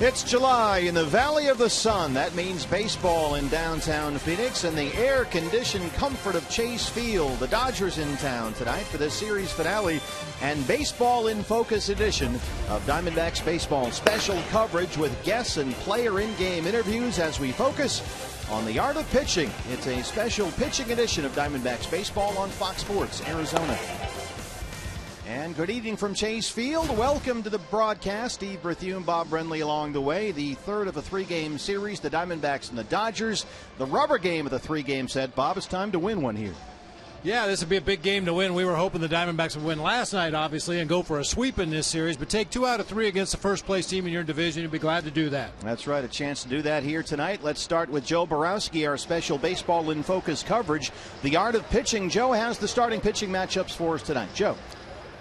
It's July in the Valley of the Sun. That means baseball in downtown Phoenix and the air-conditioned comfort of Chase Field. The Dodgers in town tonight for the series finale and Baseball in Focus edition of Diamondbacks Baseball. Special coverage with guests and player in-game interviews as we focus on the art of pitching. It's a special pitching edition of Diamondbacks Baseball on Fox Sports Arizona. And good evening from Chase Field. Welcome to the broadcast. Steve Berthiaume, Bob Brenly along the way. The third of a three-game series, the Diamondbacks and the Dodgers. The rubber game of the three-game set. Bob, it's time to win one here. Yeah, this would be a big game to win. We were hoping the Diamondbacks would win last night, obviously, and go for a sweep in this series. But take 2 out of 3 against the first-place team in your division. You'd be glad to do that. That's right, a chance to do that here tonight. Let's start with Joe Borowski, our special Baseball in Focus coverage. The art of pitching. Joe has the starting pitching matchups for us tonight. Joe.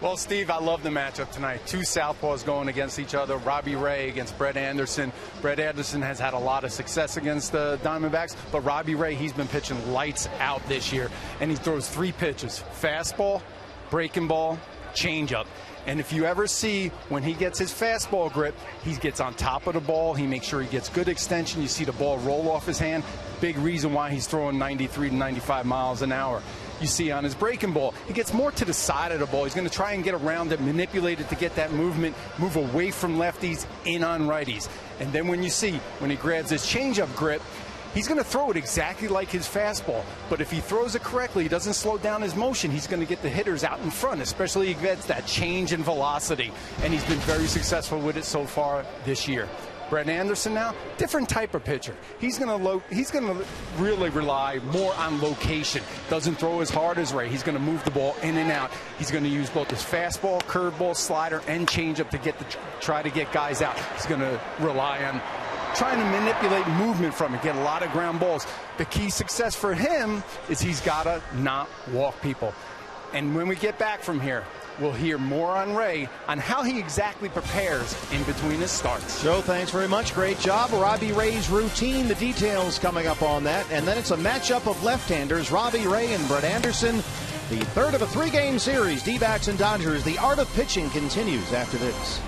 Well, Steve, I love the matchup tonight. 2 southpaws going against each other. Robbie Ray against Brett Anderson. Brett Anderson has had a lot of success against the Diamondbacks, but Robbie Ray, he's been pitching lights out this year, and he throws 3 pitches: fastball, breaking ball, changeup. And if you ever see when he gets his fastball grip, he gets on top of the ball. He makes sure he gets good extension. You see the ball roll off his hand. Big reason why he's throwing 93 to 95 miles an hour. You see on his breaking ball, he gets more to the side of the ball. He's going to try and get around it, manipulate it to get that movement, move away from lefties, in on righties. And then when you see, when he grabs his changeup grip, he's going to throw it exactly like his fastball. But if he throws it correctly, he doesn't slow down his motion, he's going to get the hitters out in front, especially if he gets that change in velocity. And he's been very successful with it so far this year. Brett Anderson now, different type of pitcher. He's going to really rely more on location. Doesn't throw as hard as Ray. He's going to move the ball in and out. He's going to use both his fastball, curveball, slider, and changeup to try to get guys out. He's going to rely on trying to manipulate movement from it, get a lot of ground balls. The key success for him is he's got to not walk people. And when we get back from here, we'll hear more on Ray on how he exactly prepares in between his starts. Joe, thanks very much. Great job. Robbie Ray's routine, the details coming up on that. And then it's a matchup of left-handers, Robbie Ray and Brett Anderson. The third of a 3-game series, D-backs and Dodgers. The art of pitching continues after this.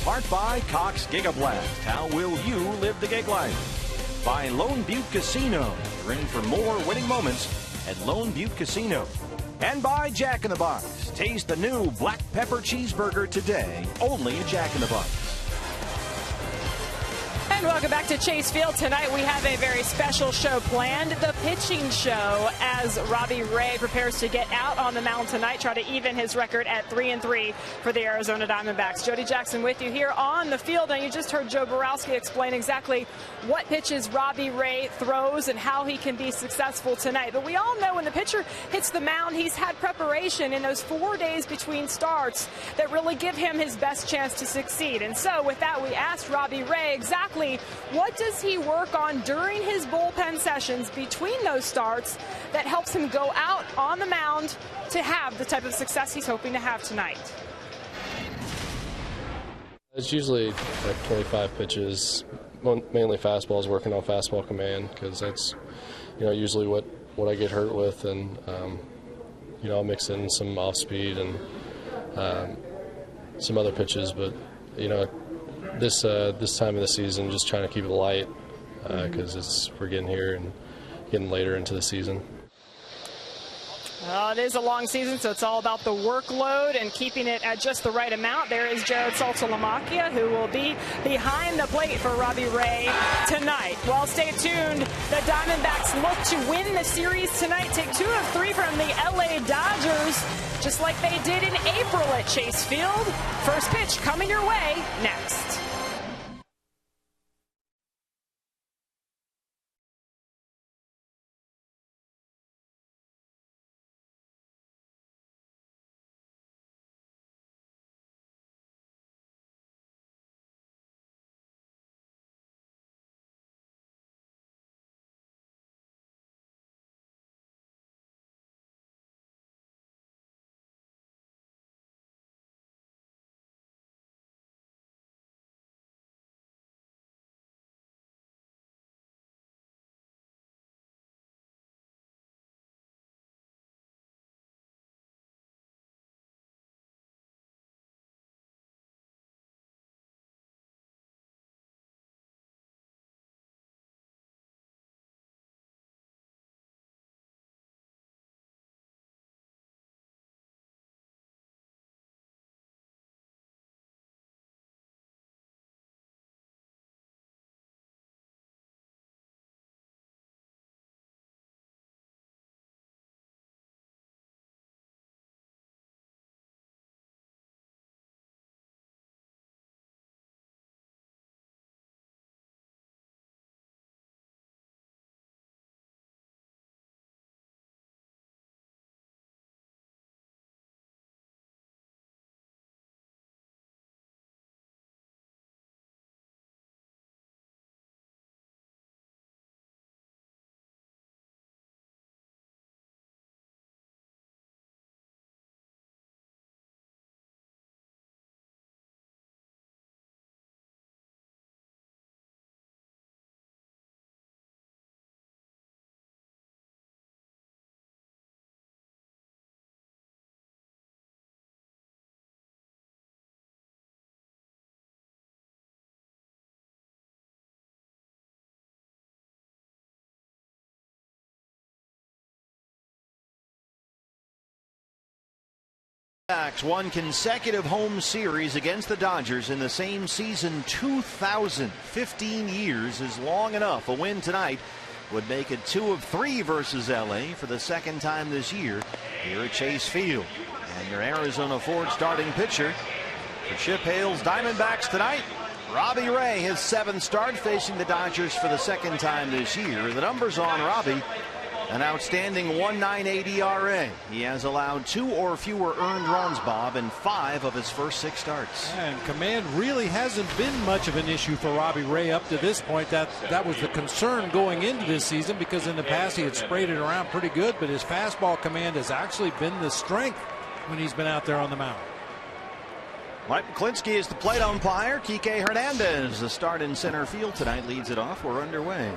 part by Cox Gigablast. How will you live the gig life? By Lone Butte Casino. You're in for more winning moments at Lone Butte Casino. And by Jack in the Box. Taste the new black pepper cheeseburger today, only at Jack in the Box. And welcome back to Chase Field. Tonight we have a very special show planned, the pitching show, as Robbie Ray prepares to get out on the mound tonight, try to even his record at 3-3 for the Arizona Diamondbacks. Jody Jackson with you here on the field, and you just heard Joe Borowski explain exactly what pitches Robbie Ray throws and how he can be successful tonight. But we all know when the pitcher hits the mound, he's had preparation in those 4 days between starts that really give him his best chance to succeed. And so with that, we asked Robbie Ray exactly what does he work on during his bullpen sessions between those starts that helps him go out on the mound to have the type of success he's hoping to have tonight. It's usually like 25 pitches, mainly fastballs, working on fastball command, because that's, usually what I get hurt with, and I'll mix in some off speed and some other pitches, but this time of the season, just trying to keep it light, because we're getting here and getting later into the season. Well, it is a long season, so it's all about the workload and keeping it at just the right amount. There is Jared Saltalamacchia, who will be behind the plate for Robbie Ray tonight. Well, stay tuned. The Diamondbacks look to win the series tonight, take 2 of 3 from the LA Dodgers, just like they did in April at Chase Field. First pitch coming your way next. Won consecutive home series against the Dodgers in the same season 2000. 15 years is long enough. A win tonight would make it 2 of 3 versus LA for the second time this year here at Chase Field. And your Arizona Ford starting pitcher for Chip Hale's Diamondbacks tonight, Robbie Ray, his 7th start facing the Dodgers for the second time this year. The numbers on Robbie: an outstanding 1.98 ERA. He has allowed 2 or fewer earned runs, Bob, in 5 of his first 6 starts. And command really hasn't been much of an issue for Robbie Ray up to this point. That was the concern going into this season, because in the past he had sprayed it around pretty good, but his fastball command has actually been the strength when he's been out there on the mound. Mike McClinsky is the plate umpire. Kike Hernandez, the start in center field tonight, leads it off. We're underway.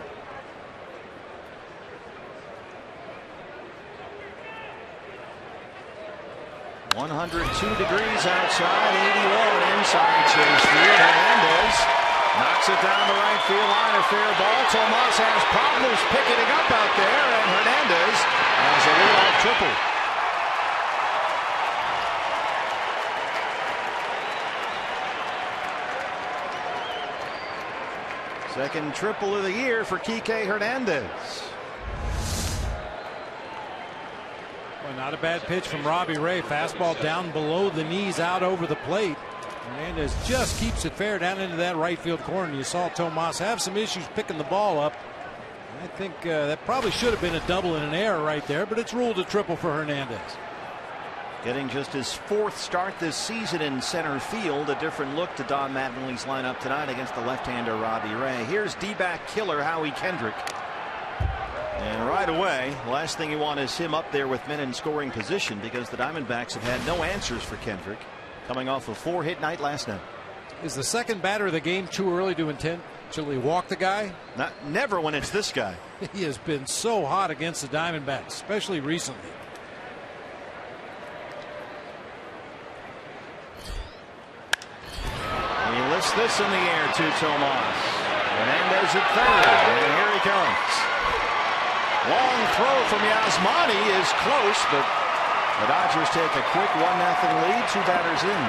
102 degrees outside, 81 inside Chase Field. Hernandez knocks it down the right field line. A fair ball. Tomas has problems picking it up out there, and Hernandez has a leadoff triple. Second triple of the year for Kike Hernandez. Well, not a bad pitch from Robbie Ray. Fastball down below the knees, out over the plate. Hernandez just keeps it fair down into that right field corner. You saw Tomas have some issues picking the ball up. I think that probably should have been a double and an error right there, but it's ruled a triple for Hernandez. Getting just his fourth start this season in center field. A different look to Don Mattingly's lineup tonight against the left-hander Robbie Ray. Here's D-back killer Howie Kendrick. And right away, the last thing you want is him up there with men in scoring position, because the Diamondbacks have had no answers for Kendrick, coming off a 4-hit night last night. Is the second batter of the game too early to intentionally walk the guy? Never when it's this guy. He has been so hot against the Diamondbacks, especially recently. He lifts this in the air to Tomas. Hernandez at third, and here he comes. Long throw from Yasmani is close, but the Dodgers take a quick 1-0 lead. Two batters in.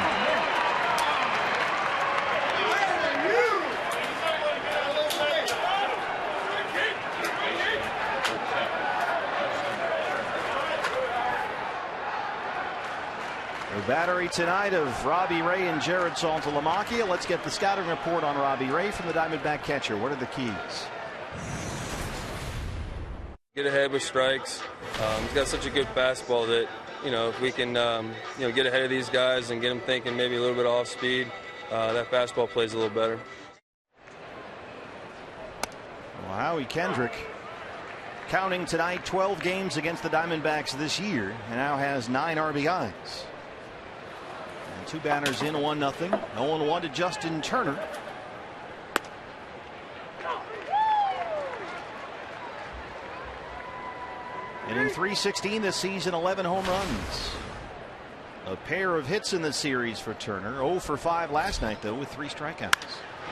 The battery tonight of Robbie Ray and Jared Saltalamacchia. Let's get the scouting report on Robbie Ray from the Diamondback catcher. What are the keys? Get ahead with strikes. He's got such a good fastball that, if we can, get ahead of these guys and get them thinking maybe a little bit off speed, that fastball plays a little better. Well, Howie Kendrick counting tonight 12 games against the Diamondbacks this year, and now has 9 RBIs. And two batters in, 1-0. 0-1 to Justin Turner. Hitting .316 this season, 11 home runs. A pair of hits in the series for Turner. 0 for 5 last night, though, with 3 strikeouts.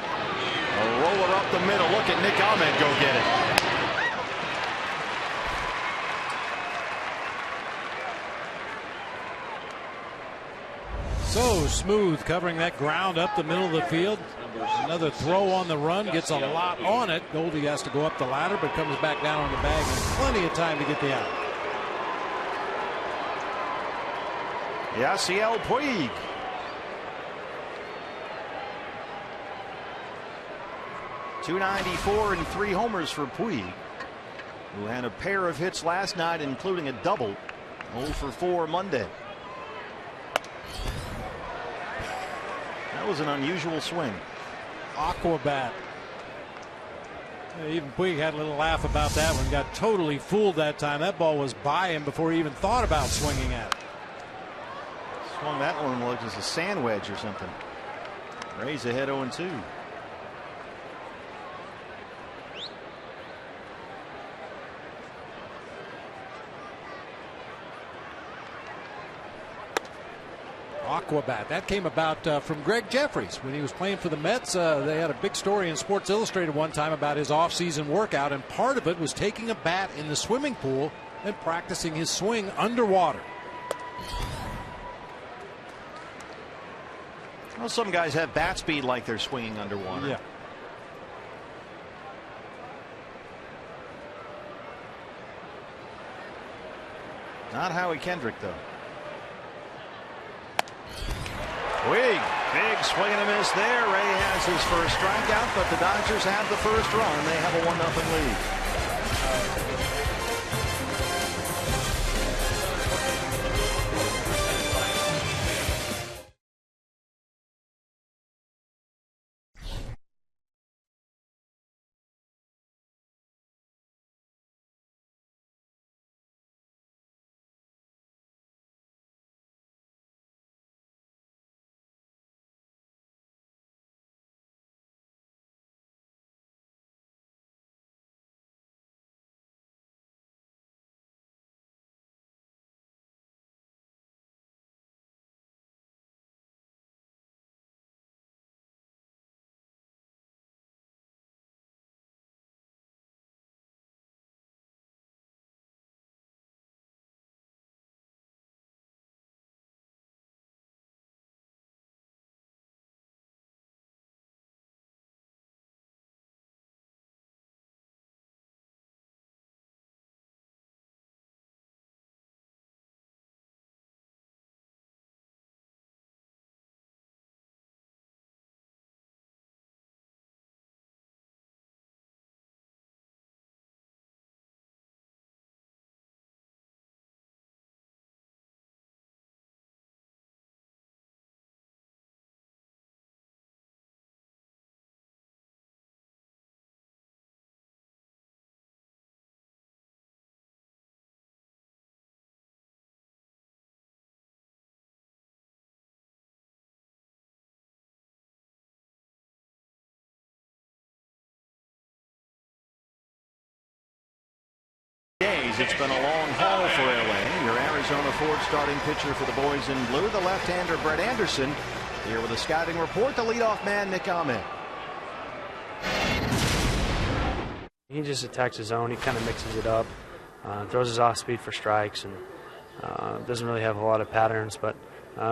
A roller up the middle. Look at Nick Ahmed go get it. So smooth, covering that ground up the middle of the field. Another throw on the run, gets a lot on it. Goldie has to go up the ladder, but comes back down on the bag, and plenty of time to get the out. Yasiel Puig. .294 and 3 homers for Puig, who had a pair of hits last night, including a double. 0 for 4 Monday. That was an unusual swing. Aquabat. Even Puig had a little laugh about that one. Got totally fooled that time. That ball was by him before he even thought about swinging at it. Swung that one like it was a sand wedge or something. Rays ahead 0-2. Aquabat. That came about from Greg Jeffries when he was playing for the Mets. They had a big story in Sports Illustrated one time about his off-season workout, and part of it was taking a bat in the swimming pool and practicing his swing underwater. Well, some guys have bat speed like they're swinging underwater. Yeah. Not Howie Kendrick, though. Puig, big swing and a miss there. Ray has his first strikeout, but the Dodgers have the first run. They have a 1-0 lead. it's been a long haul for LA. Your Arizona Ford starting pitcher for the boys in blue, the left-hander Brett Anderson. Here with a scouting report, the leadoff man, Nick Ahmed. He just attacks his zone. He kind of mixes it up, throws his off speed for strikes, and doesn't really have a lot of patterns. But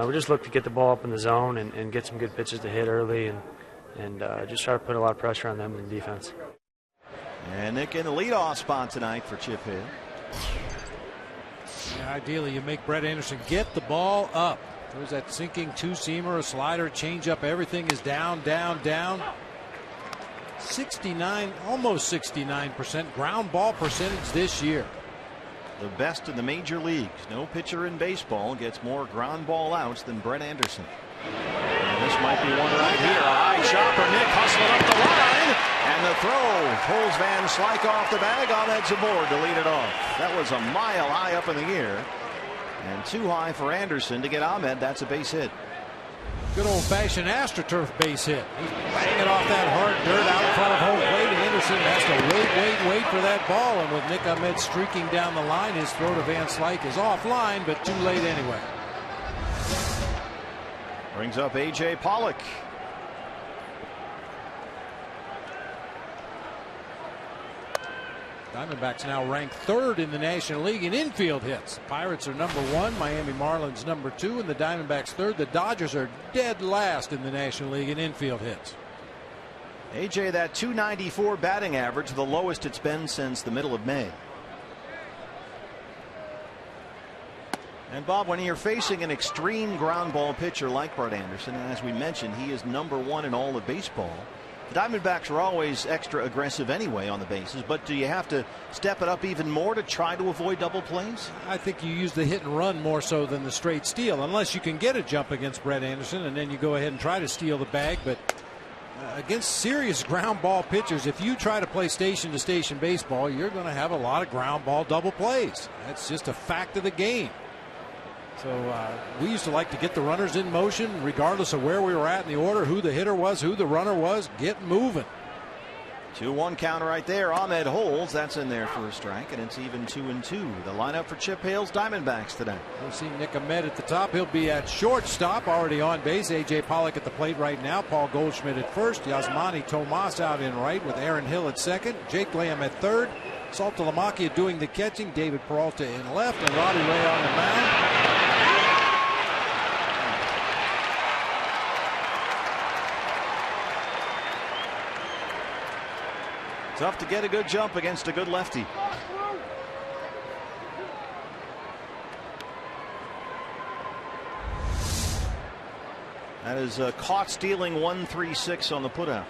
we just look to get the ball up in the zone and get some good pitches to hit early, and just try to put a lot of pressure on them in the defense. And Nick in the leadoff spot tonight for Chip Hill. Yeah, ideally, you make Brett Anderson get the ball up. There's that sinking two-seamer, a slider, changeup. Everything is down, down, down. 69, almost 69% ground ball percentage this year. The best in the major leagues. No pitcher in baseball gets more ground ball outs than Brett Anderson. And this might be one right here. A high chopper. Nick hustling up the line. And the throw pulls Van Slyke off the bag. Ahmed's aboard to lead it off. That was a mile high up in the air. And too high for Anderson to get Ahmed. That's a base hit. Good old-fashioned AstroTurf base hit. He's banging off that hard dirt out in front of home plate, and Anderson has to wait for that ball. And with Nick Ahmed streaking down the line, his throw to Van Slyke is offline, but too late anyway. Brings up A.J. Pollock. Diamondbacks now ranked third in the National League in infield hits. The Pirates are number 1, Miami Marlins number 2, and the Diamondbacks third. The Dodgers are dead last in the National League in infield hits. AJ, that .294 batting average, the lowest it's been since the middle of May. And Bob, when you're facing an extreme ground ball pitcher like Brett Anderson, and as we mentioned, he is number 1 in all of baseball. The Diamondbacks are always extra aggressive anyway on the bases, but do you have to step it up even more to try to avoid double plays? I think you use the hit and run more so than the straight steal, unless you can get a jump against Brett Anderson, and then you go ahead and try to steal the bag. But against serious ground ball pitchers, if you try to play station to station baseball, you're going to have a lot of ground ball double plays. That's just a fact of the game. So we used to like to get the runners in motion regardless of where we were at in the order, who the hitter was, who the runner was. Get moving. 2-1 count right there. Ahmed holds. That's in there for a strike, and it's even 2-2. The lineup for Chip Hale's Diamondbacks today. We'll see Nick Ahmed at the top. He'll be at shortstop, already on base. A.J. Pollock at the plate right now. Paul Goldschmidt at first. Yasmani Tomas out in right with Aaron Hill at second. Jake Lamb at third. Saltalamacchia doing the catching. David Peralta in left, and Robbie Ray on the mound. Tough to get a good jump against a good lefty. That is caught stealing 1-3-6 on the putout.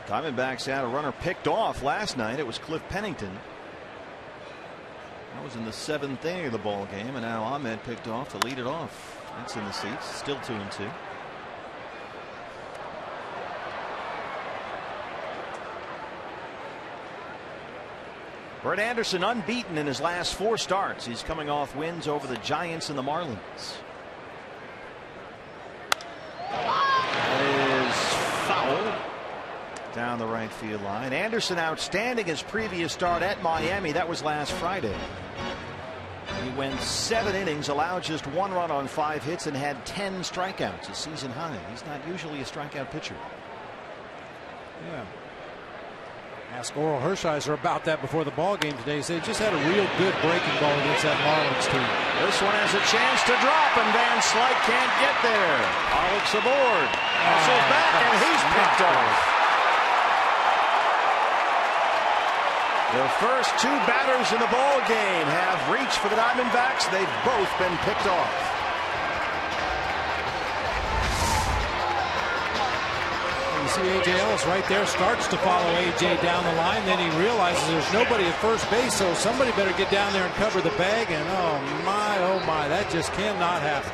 Diamondbacks had a runner picked off last night. It was Cliff Pennington. That was in the 7th inning of the ball game, and now Ahmed picked off to lead it off. That's in the seats. Still 2-2. Brett Anderson unbeaten in his last 4 starts. He's coming off wins over the Giants and the Marlins. That is foul down the right field line. Anderson outstanding his previous start at Miami. That was last Friday. He went 7 innings, allowed just 1 run on 5 hits, and had 10 strikeouts, a season high. He's not usually a strikeout pitcher. Yeah. Ask Oral Hershiser about that before the ball game today. He said he just had a real good breaking ball against that Marlins team. This one has a chance to drop, and Van Slyke can't get there. Pollock's aboard. Hustles back, and he's picked off. The first 2 batters in the ball game have reached for the Diamondbacks. They've both been picked off. You see A.J. Ellis right there, starts to follow A.J. down the line. Then he realizes there's nobody at first base, so somebody better get down there and cover the bag. And oh my, that just cannot happen.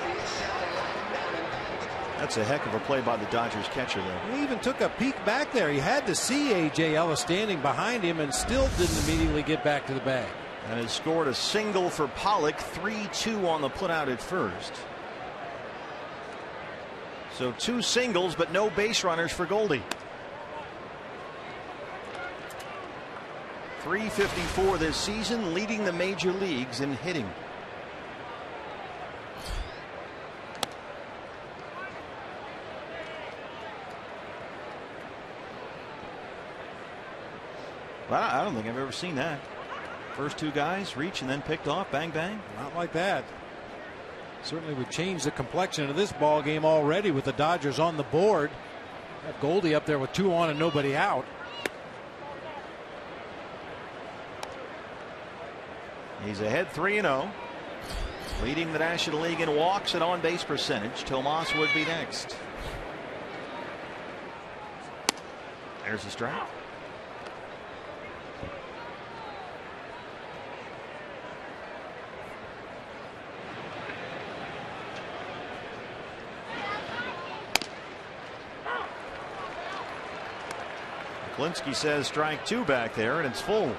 That's a heck of a play by the Dodgers catcher there. He even took a peek back there. He had to see A.J. Ellis standing behind him and still didn't immediately get back to the bag. And has scored a single for Pollock, 3-2 on the putout at first. So 2 singles, but no base runners for Goldie. .354 this season, leading the major leagues in hitting. Well, I don't think I've ever seen that. First 2 guys reach and then picked off, bang bang. Not like that. Certainly would change the complexion of this ball game already with the Dodgers on the board. Got Goldie up there with 2 on and nobody out. He's ahead 3-0, leading the National League in walks and on base percentage. Tomas would be next. There's a strike. Klinsky says strike 2 back there, and it's full.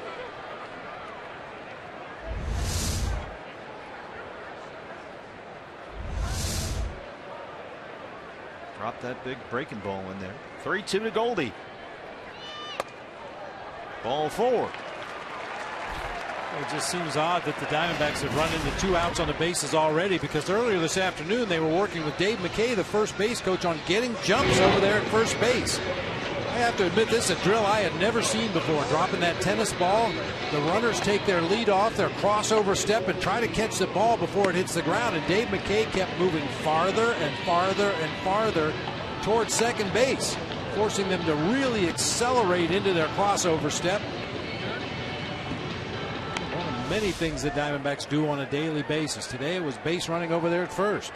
Dropped that big breaking ball in there. 3-2 to Goldie. Ball 4. It just seems odd that the Diamondbacks have run into 2 outs on the bases already, because earlier this afternoon they were working with Dave McKay, the first base coach, on getting jumps over there at first base. I have to admit, this is a drill I had never seen before. Dropping that tennis ball, the runners take their lead off, their crossover step, and try to catch the ball before it hits the ground. And Dave McKay kept moving farther and farther and farther towards second base, forcing them to really accelerate into their crossover step. One of many things that Diamondbacks do on a daily basis. Today it was base running over there at first.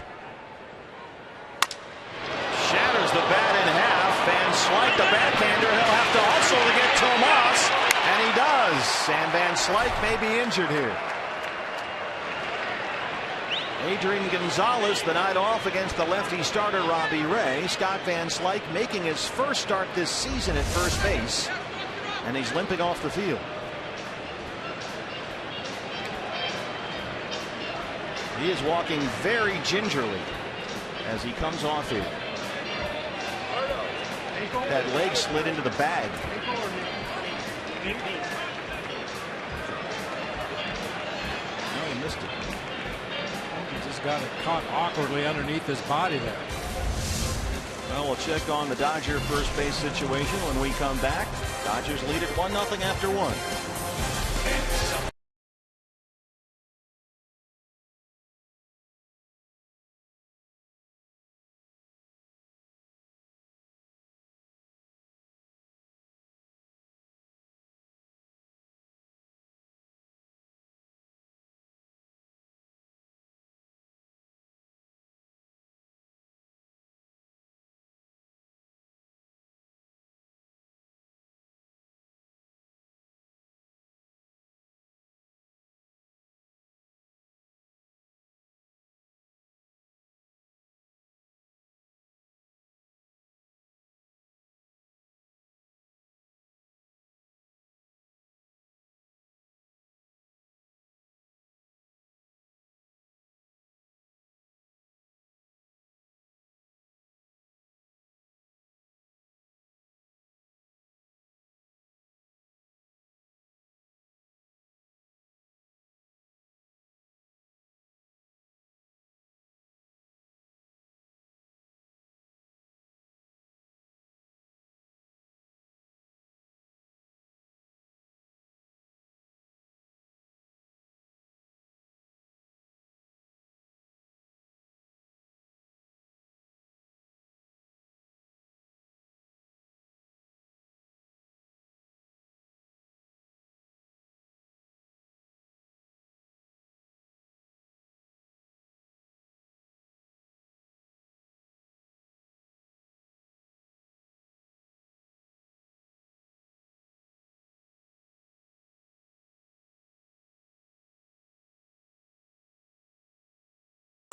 Shatters the bat in half. Van Slyke, the backhander, he'll have to also to get Tomas, and he does. And Van Slyke may be injured here. Adrian Gonzalez, the night off against the lefty starter Robbie Ray. Scott Van Slyke making his first start this season at first base, and he's limping off the field. He is walking very gingerly as he comes off here. That leg slid into the bag. No, he missed it. He just got it caught awkwardly underneath his body there. Well, we'll check on the Dodger first base situation when we come back. Dodgers lead at 1-0 after 1.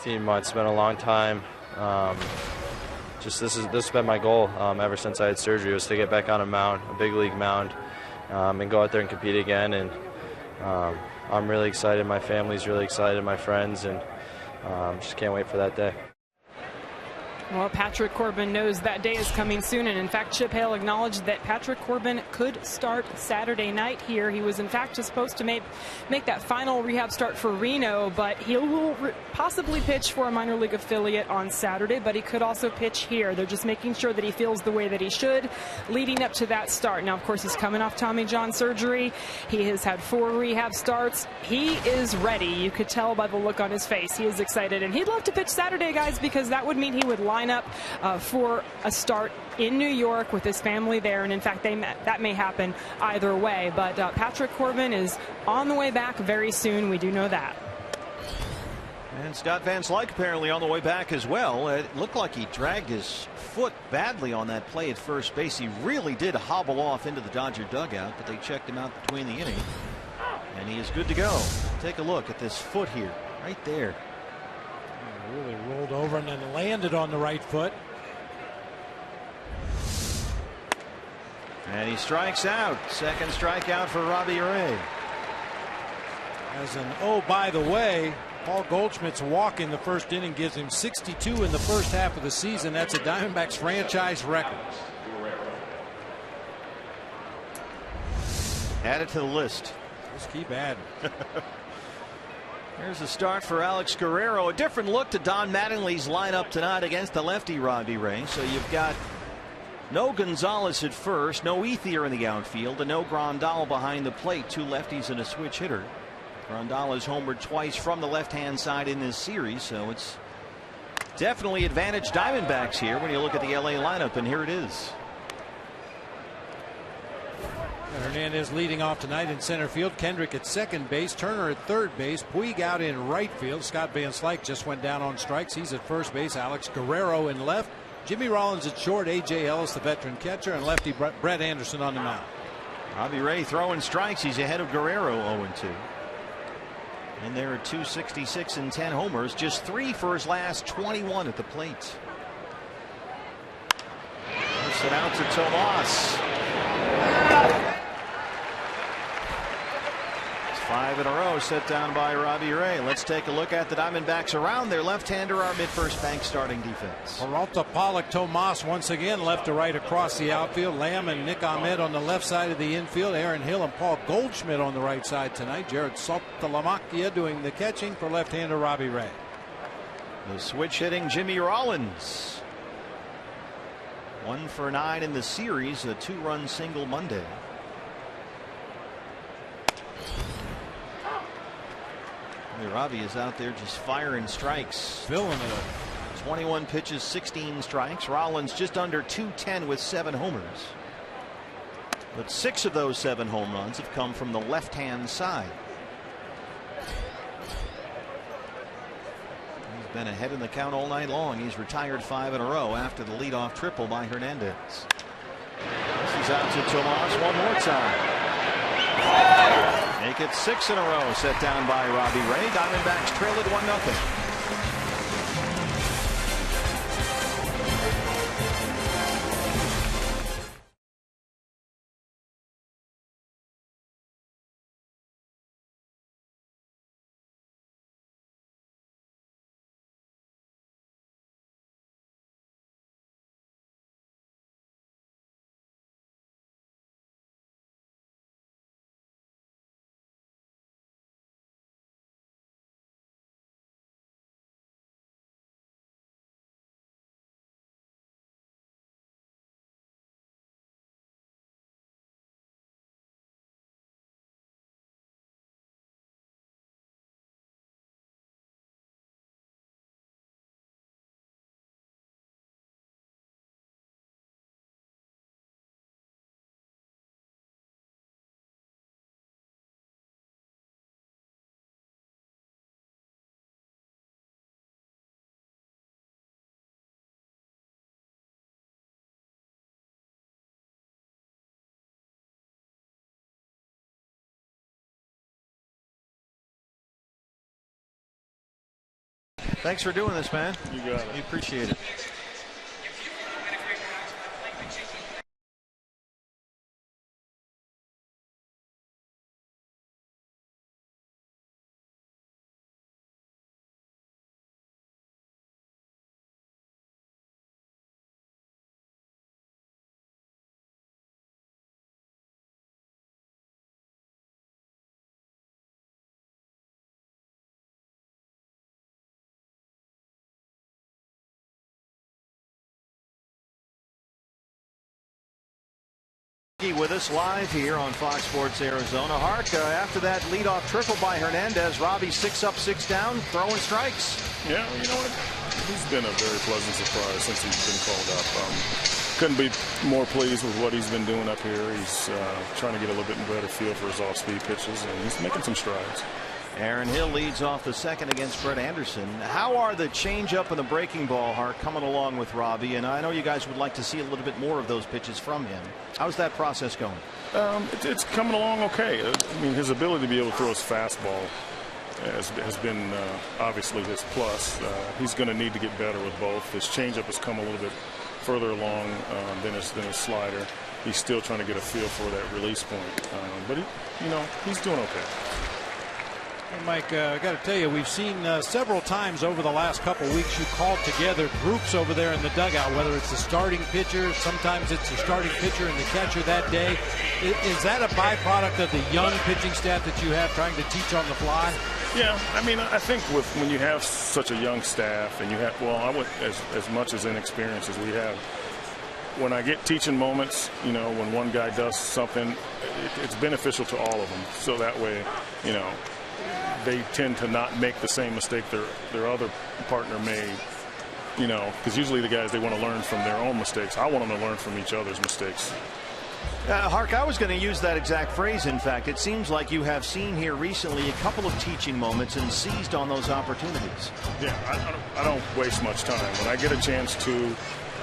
Team, it's been a long time. This has been my goal ever since I had surgery, was to get back on a mound, a big league mound, and go out there and compete again. And I'm really excited. My family's really excited. My friends, and just can't wait for that day. Well, Patrick Corbin knows that day is coming soon, and in fact, Chip Hale acknowledged that Patrick Corbin could start Saturday night here. He was in fact just supposed to make that final rehab start for Reno, but he will possibly pitch for a minor league affiliate on Saturday, but he could also pitch here. They're just making sure that he feels the way that he should leading up to that start. Now, of course, he's coming off Tommy John surgery. He has had 4 rehab starts. He is ready. You could tell by the look on his face. He is excited, and he'd love to pitch Saturday, guys, because that would mean he would line up for a start in New York with his family there, and in fact that may happen either way. But Patrick Corbin is on the way back very soon. We do know that. And Scott Van Slyke apparently on the way back as well. It looked like he dragged his foot badly on that play at first base. He really did hobble off into the Dodger dugout, but they checked him out between the innings, and he is good to go. Take a look at this foot here, right there. Really rolled over and then landed on the right foot. And he strikes out. Second strikeout for Robbie Ray. Oh, by the way, Paul Goldschmidt's walk in the first inning gives him 62 in the first half of the season. That's a Diamondbacks franchise record. Add it to the list. Just keep adding. Here's the start for Alex Guerrero. A different look to Don Mattingly's lineup tonight against the lefty Robbie Ray. So you've got no Gonzalez at first, no Ethier in the outfield, and no Grandal behind the plate. 2 lefties and a switch hitter. Grandal has homered twice from the left-hand side in this series, so it's definitely advantage Diamondbacks here when you look at the LA lineup, and here it is. Hernandez leading off tonight in center field. Kendrick at second base. Turner at third base. Puig out in right field. Scott Van Slyke just went down on strikes. He's at first base. Alex Guerrero in left. Jimmy Rollins at short. A.J. Ellis, the veteran catcher, and lefty Brett Anderson on the mound. Robbie Ray throwing strikes. He's ahead of Guerrero 0-2. And there are 266 and 10 homers. Just 3 for his last 21 at the plate. Puts it out to Tomas. 5 in a row set down by Robbie Ray. Let's take a look at the Diamondbacks around their left-hander, our mid-first bank starting defense. Peralta, Pollock, Tomas once again left to right across the outfield. Lamb and Nick Ahmed on the left side of the infield. Aaron Hill and Paul Goldschmidt on the right side tonight. Jared Saltalamacchia doing the catching for left-hander Robbie Ray. The switch hitting Jimmy Rollins. 1 for 9 in the series. A 2-run single Monday. Robbie is out there just firing strikes. Filling it up. 21 pitches, 16 strikes. Rollins just under 210 with 7 homers. But 6 of those 7 home runs have come from the left-hand side. He's been ahead in the count all night long. He's retired 5 in a row after the leadoff triple by Hernandez. This is out to Tomas one more time. Make it 6 in a row set down by Robbie Ray. Diamondbacks trail it 1-0. Thanks for doing this, man. You got it. We appreciate it. With us live here on Fox Sports Arizona. Hark, after that leadoff triple by Hernandez, Robbie 6 up, 6 down, throwing strikes. Yeah, you know what? He's been a very pleasant surprise since he's been called up. Couldn't be more pleased with what he's been doing up here. He's trying to get a little bit better feel for his off-speed pitches, and he's making some strides. Aaron Hill leads off the second against Brett Anderson. How are the changeup and the breaking ball, Hark, coming along with Robbie? And I know you guys would like to see a little bit more of those pitches from him. How's that process going? It's coming along okay. I mean, his ability to be able to throw his fastball has been obviously his plus. He's going to need to get better with both. His changeup has come a little bit further along than his slider. He's still trying to get a feel for that release point. But he's doing okay. Well, Mike, I got to tell you, we've seen several times over the last couple weeks you called together groups over there in the dugout, whether it's the starting pitcher, sometimes it's the starting pitcher and the catcher that day. Is that a byproduct of the young pitching staff that you have trying to teach on the fly? Yeah, I mean, I think when you have such a young staff and you have, well, I wouldn't as much as inexperience as we have. When I get teaching moments, when one guy does something, it's beneficial to all of them. So that way, they tend to not make the same mistake their other partner made, because usually the guys, they want to learn from their own mistakes. I want them to learn from each other's mistakes. Hark, I was going to use that exact phrase. In fact, it seems like you have seen here recently a couple of teaching moments and seized on those opportunities. Yeah, I don't waste much time. When I get a chance to,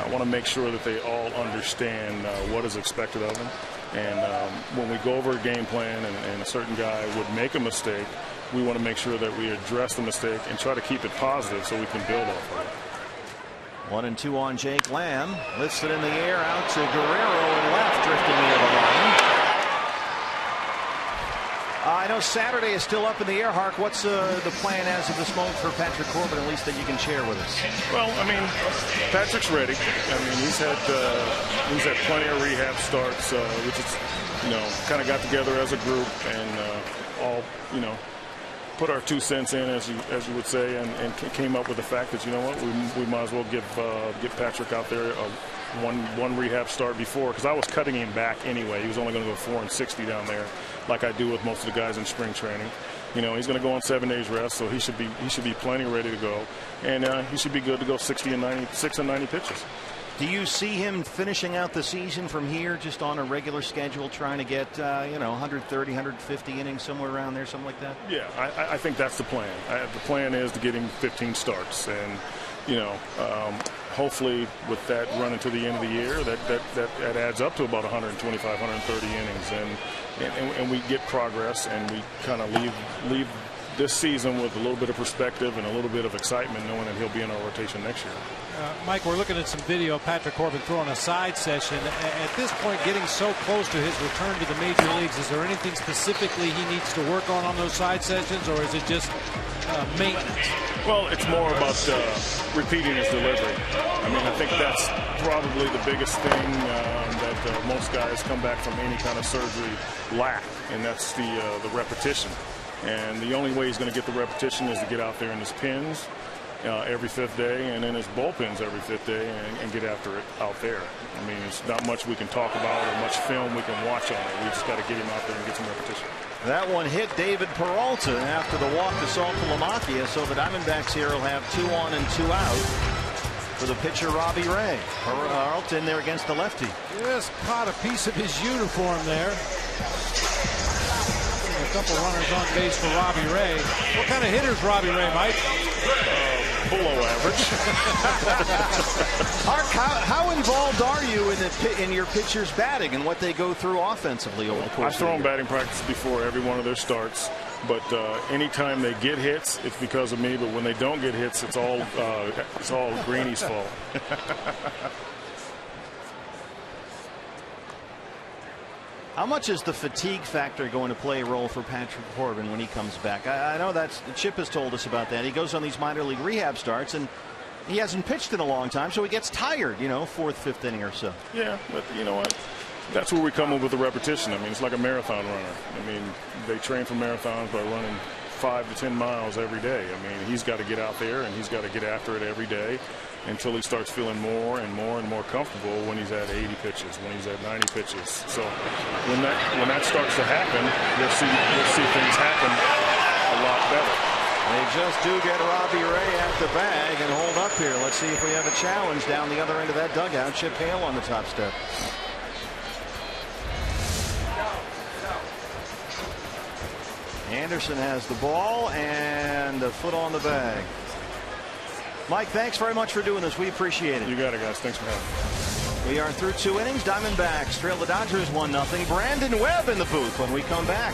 I want to make sure that they all understand what is expected of them. And when we go over a game plan and a certain guy would make a mistake, we want to make sure that we address the mistake and try to keep it positive so we can build off of it. 1-2 on Jake Lamb. Lifts it in the air out to Guerrero and left, drifting near the line. I know Saturday is still up in the air, Hark. What's the plan as of this moment for Patrick Corbin, at least that you can share with us? Well, I mean, Patrick's ready. I mean, he's had plenty of rehab starts, which is, kind of got together as a group and all, put our 2 cents in, as you would say, and came up with the fact that, we might as well get Patrick out there one rehab start before, because I was cutting him back anyway. He was only going to go 4 and 60 down there, like I do with most of the guys in spring training. He's going to go on 7 days rest, so he should be plenty ready to go, and he should be good to go 6 and 90 pitches. Do you see him finishing out the season from here, just on a regular schedule, trying to get 130, 150 innings, somewhere around there, something like that? Yeah, I think that's the plan. The plan is to get him 15 starts, and hopefully with that run into the end of the year, that adds up to about 125, 130 innings, and we get progress, and we kind of leave this season with a little bit of perspective and a little bit of excitement, knowing that he'll be in our rotation next year. Mike, we're looking at some video of Patrick Corbin throwing a side session. At this point, getting so close to his return to the major leagues, is there anything specifically he needs to work on those side sessions, or is it just maintenance? Well, it's more about repeating his delivery. I mean, I think that's probably the biggest thing that most guys come back from any kind of surgery lack, and that's the repetition. And the only way he's going to get the repetition is to get out there in his pins every 5th day, and in his bullpens every 5th day, and get after it out there. I mean, it's not much we can talk about or much film we can watch on it. We just got to get him out there and get some repetition. That one hit David Peralta after the walk to Saltalamacchia, so the Diamondbacks here will have 2 on and 2 out for the pitcher Robbie Ray. Peralta in there against the lefty. Just caught a piece of his uniform there. A couple runners on base for Robbie Ray. What kind of hitter's Robbie Ray, Mike? Below average. Hark, how involved are you in your pitchers' batting and what they go through offensively over the course? I throw them batting practice before every one of their starts, but anytime they get hits, it's because of me. But when they don't get hits, it's all Greeny's fault. How much is the fatigue factor going to play a role for Patrick Corbin when he comes back? I know Chip has told us about that. He goes on these minor league rehab starts, and he hasn't pitched in a long time, so he gets tired, 4th, 5th inning or so. Yeah, but you know what? That's where we come up with the repetition. I mean, it's like a marathon runner. I mean, they train for marathons by running 5 to 10 miles every day. I mean, he's got to get out there and he's got to get after it every day until he starts feeling more and more comfortable when he's at 80 pitches, when he's at 90 pitches. So when that starts to happen, you'll see things happen a lot better. They just do get Robbie Ray at the bag and hold up here. Let's see if we have a challenge down the other end of that dugout. Chip Hale on the top step. Anderson has the ball and a foot on the bag. Mike, thanks very much for doing this. We appreciate it. You got it, guys. Thanks for having me. We are through 2 innings. Diamondbacks trail the Dodgers 1-0. Brandon Webb in the booth when we come back.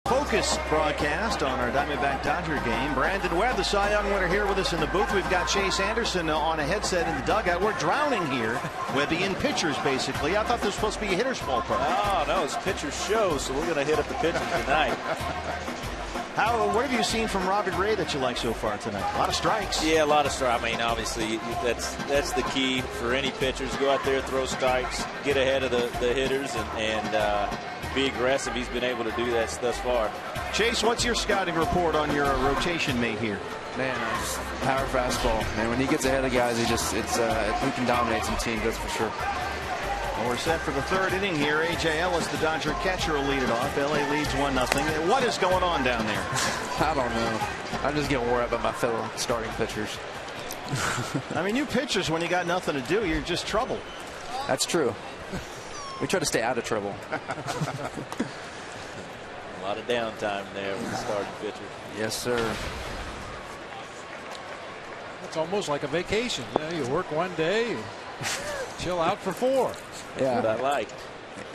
Focus broadcast on our Diamondback Dodger game. Brandon Webb, the Cy Young winner, here with us in the booth. We've got Chase Anderson on a headset in the dugout. We're drowning here, Webby, in pitchers, basically. I thought this was supposed to be a hitter's ballpark. Oh, no, it's pitcher's show, so we're going to hit up the pitchers tonight. What have you seen from Robbie Ray that you like so far tonight? A lot of strikes. Yeah, a lot of strikes. I mean, obviously, that's the key for any pitchers. Go out there, throw strikes, get ahead of the hitters, and be aggressive. He's been able to do that thus far. Chase, what's your scouting report on your rotation mate here? Man, just power fastball. Man, when he gets ahead of guys, he can dominate some teams, that's for sure. Well, we're set for the 3rd inning here. A.J. Ellis, the Dodger catcher, will lead it off. L.A. leads 1-0. What is going on down there? I don't know. I'm just getting worried about my fellow starting pitchers. I mean, you pitchers, when you got nothing to do, you're just trouble. That's true. We try to stay out of trouble. A lot of downtime there with the starting pitcher. Yes, sir. It's almost like a vacation. You work one day, chill out for 4. Yeah, that's what I like.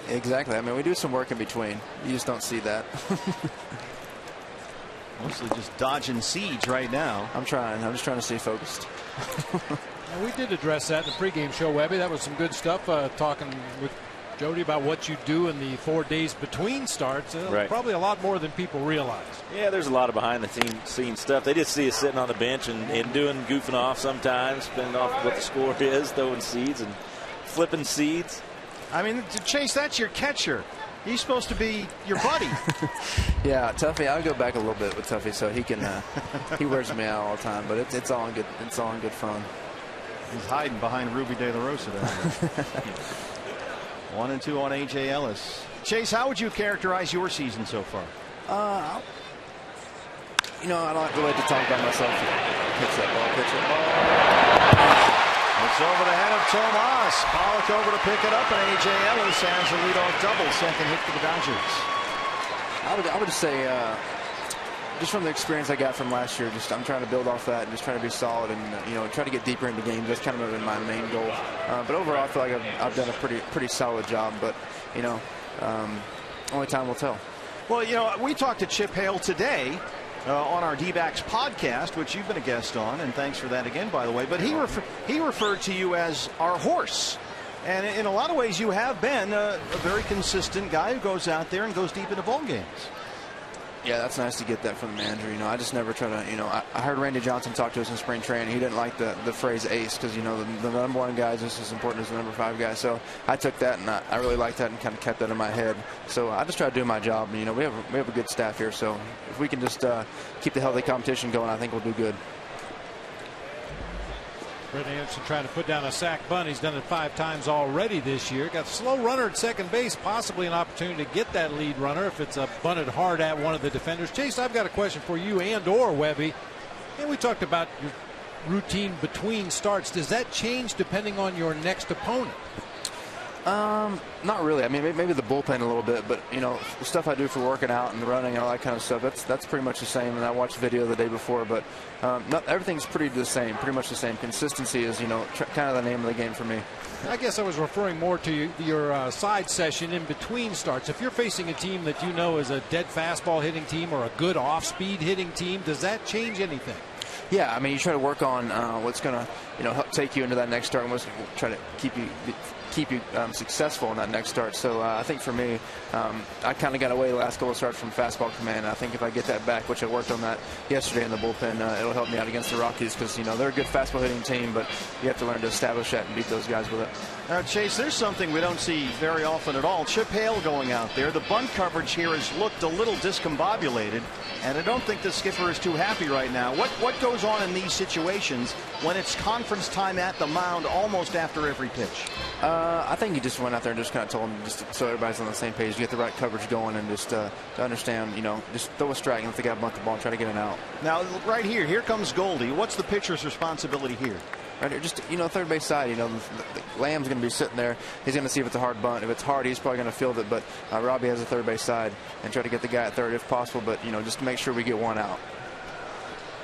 Exactly. I mean, we do some work in between. You just don't see that. Mostly just dodging seeds right now. I'm trying. I'm just trying to stay focused. We did address that in the pregame show, Webby. That was some good stuff, talking with Jody about what you do in the 4 days between starts. Right. Probably a lot more than people realize. Yeah, there's a lot of behind the scenes stuff. They just see us sitting on the bench and goofing off sometimes, depending on what the score is, throwing seeds and flipping seeds. I mean, Chase, that's your catcher. He's supposed to be your buddy. Yeah, Tuffy. I'll go back a little bit with Tuffy so he can. He wears me out all the time, but it's all in good. It's all in good fun. He's hiding behind Ruby De La Rosa down there. 1-2 on A.J. Ellis. Chase, how would you characterize your season so far? I don't like to talk about myself. Pitch that ball. It's over the head of Tomas. Pollock over to pick it up, and A.J. Ellis has a leadoff double. Second hit for the Dodgers. I would just say, just from the experience I got from last year, I'm trying to build off that and just trying to be solid and try to get deeper into games. That's kind of been my main goal. But overall, I feel like I've done a pretty solid job. But only time will tell. Well, you know, we talked to Chip Hale today on our D-backs podcast, which you've been a guest on, and thanks for that again, by the way. But he referred to you as our horse. And in a lot of ways, you have been a very consistent guy who goes out there and goes deep into ball games. Yeah, that's nice to get that from the manager. You know, I just never try to, you know, I heard Randy Johnson talk to us in spring training. He didn't like the phrase ace because, you know, the number 1 guy is just as important as the number 5 guy. So I took that, and I really liked that and kind of kept that in my head. So I just try to do my job. And, you know, we have a good staff here. So if we can just keep the healthy competition going, I think we'll do good. Brett Anderson trying to put down a sac bunt. He's done it 5 times already this year. Got a slow runner at second base, possibly an opportunity to get that lead runner if it's bunted hard at one of the defenders. Chase, I've got a question for you and/or Webby. And we talked about your routine between starts. Does that change depending on your next opponent? Not really. I mean, maybe the bullpen a little bit, but you know, the stuff I do for working out and running and all that kind of stuff, that's pretty much the same. And I watched the video the day before, but everything's pretty much the same. Consistency is, you know, kind of the name of the game for me. I guess I was referring more to your side session in between starts. If you're facing a team that you know is a dead fastball hitting team or a good off-speed hitting team, does that change anything? Yeah, I mean, you try to work on what's going to, you know, help take you into that next start and what's going to try to keep you successful in that next start. So I think for me, I kind of got away the last couple of starts from fastball command. I think if I get that back, which I worked on that yesterday in the bullpen, it'll help me out against the Rockies because, you know, they're a good fastball hitting team, but you have to learn to establish that and beat those guys with it. Now, Chase, there's something we don't see very often at all. Chip Hale going out there. The bunt coverage here has looked a little discombobulated, and I don't think the skipper is too happy right now. What goes on in these situations when it's conference time at the mound almost after every pitch? I think he just went out there and just kind of told him just so everybody's on the same page, get the right coverage going, and just to understand, you know, just throw a strike and let the guy bunt the ball and try to get it out. Now, right here comes Goldie. What's the pitcher's responsibility here? Right here, just, you know, third base side, you know, the Lamb's going to be sitting there. He's going to see if it's a hard bunt. If it's hard, he's probably going to field it, but Robbie has a third base side and try to get the guy at third if possible, but, you know, just to make sure we get one out.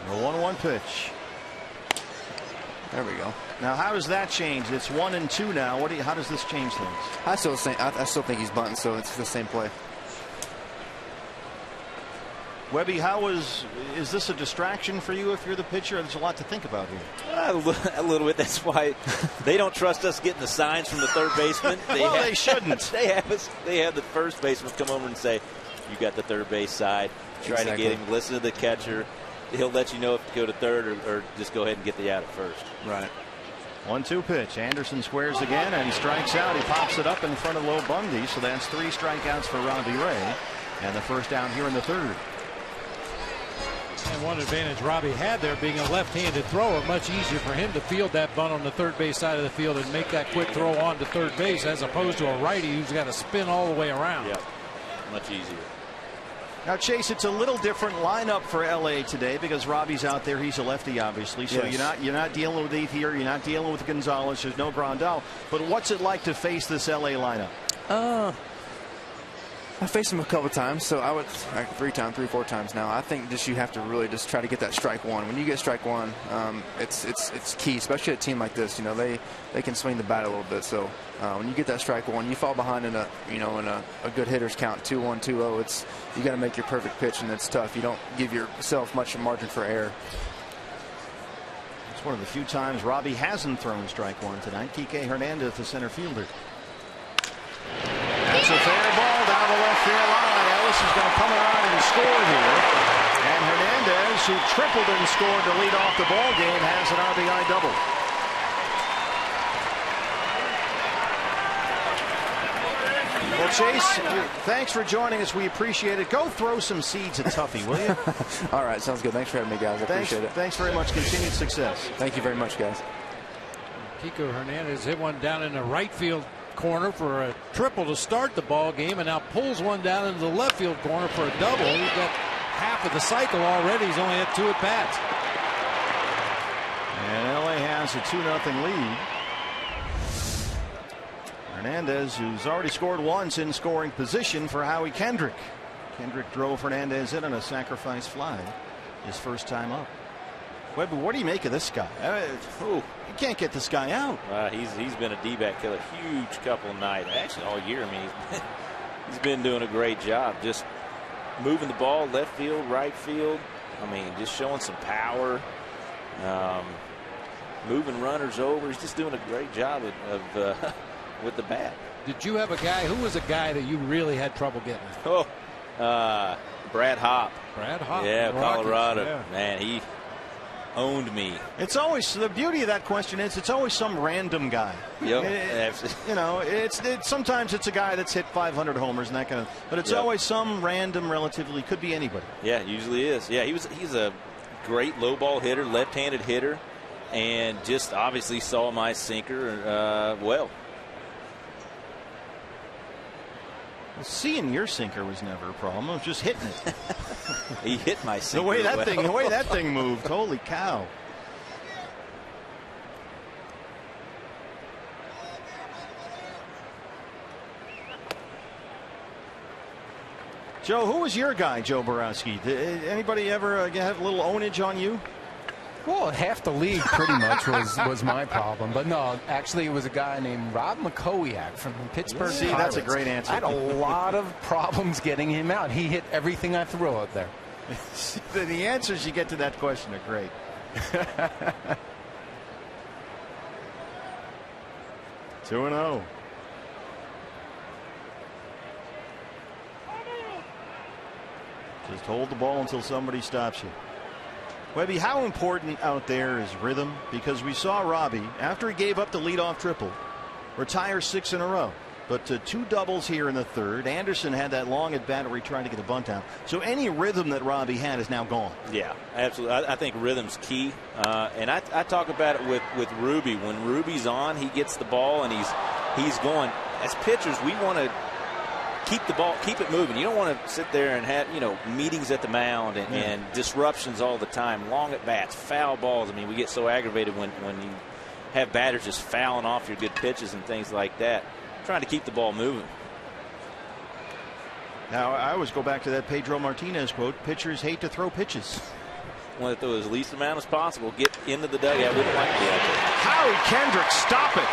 The 1-1 pitch. There we go. Now, how does that change? It's 1-2 now. How does this change things? I still think he's bunting, so it's the same play. Webby, is this a distraction for you if you're the pitcher? There's a lot to think about here. A little bit. That's why they don't trust us getting the signs from the third baseman. They shouldn't. They have the first baseman come over and say, "You got the third base side." Try to get him. Listen to the catcher. He'll let you know if to go to third or just go ahead and get the out at first. Right. 1-2 pitch. Anderson squares again and strikes out. He pops it up in front of Low Bundy. So that's 3 strikeouts for Robbie Ray. And the first down here in the third. And one advantage Robbie had there being a left-handed thrower, much easier for him to field that bunt on the third base side of the field and make that quick throw on to third base as opposed to a righty who's got to spin all the way around. Yep. Much easier. Now, Chase, it's a little different lineup for LA today because Robbie's out there. He's a lefty, obviously. So yes. you're not dealing with Ethier. You're not dealing with Gonzalez. There's no Grandal. But what's it like to face this LA lineup? I faced him a couple times, so I would 3, 4 times now. I think just you have to really just try to get that strike one. When you get strike one, it's key, especially at a team like this. You know, they can swing the bat a little bit. So when you get that strike one, you fall behind in a good hitter's count, 2-1, 2-0. You got to make your perfect pitch, and it's tough. You don't give yourself much margin for error. It's one of the few times Robbie hasn't thrown strike one tonight. Kike Hernandez, the center fielder. That's a fair ball down the left field line. Ellis is going to come around and score here. And Hernandez, who tripled and scored to lead off the ball game, has an RBI double. Well, Chase, thanks for joining us. We appreciate it. Go throw some seeds at Tuffy, will you? All right, sounds good. Thanks for having me, guys. I appreciate it. Thanks very much. Continued success. Thank you very much, guys. Kiko Hernandez hit one down in the right field corner for a triple to start the ball game, and now pulls one down into the left field corner for a double. He's got half of the cycle already. He's only had 2 at bats. And LA has a 2-0 lead. Hernandez, who's already scored once in scoring position for Howie Kendrick. Kendrick drove Hernandez in on a sacrifice fly his first time up. Webber, what do you make of this guy? You can't get this guy out. He's been a D-back killer. Huge couple of nights. Actually, all year. I mean, he's been doing a great job, just moving the ball left field, right field. I mean, just showing some power, moving runners over. He's just doing a great job of with the bat. Did you have a guy? Who was a guy that you really had trouble getting? Oh, Brad Hopp. Brad Hopp. Yeah, Colorado. Yeah. Man, he owned me. It's always, the beauty of that question is it's always some random guy. Yep. You know, sometimes it's a guy that's hit 500 homers and that kind of, but it's always some random, relatively, could be anybody. Yeah, it usually is. Yeah, he's a great low ball hitter, left-handed hitter, and just obviously saw my sinker well. Seeing your sinker was never a problem. It was just hitting it. He hit my sinker. The way that thing moved. Holy cow. Joe, who was your guy, Joe Borowski? Did anybody ever have a little ownage on you? Well, half the league pretty much was my problem. But no, actually it was a guy named Rob McCowiak from Pittsburgh. See, Pirates. that's a great answer. I had a lot of problems getting him out. He hit everything I threw out there. The answers you get to that question are great. Two and 0. Just hold the ball until somebody stops you. Webby, how important out there is rhythm? Because we saw Robbie, after he gave up the leadoff triple, retire 6 in a row. But 2 doubles here in the third. Anderson had that long at bat where he tried to get a bunt out. So any rhythm that Robbie had is now gone. Yeah, absolutely. I think rhythm's key. And I talk about it with Ruby. When Ruby's on, he gets the ball and he's going. As pitchers, we want to keep the ball, keep it moving. You don't want to sit there and have, meetings at the mound and disruptions all the time, long at bats, foul balls. I mean, we get so aggravated when you have batters just fouling off your good pitches and things like that. Trying to keep the ball moving. Now, I always go back to that Pedro Martinez quote, pitchers hate to throw pitches. Want to throw as least amount as possible, get into the dugout. We don't like to be out there. Howie Kendrick, stop it.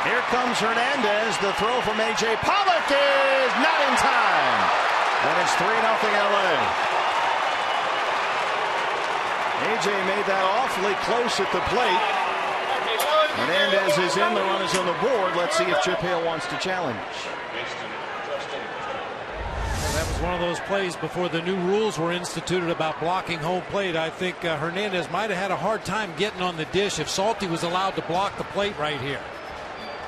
Here comes Hernandez. The throw from A.J. Pollock is not in time. And it's 3-0 LA. A.J. made that awfully close at the plate. Hernandez is in. The run is on the board. Let's see if Chip Hale wants to challenge. Well, that was one of those plays before the new rules were instituted about blocking home plate. I think Hernandez might have had a hard time getting on the dish if Salty was allowed to block the plate right here.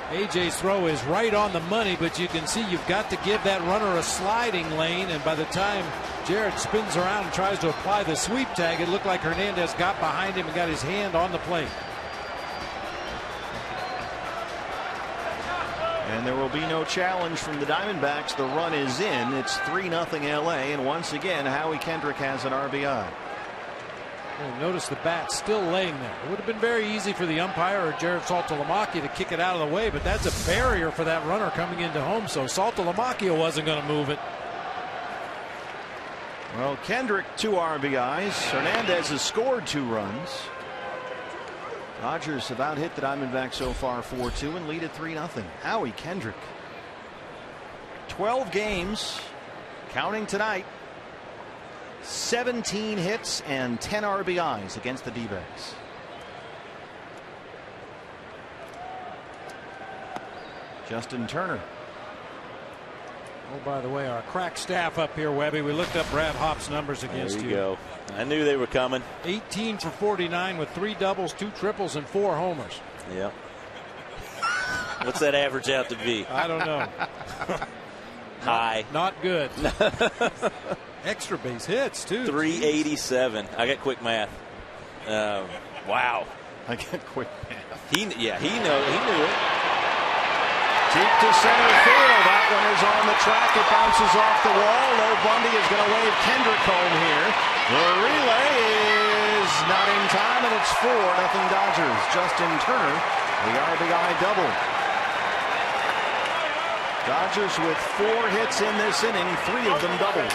AJ's throw is right on the money, but you can see you've got to give that runner a sliding lane, and by the time Jared spins around and tries to apply the sweep tag, it looked like Hernandez got behind him and got his hand on the plate. And there will be no challenge from the Diamondbacks. The run is in. It's 3-0 LA, and once again Howie Kendrick has an RBI. And notice the bat still laying there. It would have been very easy for the umpire or Jared Saltalamacchia to kick it out of the way, but that's a barrier for that runner coming into home, so Saltalamacchia wasn't going to move it. Well, Kendrick 2 RBIs. Hernandez has scored 2 runs. Dodgers have out hit the Diamondbacks so far 4-2 and lead at 3-0. Howie Kendrick. 12 games, counting tonight. 17 hits and 10 RBIs against the D-backs. Justin Turner. Oh, by the way, our crack staff up here, Webby, we looked up Brad Hopp's numbers against you. There you go. I knew they were coming. 18 for 49 with 3 doubles, 2 triples, and 4 homers. Yeah. What's that average out to be? I don't know. High. Not good. Extra base hits, too. 387. I got quick math. Wow. I got quick math. He knew it. Deep to center field. That one is on the track. It bounces off the wall. Low Bundy is going to wave Kendrick home here. The relay is not in time, and it's 4-0 Dodgers. Justin Turner, the RBI double. Dodgers with 4 hits in this inning, 3 of them doubles.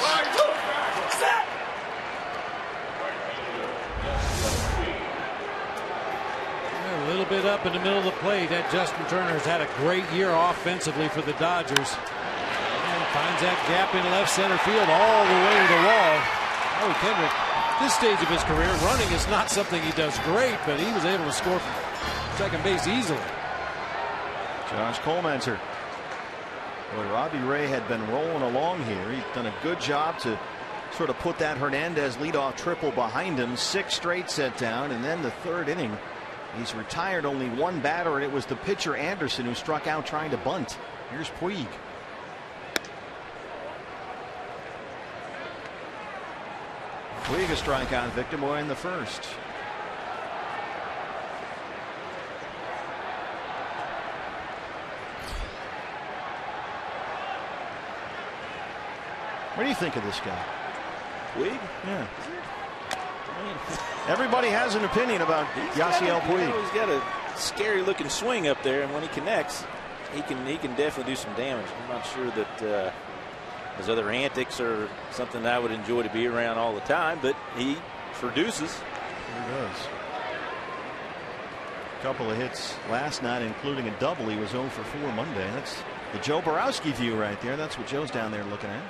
A little bit up in the middle of the plate. That Justin Turner has had a great year offensively for the Dodgers. And finds that gap in left center field all the way to the wall. Howie Kendrick, this stage of his career, running is not something he does great, but he was able to score from second base easily. Josh Colmanser. Boy, Robbie Ray had been rolling along here. He's done a good job to sort of put that Hernandez leadoff triple behind him. 6 straight set down, and then the 3rd inning. He's retired only 1 batter, and it was the pitcher Anderson who struck out trying to bunt. Here's Puig. Puig a strikeout victim in the 1st. What do you think of this guy? Puig? Yeah. Everybody has an opinion about Yasiel Puig. He's got a scary looking swing up there, and when he connects, he can definitely do some damage. I'm not sure that his other antics are something that I would enjoy to be around all the time, but he produces. He does. A couple of hits last night, including a double. He was 0 for 4 Monday. That's the Joe Borowski view right there. That's what Joe's down there looking at.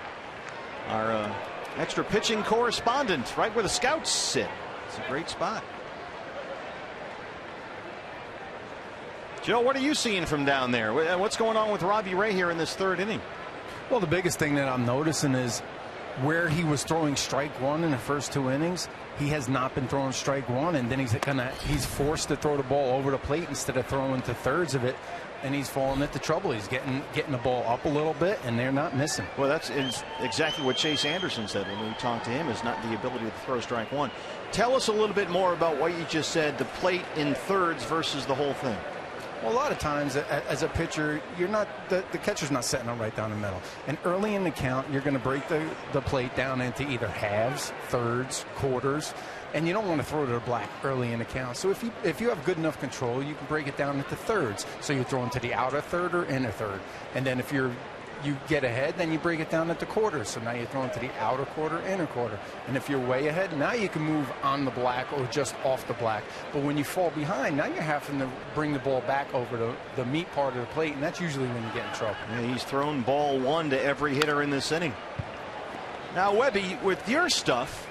Our extra pitching correspondent, right where the scouts sit. It's a great spot. Joe, what are you seeing from down there? What's going on with Robbie Ray here in this 3rd inning? Well, the biggest thing that I'm noticing is where he was throwing strike 1 in the first 2 innings, he has not been throwing strike 1, and then he's forced to throw the ball over the plate instead of throwing 2/3 of it, and he's falling into trouble. He's getting the ball up a little bit, and they're not missing. Well, that's exactly what Chase Anderson said when we talked to him, is not the ability to throw strike 1. Tell us a little bit more about what you just said, the plate in thirds versus the whole thing. Well, a lot of times as a pitcher, you're not the catcher's not setting up right down the middle, and early in the count you're going to break the plate down into either halves, thirds, quarters, and you don't want to throw to the black early in the count. So if you have good enough control, you can break it down into thirds. So you're throwing to the outer third or inner third, and then if you get ahead, then you break it down into quarters. So now you're throwing to the outer quarter, inner quarter. And if you're way ahead, now you can move on the black or just off the black. But when you fall behind, now you're having to bring the ball back over the meat part of the plate, and that's usually when you get in trouble. Yeah, he's thrown ball 1 to every hitter in this inning. Now, Webby, with your stuff,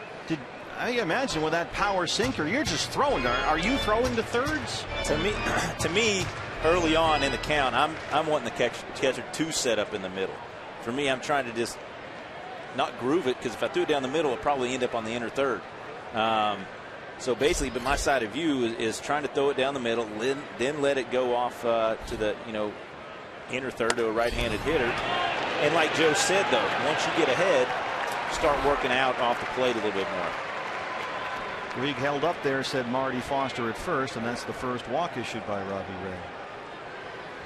I imagine with that power sinker, you're just throwing. Are you throwing to thirds? To me, early on in the count, I'm wanting the catcher to set up in the middle. For me, I'm trying to just not groove it, because if I threw it down the middle, it'll probably end up on the inner third. So basically, but my side of view is trying to throw it down the middle, then let it go off to the inner third to a right-handed hitter. And like Joe said, though, once you get ahead, start working out off the plate a little bit more. Puig held up there, said Marty Foster at first, and that's the first walk issued by Robbie Ray.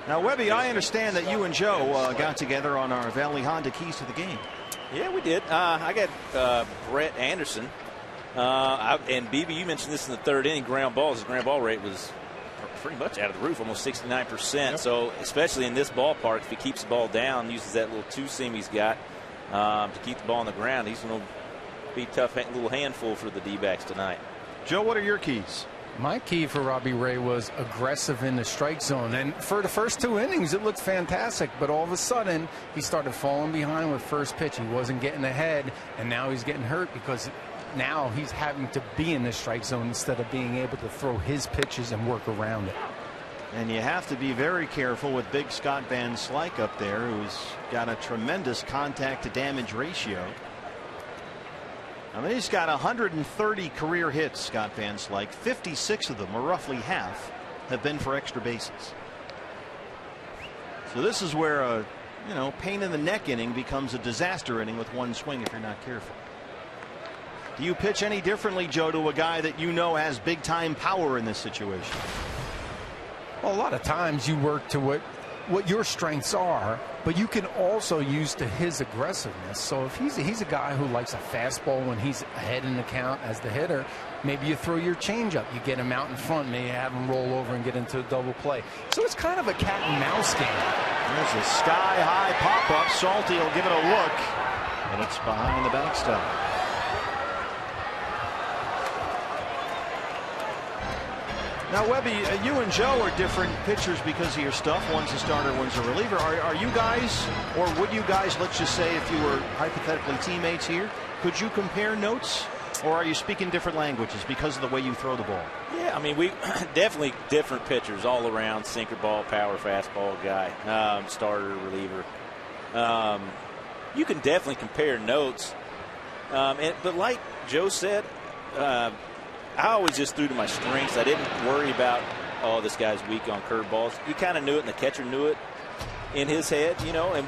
Now, Webby, I understand that you and Joe got together on our Valley Honda Keys to the Game. Yeah, we did. I got Brett Anderson. And BB, you mentioned this in the 3rd inning, ground balls. His ground ball rate was pretty much out of the roof, almost 69%. Yep. So, especially in this ballpark, if he keeps the ball down, uses that little 2-seam he's got to keep the ball on the ground, he's going to be a tough little handful for the D-backs tonight. Joe, what are your keys? My key for Robbie Ray was aggressive in the strike zone. And for the first 2 innings, it looked fantastic. But all of a sudden, he started falling behind with first pitch. He wasn't getting ahead, and now he's getting hurt because now he's having to be in the strike zone instead of being able to throw his pitches and work around it. And you have to be very careful with big Scott Van Slyke up there, who's got a tremendous contact to damage ratio. I mean, he's got 130 career hits, Scott Van Slyke. 56 of them, or roughly half, have been for extra bases. So this is where a pain in the neck inning becomes a disaster inning with one swing if you're not careful. Do you pitch any differently, Joe, to a guy that has big time power in this situation? Well, a lot of times you work to what your strengths are, but you can also use to his aggressiveness. So if he's a guy who likes a fastball when he's ahead in the count as the hitter, maybe you throw your changeup, you get him out in front, maybe have him roll over and get into a double play. So it's kind of a cat and mouse game. There's a sky high pop up. Salty will give it a look, and it's behind the backstop. Now, Webby, you and Joe are different pitchers because of your stuff. One's a starter, one's a reliever. Are you guys, or would you guys, let's just say if you were hypothetically teammates here, could you compare notes? Or are you speaking different languages because of the way you throw the ball? Yeah, I mean, we definitely different pitchers all around, sinker ball, power, fastball guy, starter, reliever. You can definitely compare notes. But like Joe said, I always just threw to my strengths. I didn't worry about, oh, this guy's weak on curveballs. You kind of knew it, and the catcher knew it in his head, you know, and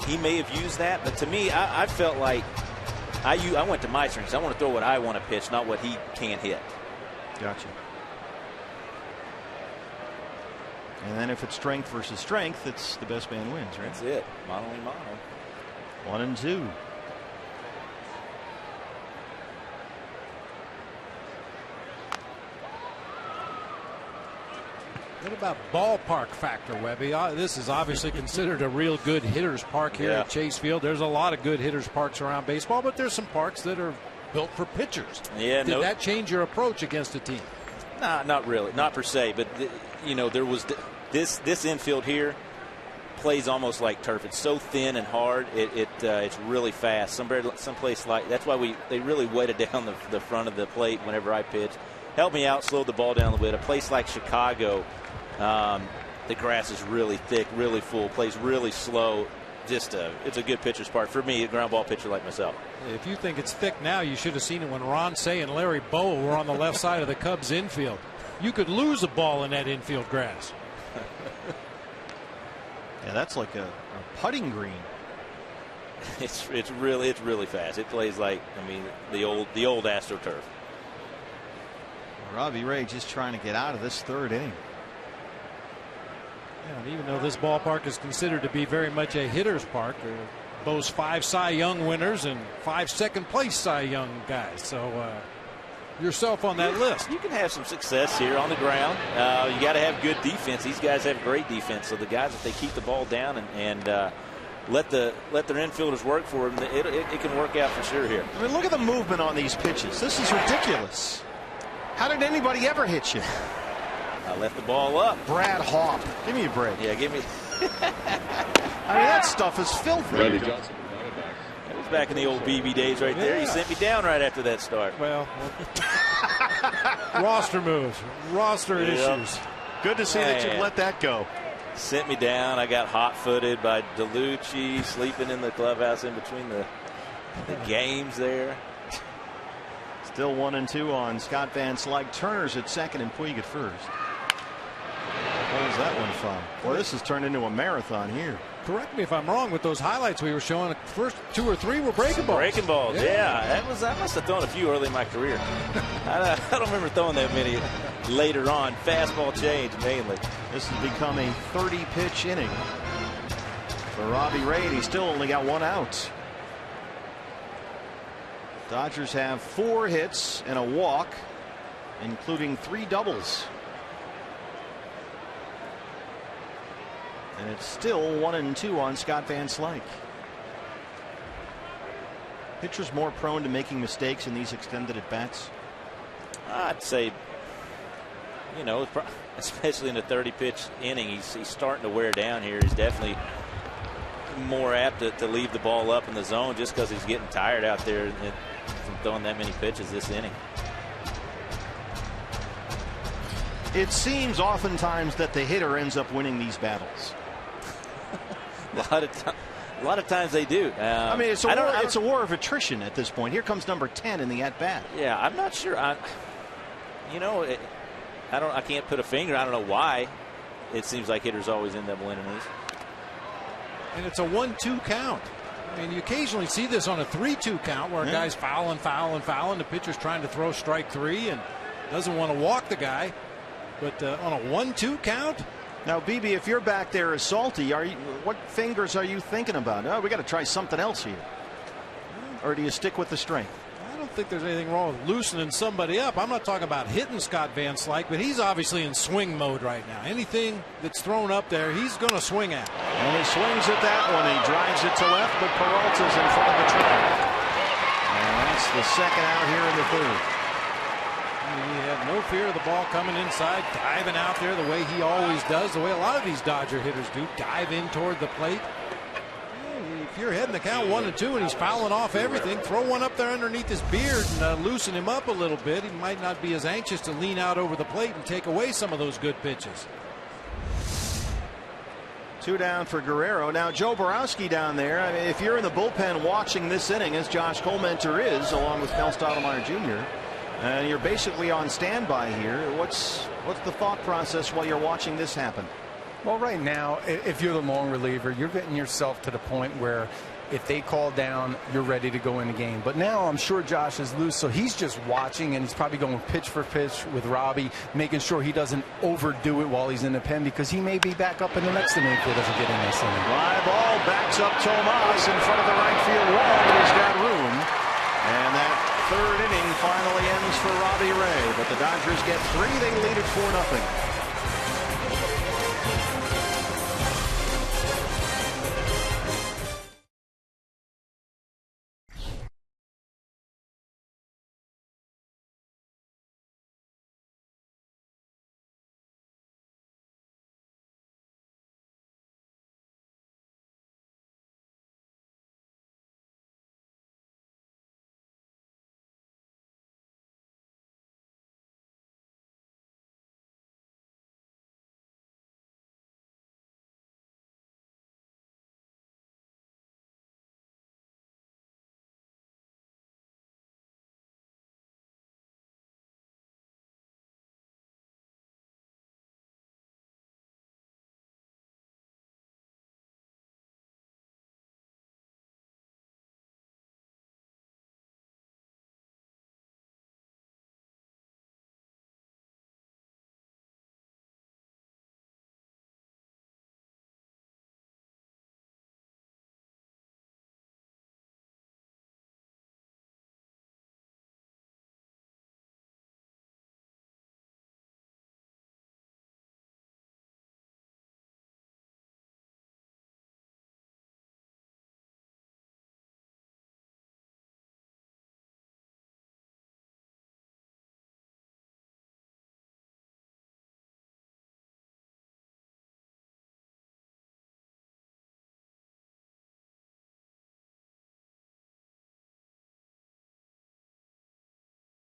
he may have used that. But to me, I felt like I went to my strengths. I want to throw what I want to pitch, not what he can't hit. Gotcha. And then if it's strength versus strength, it's the best man wins, right? That's it. Mono and mono. 1-2. What about ballpark factor, Webby? This is obviously considered a real good hitter's park here at Chase Field. There's a lot of good hitter's parks around baseball, but there's some parks that are built for pitchers. Yeah, Did that change your approach against a team? Nah, not really, not per se. But you know, there was this infield here plays almost like turf. It's so thin and hard. It's really fast. Someplace like that's why they really weighted down the front of the plate whenever I pitched. Helped me out, slowed the ball down a little bit. A place like Chicago. The grass is really thick, really full, plays really slow. It's a good pitcher's park for me, a ground ball pitcher like myself. If you think it's thick now, you should have seen it when Ron Say and Larry Bow were on the left side of the Cubs infield. You could lose a ball in that infield grass. Yeah, that's like a putting green. It's really fast. It plays like, I mean, the old AstroTurf. Robbie Ray just trying to get out of this third inning. Yeah, and even though this ballpark is considered to be very much a hitter's park, there boasts 5 Cy Young winners and 5 second-place Cy Young guys. So yourself on that list. You can have some success here on the ground. You got to have good defense. These guys have great defense. So the guys, if they keep the ball down and let their infielders work for them, it can work out for sure here. I mean, look at the movement on these pitches. This is ridiculous. How did anybody ever hit you? I left the ball up. Brad Hawk. Give me a break. Yeah, give me. I mean, that stuff is filthy. Randy Johnson. That was back in the old BB days right there. He sent me down right after that start. Well, roster moves, roster issues. Good to see that you let that go. Sent me down. I got hot-footed by DeLucci, sleeping in the clubhouse in between the games there. Still 1-2 on Scott Van Slyke. Turner's at second and Puig at first. What was that one from? Well, this has turned into a marathon here. Correct me if I'm wrong with those highlights we were showing. The first 2 or 3 were breaking balls. Breaking balls, yeah. I must have thrown a few early in my career. I don't remember throwing that many later on. Fastball change mainly. This has become a 30-pitch inning for Robbie Ray, and he's still only got 1 out. Dodgers have 4 hits and a walk, including 3 doubles. And it's still 1-2 on Scott Van Slyke. Pitchers more prone to making mistakes in these extended at-bats? I'd say, you know, especially in the 30-pitch inning, he's starting to wear down here. He's definitely more apt to leave the ball up in the zone just because he's getting tired out there from throwing that many pitches this inning. It seems oftentimes that the hitter ends up winning these battles. A lot of times they do. I mean, it's a war of attrition at this point. Here comes number 10 in the at-bat. Yeah, I'm not sure. I can't put a finger. I don't know why. It seems like hitters always end up winning these. And it's a 1-2 count. I mean, you occasionally see this on a 3-2 count where a guy's fouling. The pitcher's trying to throw strike 3 and doesn't want to walk the guy. But on a 1-2 count. Now, BB, if you're back there as Salty, what fingers are you thinking about? Oh, we got to try something else here. Or do you stick with the strength? I don't think there's anything wrong with loosening somebody up. I'm not talking about hitting Scott Van Slyke, but he's obviously in swing mode right now. Anything that's thrown up there, he's going to swing at. And he swings at that one. He drives it to left, but Peralta's in front of the track. And that's the second out here in the third. I mean, he had no fear of the ball coming inside, diving out there the way he always does, the way a lot of these Dodger hitters do, dive in toward the plate. If you're heading the count 1-2 and he's fouling off everything, throw one up there underneath his beard and loosen him up a little bit. He might not be as anxious to lean out over the plate and take away some of those good pitches. 2 down for Guerrero. Now Joe Borowski down there. I mean, if you're in the bullpen watching this inning, as Josh Colmenter is, along with Mel Stottlemyre Jr., and you're basically on standby here, what's the thought process while you're watching this happen? Well, right now, if you're the long reliever, you're getting yourself to the point where if they call down, you're ready to go in the game. But now I'm sure Josh is loose, so he's just watching, and he's probably going pitch for pitch with Robbie, making sure he doesn't overdo it while he's in the pen, because he may be back up in the next inning if he doesn't get in this inning. Fly ball backs up Tomas in front of the right field wall, but he's got room. And that third inning finally ends for Robbie Ray, but the Dodgers get 3. They lead it 4-0.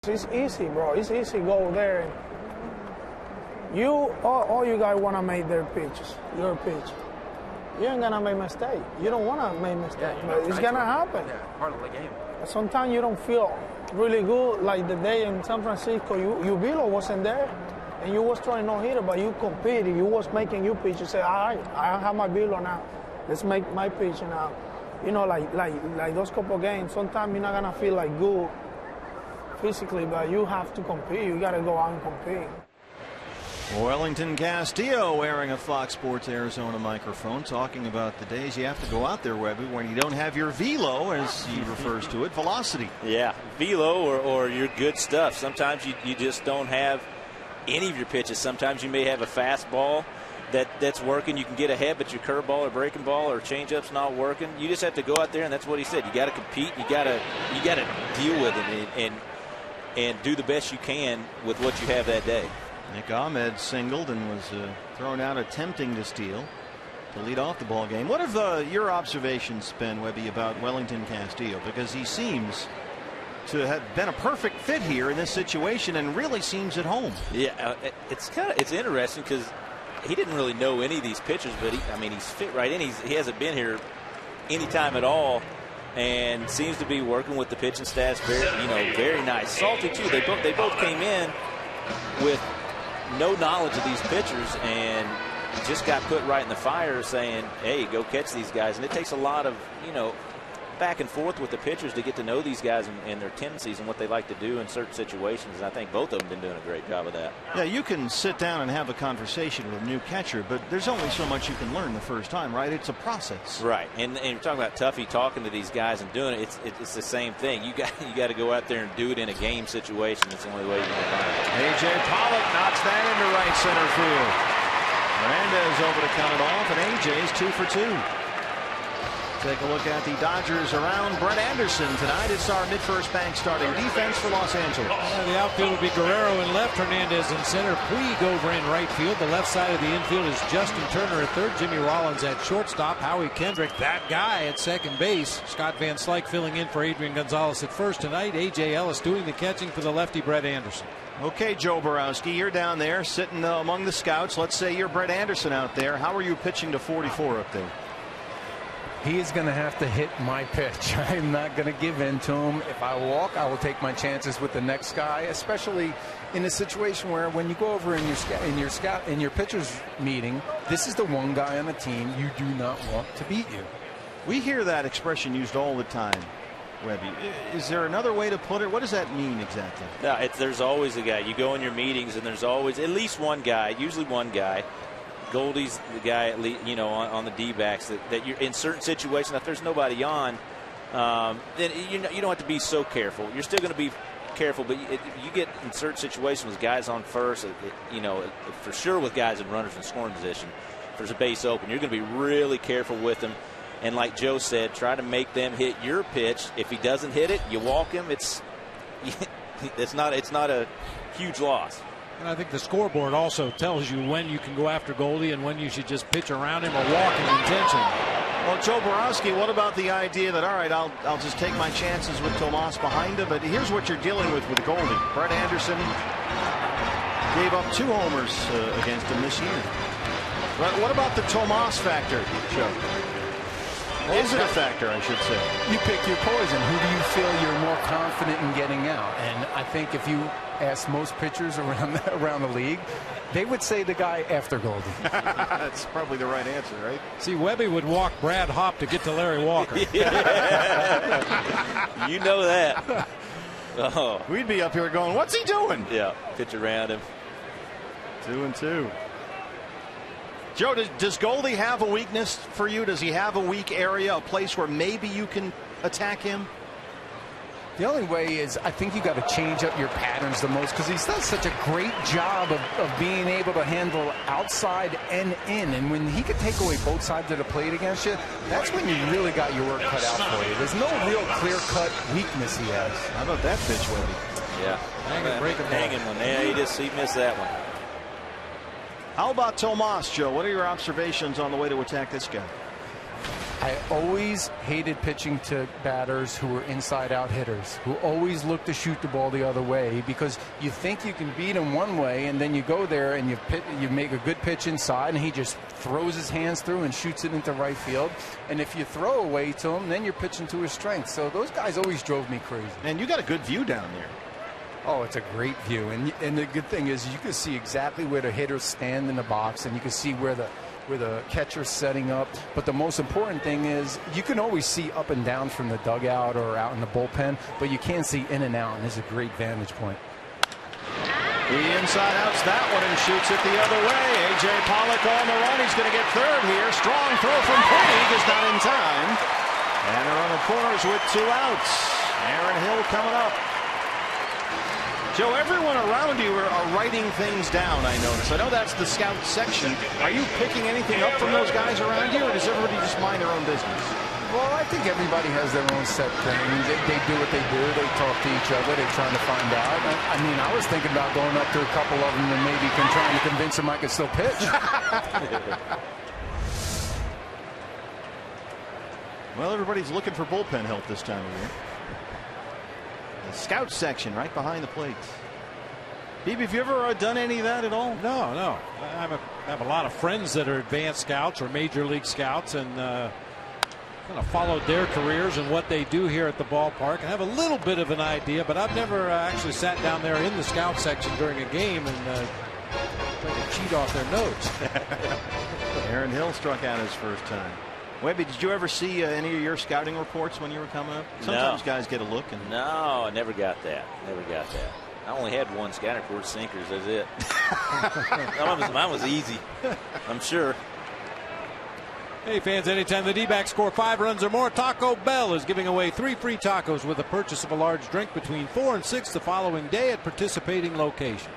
It's easy, bro. It's easy. Go there. All you guys want to make their pitches, your pitch. You ain't gonna make mistake. You don't want to make mistake, but it's gonna happen. Yeah, part of the game. Sometimes you don't feel really good, like the day in San Francisco. You Vilo wasn't there, and you was trying no hitter, but you competed. You was making your pitch. You say, all right, I have my Vilo now. Let's make my pitch now. You know, like those couple games. Sometimes you're not gonna feel like good physically, but you have to compete. You got to go out and compete. Wellington Castillo wearing a Fox Sports Arizona microphone, talking about the days you have to go out there, Webby, when you don't have your velo, as he refers to it, velocity. Yeah, velo or your good stuff. Sometimes you just don't have any of your pitches. Sometimes you may have a fastball that's working. You can get ahead, but your curveball or breaking ball or changeup's not working. You just have to go out there, and that's what he said. You got to compete. You got to deal with it and do the best you can with what you have that day. Nick Ahmed singled and was thrown out attempting to steal to lead off the ball game. What have your observations been, Webby, about Wellington Castillo? Because he seems to have been a perfect fit here in this situation and really seems at home. Yeah, it's interesting because he didn't really know any of these pitchers, but he's fit right in. He hasn't been here any time at all, and seems to be working with the pitching staff. Very nice. Salty too. They both came in with no knowledge of these pitchers and just got put right in the fire, saying, "Hey, go catch these guys." And it takes a lot of back and forth with the pitchers to get to know these guys and their tendencies and what they like to do in certain situations. And I think both of them have been doing a great job of that. Yeah, you can sit down and have a conversation with a new catcher, but there's only so much you can learn the first time, right? It's a process. Right. And you're talking about Tuffy talking to these guys and doing it. It's the same thing. You got to go out there and do it in a game situation. It's the only way you're going to learn it. A.J. Pollock knocks that into right center field. Hernandez over to count it off, and A.J.'s 2 for 2. Take a look at the Dodgers around Brett Anderson tonight. It's our mid-first bank starting defense for Los Angeles. The outfield will be Guerrero in left, Hernandez in center, Puig over in right field. The left side of the infield is Justin Turner at third, Jimmy Rollins at shortstop, Howie Kendrick, that guy, at second base. Scott Van Slyke filling in for Adrian Gonzalez at first tonight. A.J. Ellis doing the catching for the lefty Brett Anderson. Okay, Joe Borowski, you're down there sitting among the scouts. Let's say you're Brett Anderson out there. How are you pitching to 44 up there? He is going to have to hit my pitch. I'm not going to give in to him. If I walk, I will take my chances with the next guy, especially in a situation where when you go over in your pitcher's meeting, this is the one guy on the team you do not want to beat you. We hear that expression used all the time, Webby. Is there another way to put it? What does that mean exactly? No, there's always a guy. You go in your meetings and there's always at least one guy, usually one guy. Goldie's the guy, at least, you know, on the D-backs that you're in certain situations. If there's nobody on, then you don't have to be so careful. You're still going to be careful, but you get in certain situations with guys on first, you know, for sure with guys in runners in scoring position. If there's a base open, you're going to be really careful with them. And like Joe said, try to make them hit your pitch. If he doesn't hit it, you walk him. It's not a huge loss. And I think the scoreboard also tells you when you can go after Goldie and when you should just pitch around him or walk him intentionally. Well, Joe Borowski, what about the idea that, all right, I'll just take my chances with Tomas behind him, but here's what you're dealing with Goldie. Brett Anderson gave up 2 homers against him this year. But what about the Tomas factor, Joe? Is it a factor, I should say? You pick your poison. Who do you feel you're more confident in getting out? And I think if you ask most pitchers around the league, they would say the guy after Goldie. That's probably the right answer, right? See, Webby would walk Brad Hopp to get to Larry Walker. You know that. Oh. We'd be up here going, what's he doing? Yeah, pitch around him. 2-2. Joe, does Goldie have a weakness for you? Does he have a weak area, a place where maybe you can attack him? The only way is I think you got to change up your patterns the most, because he's done such a great job of being able to handle outside and in. And when he could take away both sides of the plate against you, that's when you really got your work cut out for you. There's no real clear-cut weakness he has. How about that pitch, Webby? Yeah. Hanging one. Yeah, he missed that one. How about Tomas, Joe? What are your observations on the way to attack this guy? I always hated pitching to batters who were inside-out hitters, who always look to shoot the ball the other way, because you think you can beat him one way, and then you go there and you make a good pitch inside, and he just throws his hands through and shoots it into right field. And if you throw away to him, then you're pitching to his strength. So those guys always drove me crazy. And you got a good view down there. Oh, it's a great view, and the good thing is you can see exactly where the hitters stand in the box, and you can see where the catcher's setting up. But the most important thing is you can always see up and down from the dugout or out in the bullpen, but you can't see in and out, and it's a great vantage point. He inside outs that one and shoots it the other way. A.J. Pollock on the run. He's going to get third here. Strong throw from Puig is not in time. And they're on the corners with 2 outs. Aaron Hill coming up. Joe, everyone around you are writing things down, I notice. I know that's the scout section. Are you picking anything up from those guys around you, or does everybody just mind their own business? Well, I think everybody has their own set thing. They do what they do. They talk to each other. They're trying to find out. I mean, I was thinking about going up to a couple of them and maybe trying to convince them I could still pitch. Well, everybody's looking for bullpen help this time of year. The scout section right behind the plate. BB, have you ever done any of that at all? No. I have a lot of friends that are advanced scouts or major league scouts, and kind of followed their careers and what they do here at the ballpark, and have a little bit of an idea, but I've never actually sat down there in the scout section during a game and tried to cheat off their notes. Aaron Hill struck out his first time. Webby, did you ever see any of your scouting reports when you were coming up? Sometimes guys get a look. No, I never got that. I only had one scouting report, sinkers. That's it. Mine was easy, I'm sure. Hey, fans, anytime the D-backs score 5 runs or more, Taco Bell is giving away 3 free tacos with the purchase of a large drink between 4 and 6 the following day at participating locations.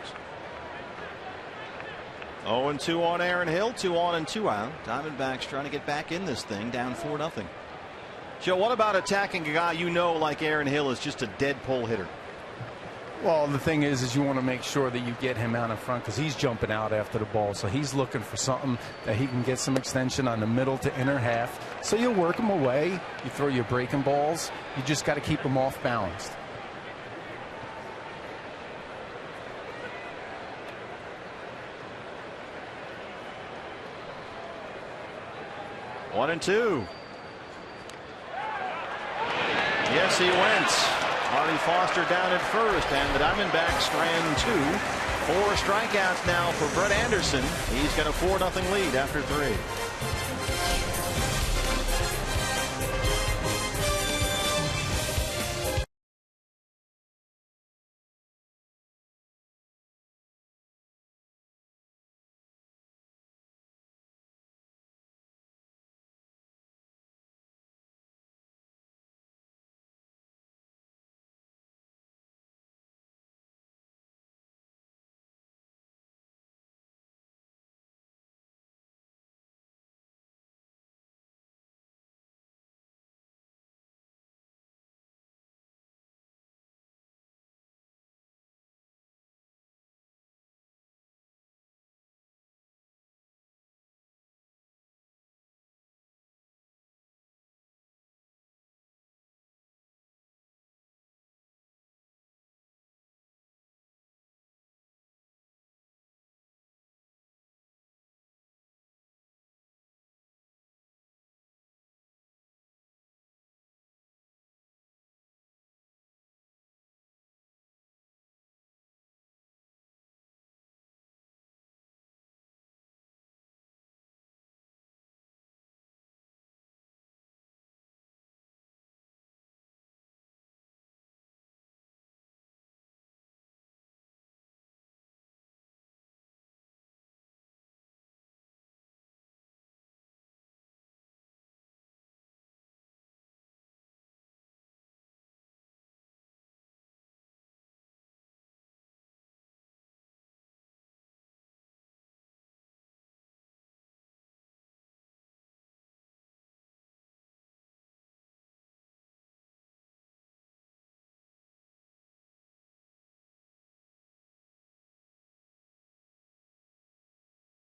0-2 on Aaron Hill, 2 on and 2 out. Diamondbacks trying to get back in this thing, down 4-0. Joe, what about attacking a guy like Aaron Hill is just a dead pull hitter? Well, the thing is you want to make sure that you get him out in front because he's jumping out after the ball. So he's looking for something that he can get some extension on the middle to inner half. So you'll work him away. You throw your breaking balls. You just got to keep him off balanced. One and two. Yes, he went. Artie Foster down at first, and the Diamondbacks strand 2. 4 strikeouts now for Brett Anderson. He's got a 4-0 lead after 3.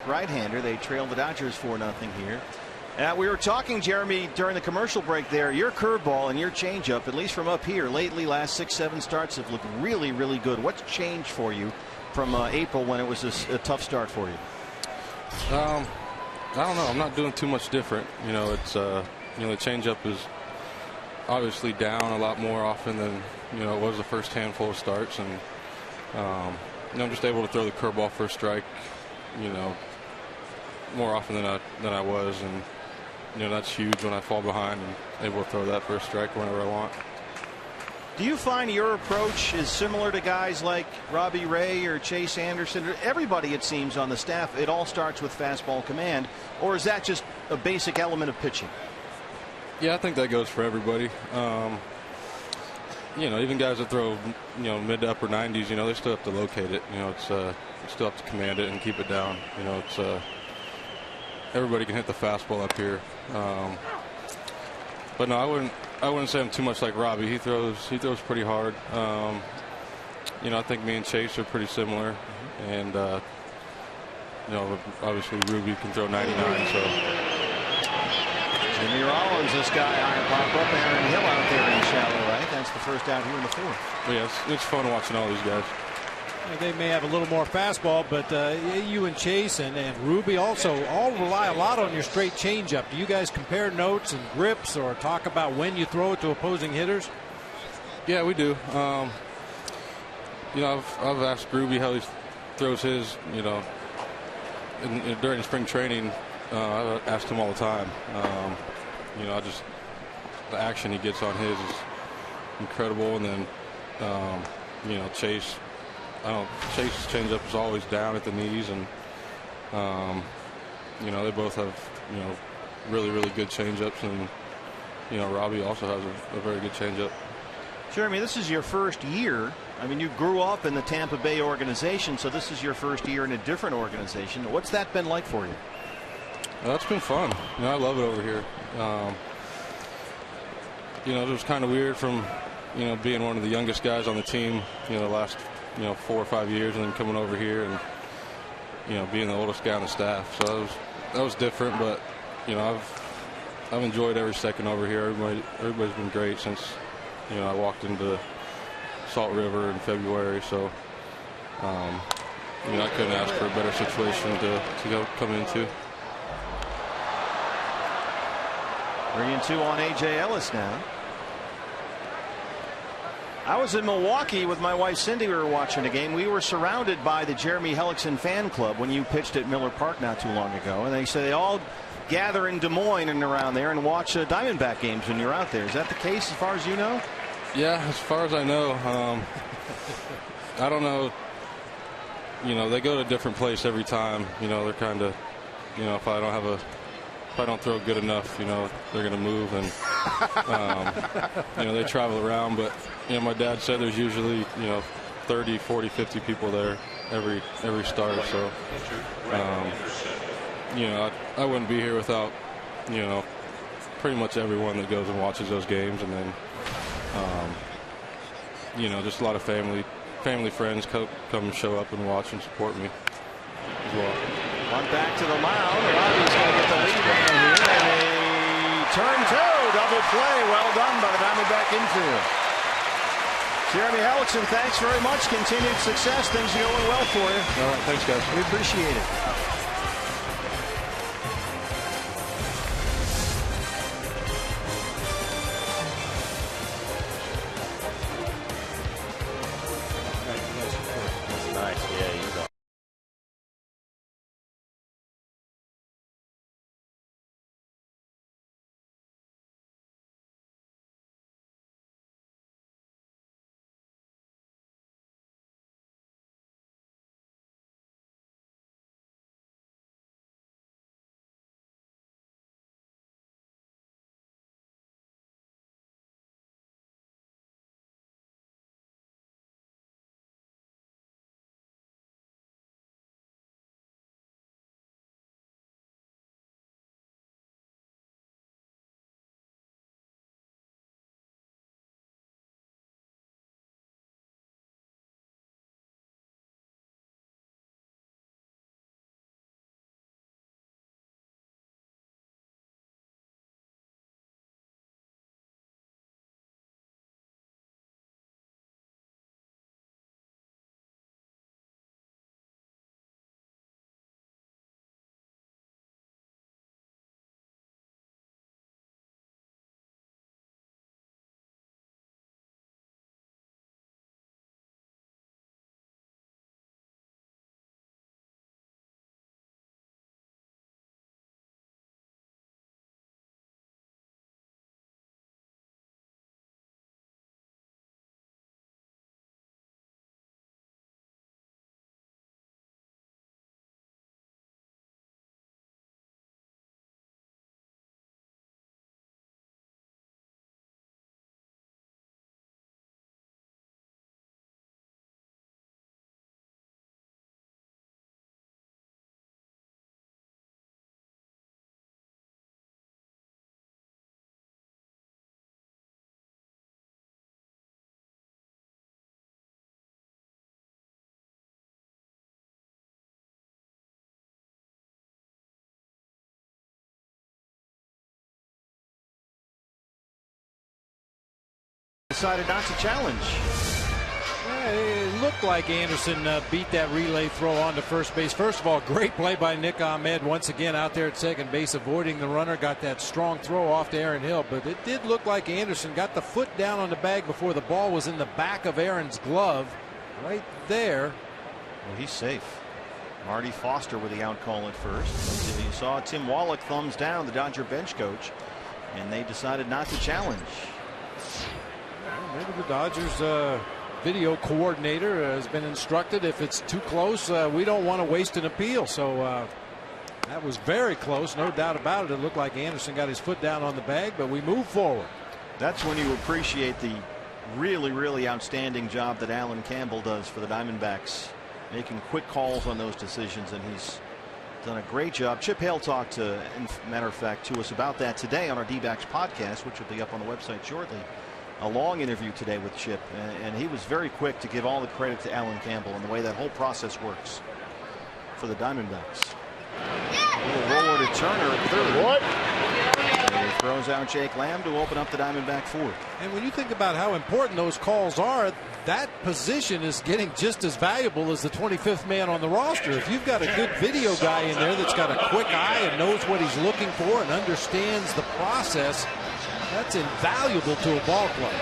Right-hander. They trail the Dodgers 4-0 here. We were talking, Jeremy, during the commercial break there. Your curveball and your changeup, at least from up here, lately, last 6-7 starts have looked really, really good. What's changed for you from April when it was a tough start for you? I don't know. I'm not doing too much different. You know, it's the changeup is obviously down a lot more often than it was the first handful of starts, and I'm just able to throw the curveball for a strike, more often than I was, and that's huge when I fall behind and able to throw that for a strike whenever I want. Do you find your approach is similar to guys like Robbie Ray or Chase Anderson, or everybody it seems on the staff? It all starts with fastball command, or is that just a basic element of pitching? Yeah, I think that goes for everybody. Even guys that throw mid to upper 90s, they still have to locate it. It's still have to command it and keep it down. It's everybody can hit the fastball up here. But no, I wouldn't say I'm too much like Robbie. He throws pretty hard. I think me and Chase are pretty similar, and obviously Ruby can throw 99. So Jimmy Rollins, this guy high pop up, Aaron Hill out there in shallow right. That's the first out here in the 4th. But yeah, it's fun watching all these guys. They may have a little more fastball, but you and Chase and Ruby also all rely a lot on your straight changeup. Do you guys compare notes and grips or talk about when you throw it to opposing hitters? Yeah, we do. I've asked Ruby how he throws his. During spring training, I asked him all the time. The action he gets on his is incredible, and then Chase. Chase's changeup is always down at the knees, and they both have really, really good changeups, and Robbie also has a very good changeup. Jeremy, this is your first year. I mean, you grew up in the Tampa Bay organization, so this is your first year in a different organization. What's that been like for you? It's been fun. I love it over here. you know, it was kind of weird from, you know, being one of the youngest guys on the team, you know, the last, you know, 4 or 5 years, and then coming over here and, you know, being the oldest guy on the staff. So that was different, but, you know, I've enjoyed every second over here. Everybody's been great since, you know, I walked into Salt River in February. So, you know, I couldn't ask for a better situation to come into. 3-2 on A.J. Ellis now. I was in Milwaukee with my wife Cindy. We were watching a game. We were surrounded by the Jeremy Hellickson fan club when you pitched at Miller Park not too long ago. And they say they all gather in Des Moines and around there and watch Diamondback games when you're out there. Is that the case as far as you know? Yeah, as far as I know. I don't know. You know, they go to a different place every time. You know, they're kind of, you know, if I don't throw good enough, you know, they're going to move, and you know, they travel around. But you know, my dad said there's usually, you know, 30, 40, 50 people there every start. So you know, I wouldn't be here without, you know, pretty much everyone that goes and watches those games, and then you know, just a lot of family friends come and show up and watch and support me as well. One back to the mound. Robbie's going to get the lead down here, and a turn two, double play. Well done by the Diamondback infield. Jeremy Hellickson, thanks very much. Continued success. Things are going well for you. All right, thanks, guys. We appreciate it. Decided not to challenge. Yeah, it looked like Anderson beat that relay throw onto first base. First of all, great play by Nick Ahmed once again out there at second base, avoiding the runner. Got that strong throw off to Aaron Hill, but it did look like Anderson got the foot down on the bag before the ball was in the back of Aaron's glove right there. Well, he's safe. Marty Foster with the out call at first. You saw Tim Wallach thumbs down, the Dodger bench coach, and they decided not to challenge. Well, maybe the Dodgers video coordinator has been instructed if it's too close, we don't want to waste an appeal. So that was very close, no doubt about it. It looked like Anderson got his foot down on the bag, but we move forward. That's when you appreciate the really outstanding job that Alan Campbell does for the Diamondbacks, making quick calls on those decisions, and he's done a great job. Chip Hale talked, matter of fact, to us about that today on our D-backs podcast, which will be up on the website shortly. A long interview today with Chip, and he was very quick to give all the credit to Alan Campbell and the way that whole process works for the Diamondbacks. A little roller to Turner at third. What? He throws out Jake Lamb to open up the Diamondback fourth. And when you think about how important those calls are, that position is getting just as valuable as the 25th man on the roster. If you've got a good video guy in there that's got a quick eye and knows what he's looking for and understands the process, that's invaluable to a ball club.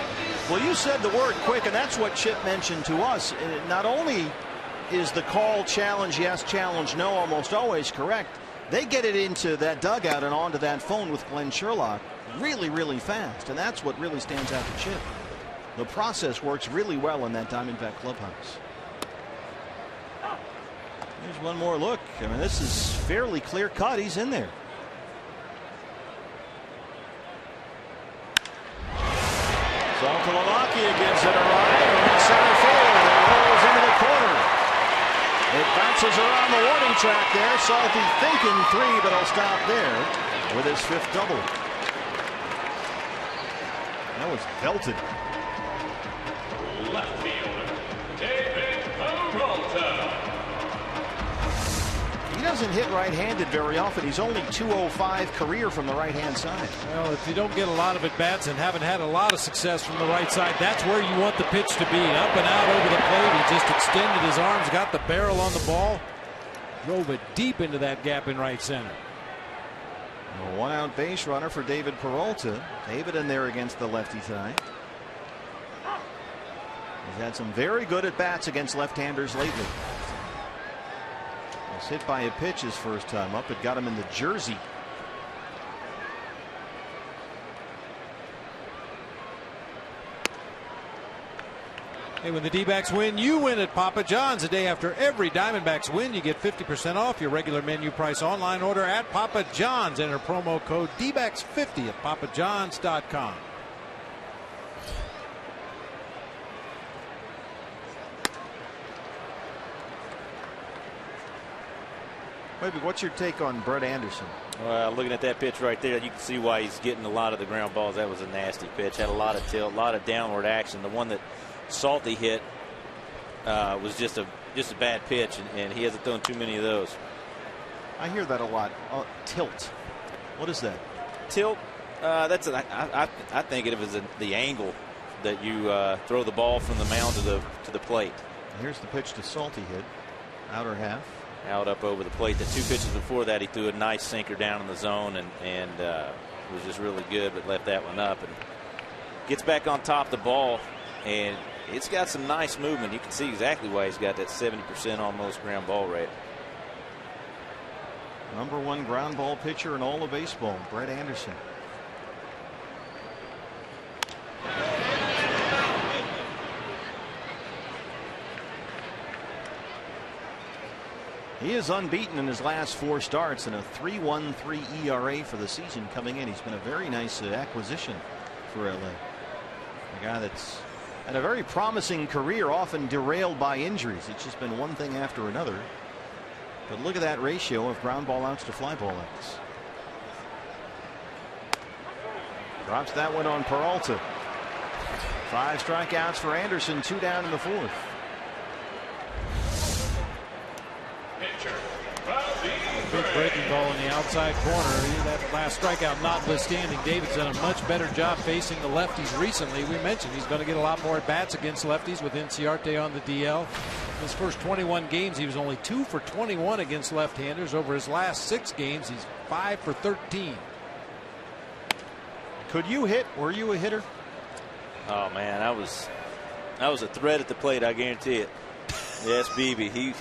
Well, you said the word quick, and that's what Chip mentioned to us. Not only is the call challenge yes, challenge no almost always correct, they get it into that dugout and onto that phone with Glenn Sherlock really, really fast, and that's what really stands out to Chip. The process works really well in that Diamondback clubhouse. Here's one more look. I mean, this is fairly clear cut. He's in there. Milwaukee gives it a ride around center field. It rolls into the corner. It bounces around the warning track there. Salty thinking three, but he'll stop there with his fifth double. That was belted. Left fielder, David Peralta. He doesn't hit right-handed very often. He's only .205 career from the right-hand side. Well, if you don't get a lot of at-bats and haven't had a lot of success from the right side, that's where you want the pitch to be. Up and out over the plate. He just extended his arms, got the barrel on the ball, drove it deep into that gap in right center. A one-out base runner for David Peralta. David in there against the lefty tonight. He's had some very good at-bats against left-handers lately. Was hit by a pitch his first time up. It got him in the jersey. Hey, when the D-backs win, you win at Papa John's. The day after every Diamondbacks win, you get 50% off your regular menu price online order at Papa John's. Enter promo code DBACKS50 at papajohns.com. Maybe what's your take on Brett Anderson? Well, looking at that pitch right there, you can see why he's getting a lot of the ground balls. That was a nasty pitch. Had a lot of tilt, a lot of downward action. The one that Salty hit was just a bad pitch, and he hasn't thrown too many of those. I hear that a lot. Tilt. What is that? Tilt. I think of it as the angle that you throw the ball from the mound to the plate. Here's the pitch to Salty hit. Outer half. Out up over the plate. The two pitches before that, he threw a nice sinker down in the zone and was just really good, but left that one up and gets back on top of the ball, and it's got some nice movement. You can see exactly why he's got that 70% almost ground ball rate. #1 ground ball pitcher in all of baseball, Brett Anderson. He is unbeaten in his last 4 starts and a 3.13 ERA for the season coming in. He's been a very nice acquisition for LA. A guy that's had a very promising career, often derailed by injuries. It's just been one thing after another. But look at that ratio of ground ball outs to fly ball outs. Drops that one on Peralta. 5 strikeouts for Anderson, 2 down in the 4th. Big breaking ball in the outside corner. That last strikeout notwithstanding, David's done a much better job facing the lefties recently. We mentioned he's going to get a lot more at bats against lefties with Inciarte on the DL. In his first 21 games, he was only 2 for 21 against left-handers. Over his last 6 games, he's 5 for 13. Could you hit? Were you a hitter? Oh man, I was a threat at the plate. I guarantee it. Yes, BB.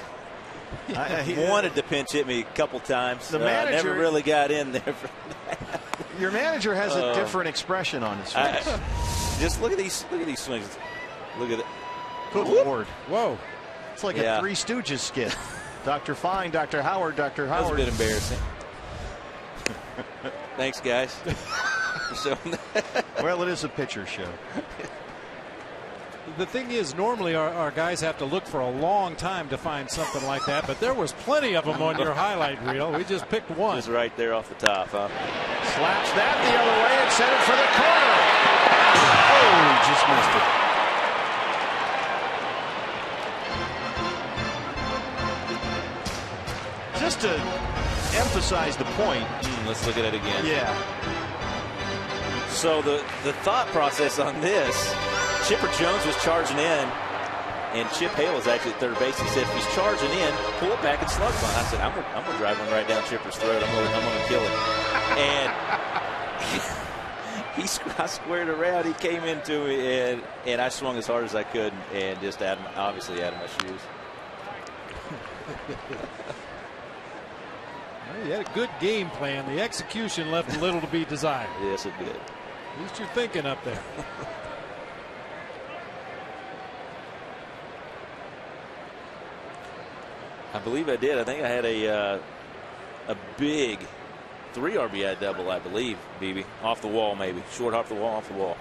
He wanted to pinch hit me a couple times. The manager never really got in there for that. Your manager has a different expression on his face. Just look at these swings. Look at it. Good Lord. Whoa. It's like a Three Stooges skit. Dr. Fine, Dr. Howard, Dr. Howard. That was a bit embarrassing. Thanks, guys. Well, it is a pitcher show. The thing is, normally our guys have to look for a long time to find something like that, but there was plenty of them on your highlight reel. We just picked one. Just right there off the top, huh? Slaps that the other way and sent it for the corner. Oh, he just missed it. Just to emphasize the point. Let's look at it again. Yeah. So the thought process on this, Chipper Jones was charging in, and Chip Hale was actually at third base. He said, if he's charging in, pull it back and slug bunt. I said, I'm gonna drive one right down Chipper's throat. I'm gonna kill him. And I squared around. He came into me, and I swung as hard as I could, and just obviously out of my shoes. Well, you had a good game plan. The execution left a little to be desired. Yes, it did. At least you're thinking up there. I believe I did. I think I had a big 3 RBI double, I believe, BB. Off the wall, maybe. Short off the wall, off the wall.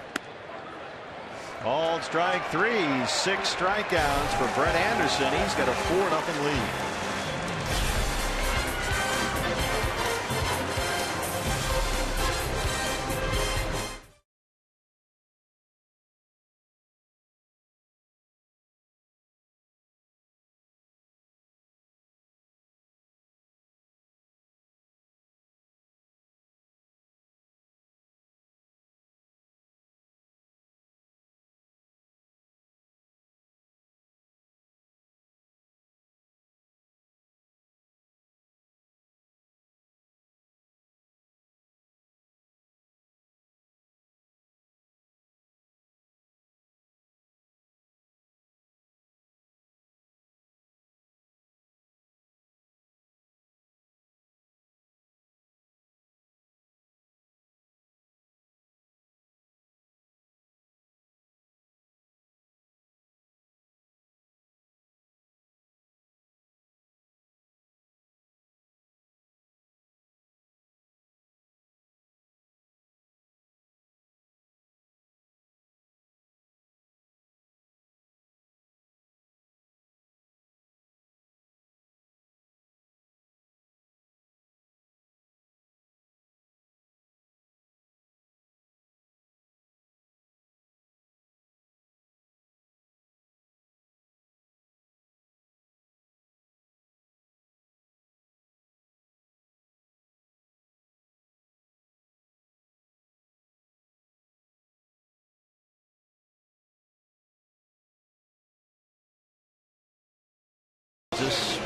Called strike 3. 6 strikeouts for Brett Anderson. He's got a 4-0 lead.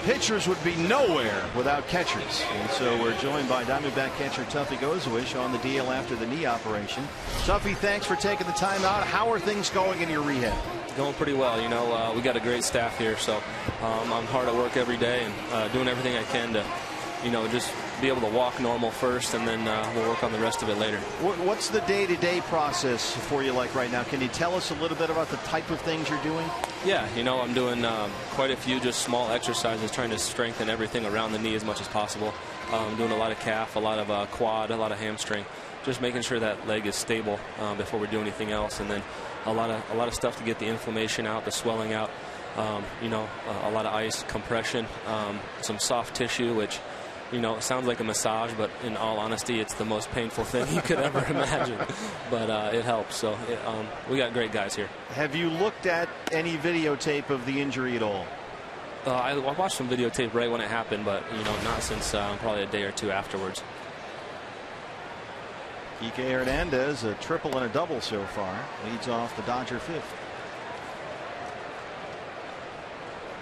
Pitchers would be nowhere without catchers, and so we're joined by Diamondback catcher Tuffy Gozewisch on the DL after the knee operation. Tuffy, thanks for taking the time out. How are things going in your rehab? Going pretty well. You know, we got a great staff here, so I'm hard at work every day and doing everything I can to, you know, just be able to walk normal first, and then we'll work on the rest of it later. What's the day-to-day process for you like right now? Can you tell us a little bit about the type of things you're doing? Yeah, you know, I'm doing quite a few just small exercises, trying to strengthen everything around the knee as much as possible. I'm doing a lot of calf, a lot of quad, a lot of hamstring, just making sure that leg is stable before we do anything else, and then a lot of stuff to get the inflammation out, the swelling out. You know, a lot of ice, compression, some soft tissue, which, you know, it sounds like a massage, but in all honesty, it's the most painful thing you could ever imagine. But it helps. So we got great guys here. Have you looked at any videotape of the injury at all? I watched some videotape right when it happened, but, you know, not since probably a day or two afterwards. Kike Hernandez, a triple and a double so far, leads off the Dodger fifth.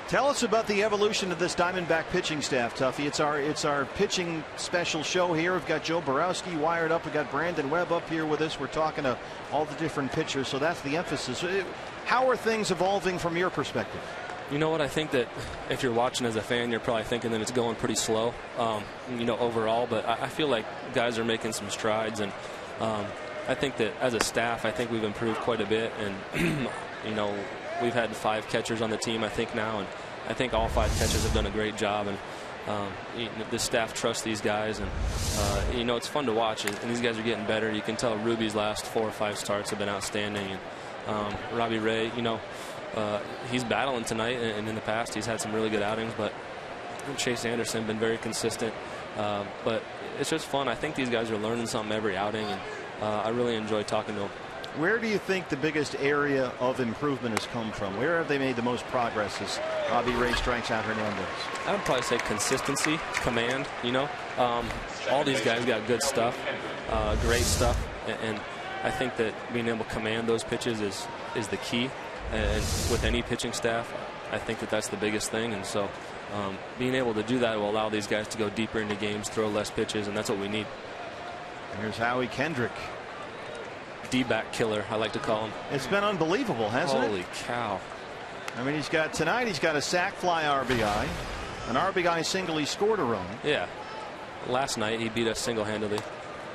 Tell us about the evolution of this Diamondback pitching staff, Tuffy. It's our pitching special show here. We've got Joe Borowski wired up. We've got Brandon Webb up here with us. We're talking to all the different pitchers, so that's the emphasis. How are things evolving from your perspective? You know what? I think that if you're watching as a fan, you're probably thinking that it's going pretty slow, you know, overall. But I feel like guys are making some strides, and I think that as a staff, I think we've improved quite a bit. And you know, we've had 5 catchers on the team, I think, now, and I think all 5 catchers have done a great job. And the staff trusts these guys, and you know, it's fun to watch. And these guys are getting better. You can tell Ruby's last 4 or 5 starts have been outstanding. And Robbie Ray, he's battling tonight, and in the past he's had some really good outings, but Chase Anderson been very consistent. But it's just fun. I think these guys are learning something every outing, and I really enjoy talking to them. Where do you think the biggest area of improvement has come from? Where have they made the most progress as Robbie Ray strikes out Hernandez? I would probably say consistency, command. All these guys got good stuff, great stuff, and I think that being able to command those pitches is the key. And with any pitching staff, I think that that's the biggest thing. And so being able to do that will allow these guys to go deeper into games, throw less pitches, and that's what we need. Here's Howie Kendrick. D-back killer, I like to call him. It's been unbelievable, hasn't it? Holy cow. I mean, he's got a sac fly RBI, an RBI single. He scored a run. Yeah. Last night he beat us single-handedly.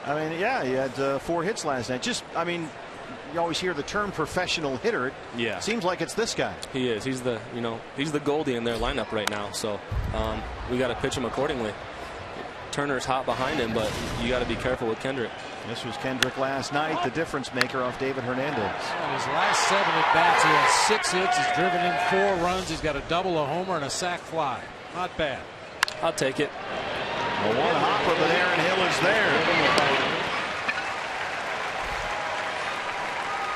I mean, yeah, he had 4 hits last night. You always hear the term professional hitter. Yeah. Seems like it's this guy. He is. He's the Goldie in their lineup right now. So we got to pitch him accordingly. Turner's hot behind him, but you got to be careful with Kendrick. This was Kendrick last night, the difference maker off David Hernandez. In his last 7 at-bats, he has 6 hits. He's driven in 4 runs. He's got a double, a homer, and a sac fly. Not bad. I'll take it. Well, one hopper, but Aaron Hill is there.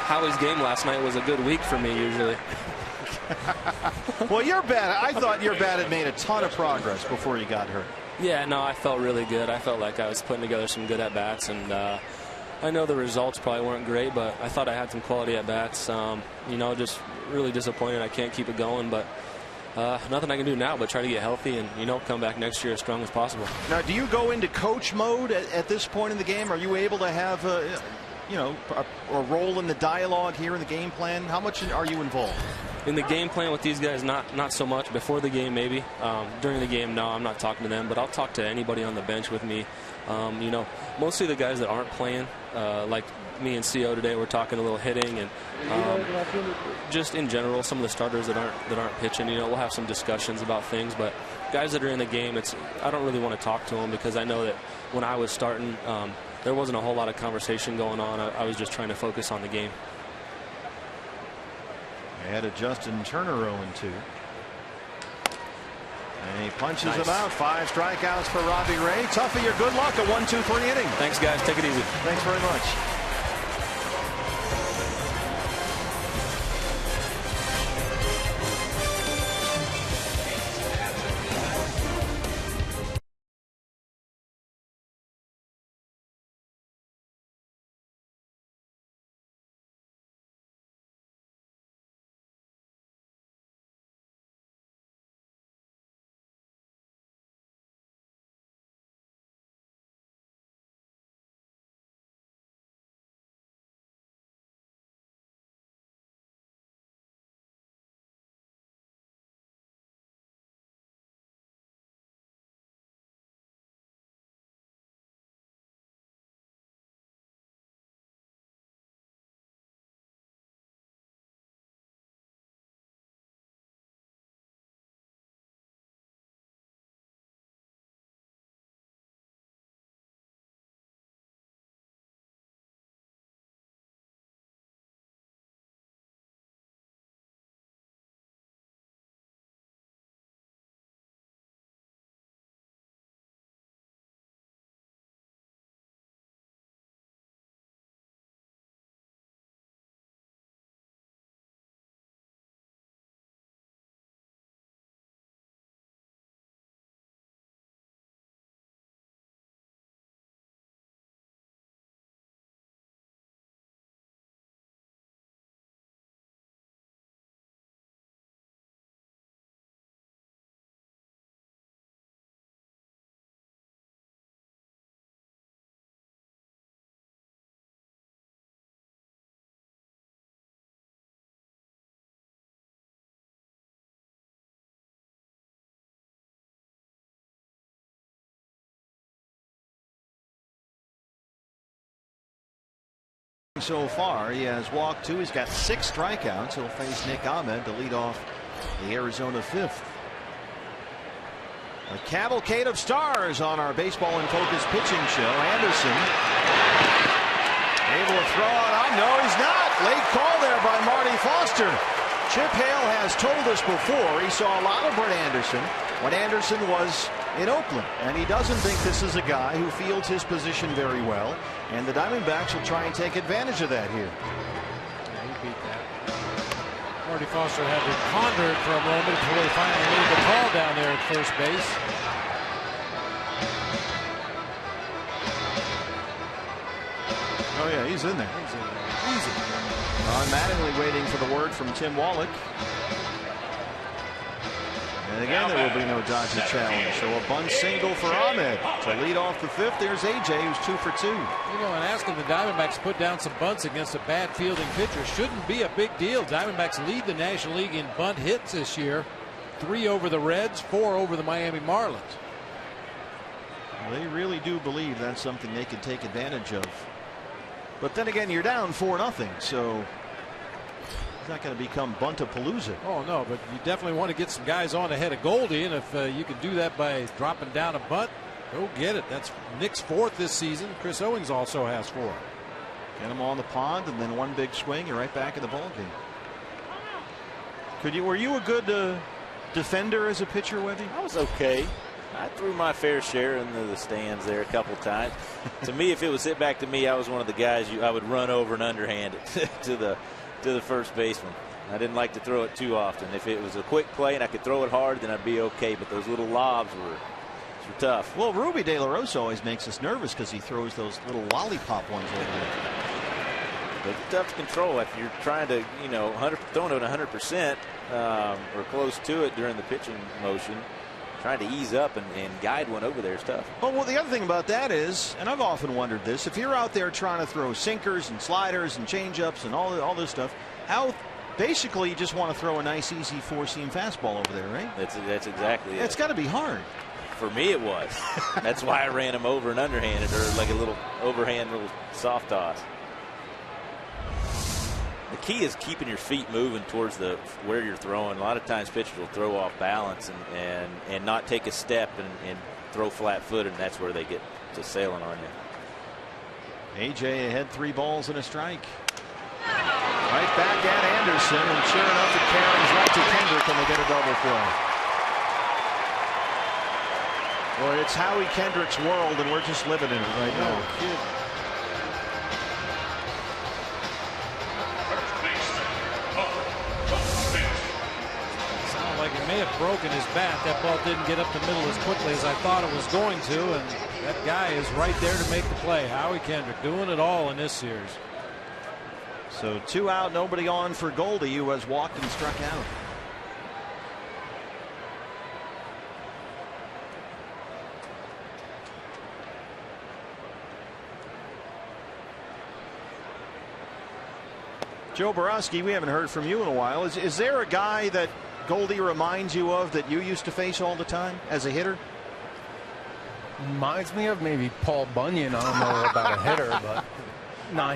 Howie's game last night was a good week for me usually. Well, your bat, I thought your bat had made a ton of progress before you got hurt. Yeah, no, I felt really good. I felt like I was putting together some good at-bats, and I know the results probably weren't great, but I thought I had some quality at-bats. Just really disappointed I can't keep it going, but nothing I can do now but try to get healthy and, come back next year as strong as possible. Now, do you go into coach mode at this point in the game? Are you able to have a role in the dialogue here in the game plan? How much are you involved? In the game plan with these guys, not so much. Before the game, maybe. During the game, no, I'm not talking to them, but I'll talk to anybody on the bench with me. Mostly the guys that aren't playing, like me and CO today, we're talking a little hitting, and just in general, some of the starters that aren't pitching. We'll have some discussions about things, but guys that are in the game, I don't really want to talk to them because I know that when I was starting, there wasn't a whole lot of conversation going on. I was just trying to focus on the game. They had a Justin Turner 0-2. And he punches him out. 5 strikeouts for Robbie Ray. Tuffy, your good luck. A 1-2-3 inning. Thanks, guys. Take it easy. Thanks very much. So far, he has walked 2. He's got 6 strikeouts. He'll face Nick Ahmed to lead off the Arizona 5th. A cavalcade of stars on our Baseball in Focus pitching show. Anderson able to throw it on. No, he's not. Late call there by Marty Foster. Chip Hale has told us before he saw a lot of Brett Anderson when Anderson was in Oakland, and he doesn't think this is a guy who fields his position very well, and the Diamondbacks will try and take advantage of that here. Yeah, he beat that. Marty Foster had to ponder it for a moment before he finally made the call down there at first base. Oh yeah, he's in there. He's in there. Easy. Ron Mattingly waiting for the word from Tim Wallach. And again, there will be no Dodger challenge. So a bunt single for Ahmed to lead off the fifth. There's AJ, who's 2 for 2. You know, and asking the Diamondbacks to put down some bunts against a bad fielding pitcher shouldn't be a big deal. Diamondbacks lead the National League in bunt hits this year. 3 over the Reds, 4 over the Miami Marlins. They really do believe that's something they could take advantage of. But then again, you're down 4-0, so it's not going to become Buntapalooza. Oh, no, but you definitely want to get some guys on ahead of Goldie, and if you can do that by dropping down a bunt, go get it. That's Nick's 4th this season. Chris Owings also has 4. Get him on the pond, and then one big swing, you're right back in the ballgame. Were you a good defender as a pitcher, Webby? I was okay. I threw my fair share into the stands there a couple of times. To me, if it was hit back to me, I was one of the guys I would run over and underhand it to the first baseman. I didn't like to throw it too often. If it was a quick play and I could throw it hard, then I'd be okay. But those little lobs were tough. Well, Ruby De La Rosa always makes us nervous because he throws those little lollipop ones over there. But it's tough to control if you're trying to, throwing it 100% or close to it during the pitching motion. Trying to ease up and guide one over there is tough. Well, the other thing about that is, and I've often wondered this, if you're out there trying to throw sinkers and sliders and changeups and all this stuff, how basically you just want to throw a nice, easy 4-seam fastball over there, right? That's exactly it. It's got to be hard. For me, it was. That's why I ran him over and underhanded, or like a little overhand, little soft toss. The key is keeping your feet moving towards where you're throwing. A lot of times pitchers will throw off balance and not take a step and throw flat-footed, and that's where they get to sailing on you. AJ ahead 3 balls and a strike. Right back at Anderson, and sure enough it carries right to Kendrick, and they get a double play. Boy, it's Howie Kendrick's world, and we're just living in it right now. Like it may have broken his bat. That ball didn't get up the middle as quickly as I thought it was going to, and that guy is right there to make the play. Howie Kendrick doing it all in this series. So 2 out, nobody on for Goldie, who has walked and struck out. Joe Borowski, we haven't heard from you in a while. Is there a guy that Goldie reminds you of that you used to face all the time as a hitter? Reminds me of maybe Paul Bunyan. I don't know about a hitter, but no,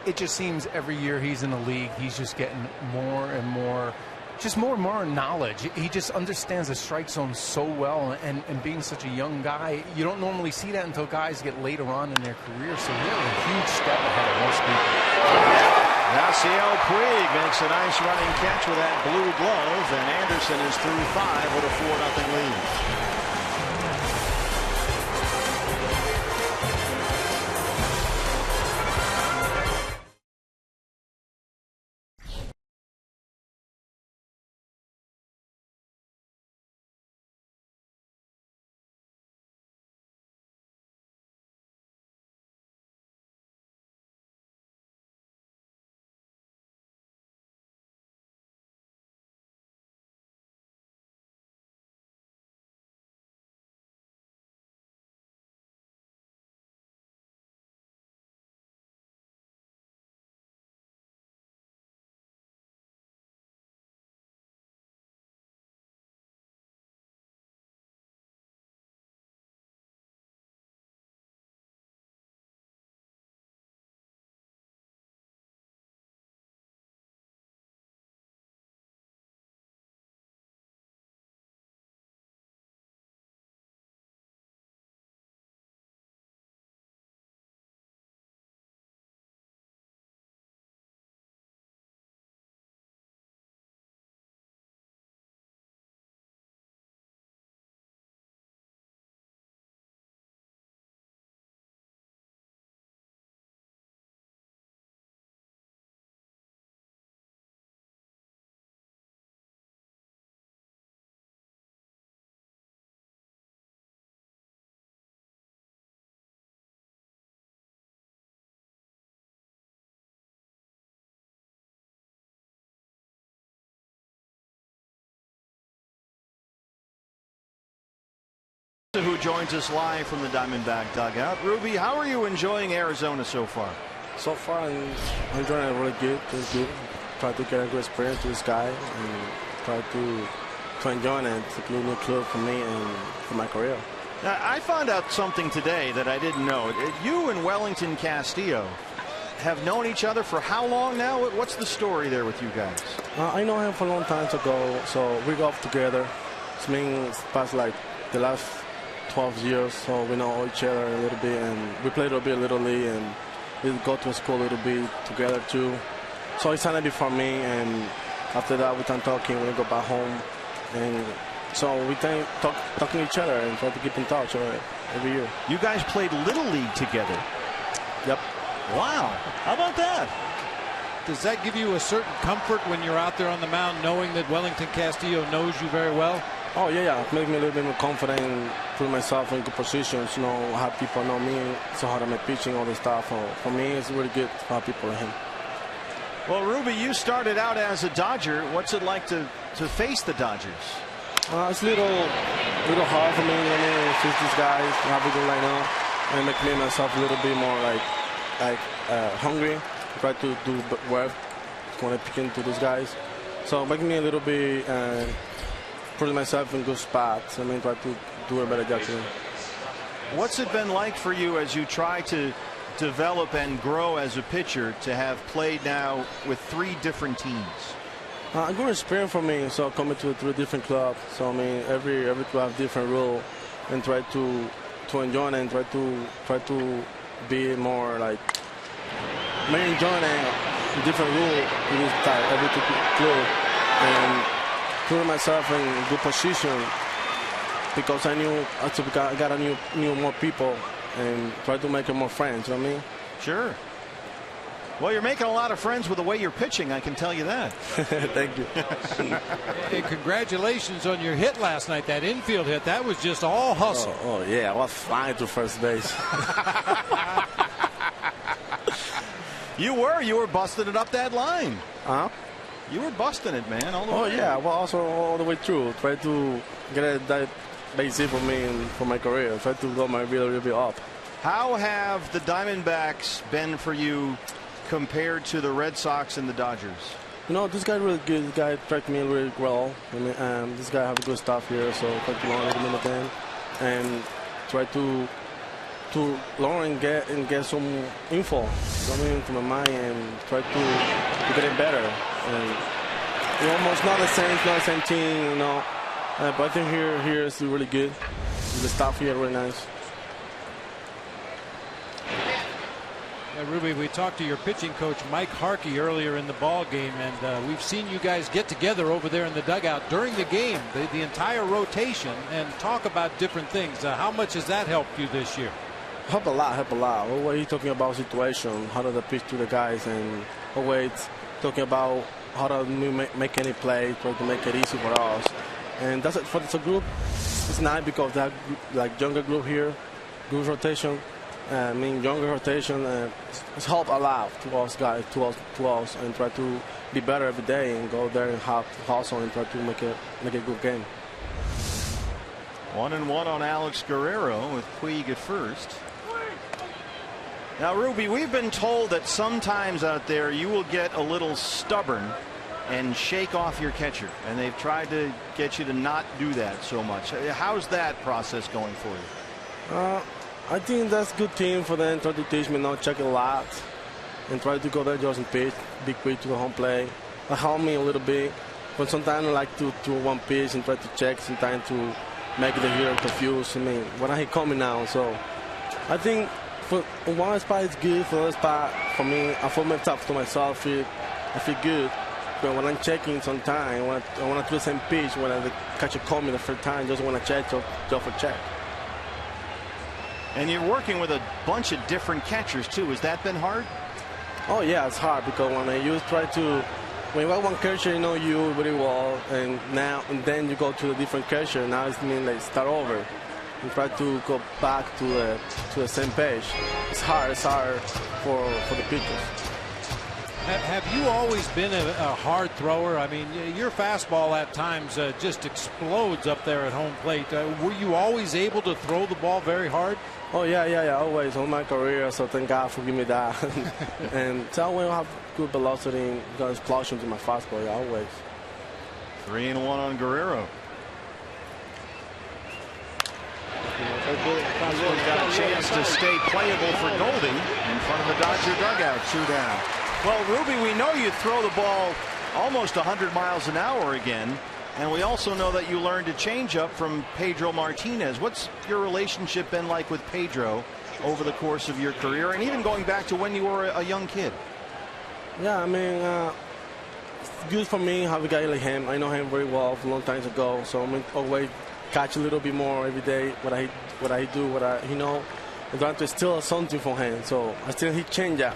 it just seems every year he's in the league, he's just getting more and more knowledge. He just understands the strike zone so well, and being such a young guy, you don't normally see that until guys get later on in their career. So he has a huge step ahead of most people. Yasiel Puig makes a nice running catch with that blue glove, and Anderson is through 5 with a 4-0 lead. joins us live from the Diamondback dugout. Ruby, how are you enjoying Arizona so far? So far, I'm enjoying it really good. It's good. Try to get a good experience to this guy and try to enjoy it. It's a new club for me and for my career. Now, I found out something today that I didn't know. You and Wellington Castillo have known each other for how long now? What's the story there with you guys? I know him for a long time ago, so we go up together. It's past like the last 12 years, so we know each other a little bit, and we play a little bit Little League, and we go to school a little bit together too. So he signed it before me, and after that we start talking. We go back home, and so we talking to each other and try to keep in touch every year. You guys played Little League together. Yep. Wow. How about that? Does that give you a certain comfort when you're out there on the mound, knowing that Wellington Castillo knows you very well? Oh, yeah. It makes me a little bit more confident and put myself in good positions, how people know me, so how I'm pitching, all this stuff. For me, it's really good to have people like him. Well, Ruby, you started out as a Dodger. What's it like to face the Dodgers? It's a little hard for me, face these guys, have a good lineup, and make me myself a little bit more hungry. Try to do work when I pick into these guys. So make me a little bit putting myself in good spots. Try to do a better job. What's it been like for you as you try to develop and grow as a pitcher to have played now with 3 different teams? A good experience for me. So coming to 3 different clubs. So every club have different rule, and try to enjoy it and try to be more enjoying a different rule in this type, every club, and put myself in a good position because I knew I got a new more people and try to make more friends. You know what I mean? Sure. Well, you're making a lot of friends with the way you're pitching, I can tell you that. Thank you. Hey, congratulations on your hit last night, that infield hit. That was just all hustle. Oh yeah, I was flying to first base. You were busting it up that line. Huh? You were busting it, man, all the way. Oh yeah, well, also all the way through. Try to get that base hit for me and for my career. Try to go my really bit up. How have the Diamondbacks been for you compared to the Red Sox and the Dodgers? This guy really good. This guy tracked me really well. This guy have good stuff here, so try to learn a little bit of them and try to learn and get some info coming into my mind and try to get it better. And almost not the same team, but I think here is really good. The staff here really nice. Ruby, we talked to your pitching coach Mike Harkey earlier in the ball game, and we've seen you guys get together over there in the dugout during the game, the entire rotation, and talk about different things. How much has that helped you this year? Help a lot. Always talking about situation, how to pitch to the guys, and always talking about how to make any play, try to make it easy for us. And that's it for the group. It's nice because they have younger group here, good rotation. Younger rotation, it's helped a lot to us guys, to us, and try to be better every day and go there and have to hustle and try to make a good game. 1-1 on Alex Guerrero with Puig at first. Now, Ruby, we've been told that sometimes out there you will get a little stubborn and shake off your catcher, and they've tried to get you to not do that so much. How's that process going for you? I think that's a good thing for them. Try to teach me not check a lot and try to go there just and pitch, big pitch to the home plate. That help me a little bit, but sometimes I like to one pitch and try to check, sometimes to make the hitter confused. When I hit coming now, so I think for one spot it's good, for another spot for me, I feel myself to myself, I feel good. But when I'm checking sometimes, I want to do the same pitch when I catch a call me the first time, just want to check just for check. And you're working with a bunch of different catchers too. Has that been hard? Oh yeah, it's hard because when you have one catcher, you know you very well, and then you go to a different catcher. Now it's start over and try to go back to the same page. It's hard for the pitchers. Have you always been a hard thrower? I mean, your fastball at times just explodes up there at home plate. Were you always able to throw the ball very hard? Oh, yeah, always all my career, so thank God for giving me that. And so I always have good velocity, good explosion to my fastball, yeah, always. 3-1 on Guerrero. He's got a chance to stay playable for Goldie in front of the Dodger dugout, 2 down. Well, Ruby, we know you throw the ball almost 100 miles an hour again. And we also know that you learned a changeup from Pedro Martinez. What's your relationship been like with Pedro over the course of your career, and even going back to when you were a young kid? Yeah, I mean, it's good for me have a guy like him. I know him very well from a long time ago, so I'm always catch a little bit more every day. What I do, I'm trying to steal something from him. So I still his changeup.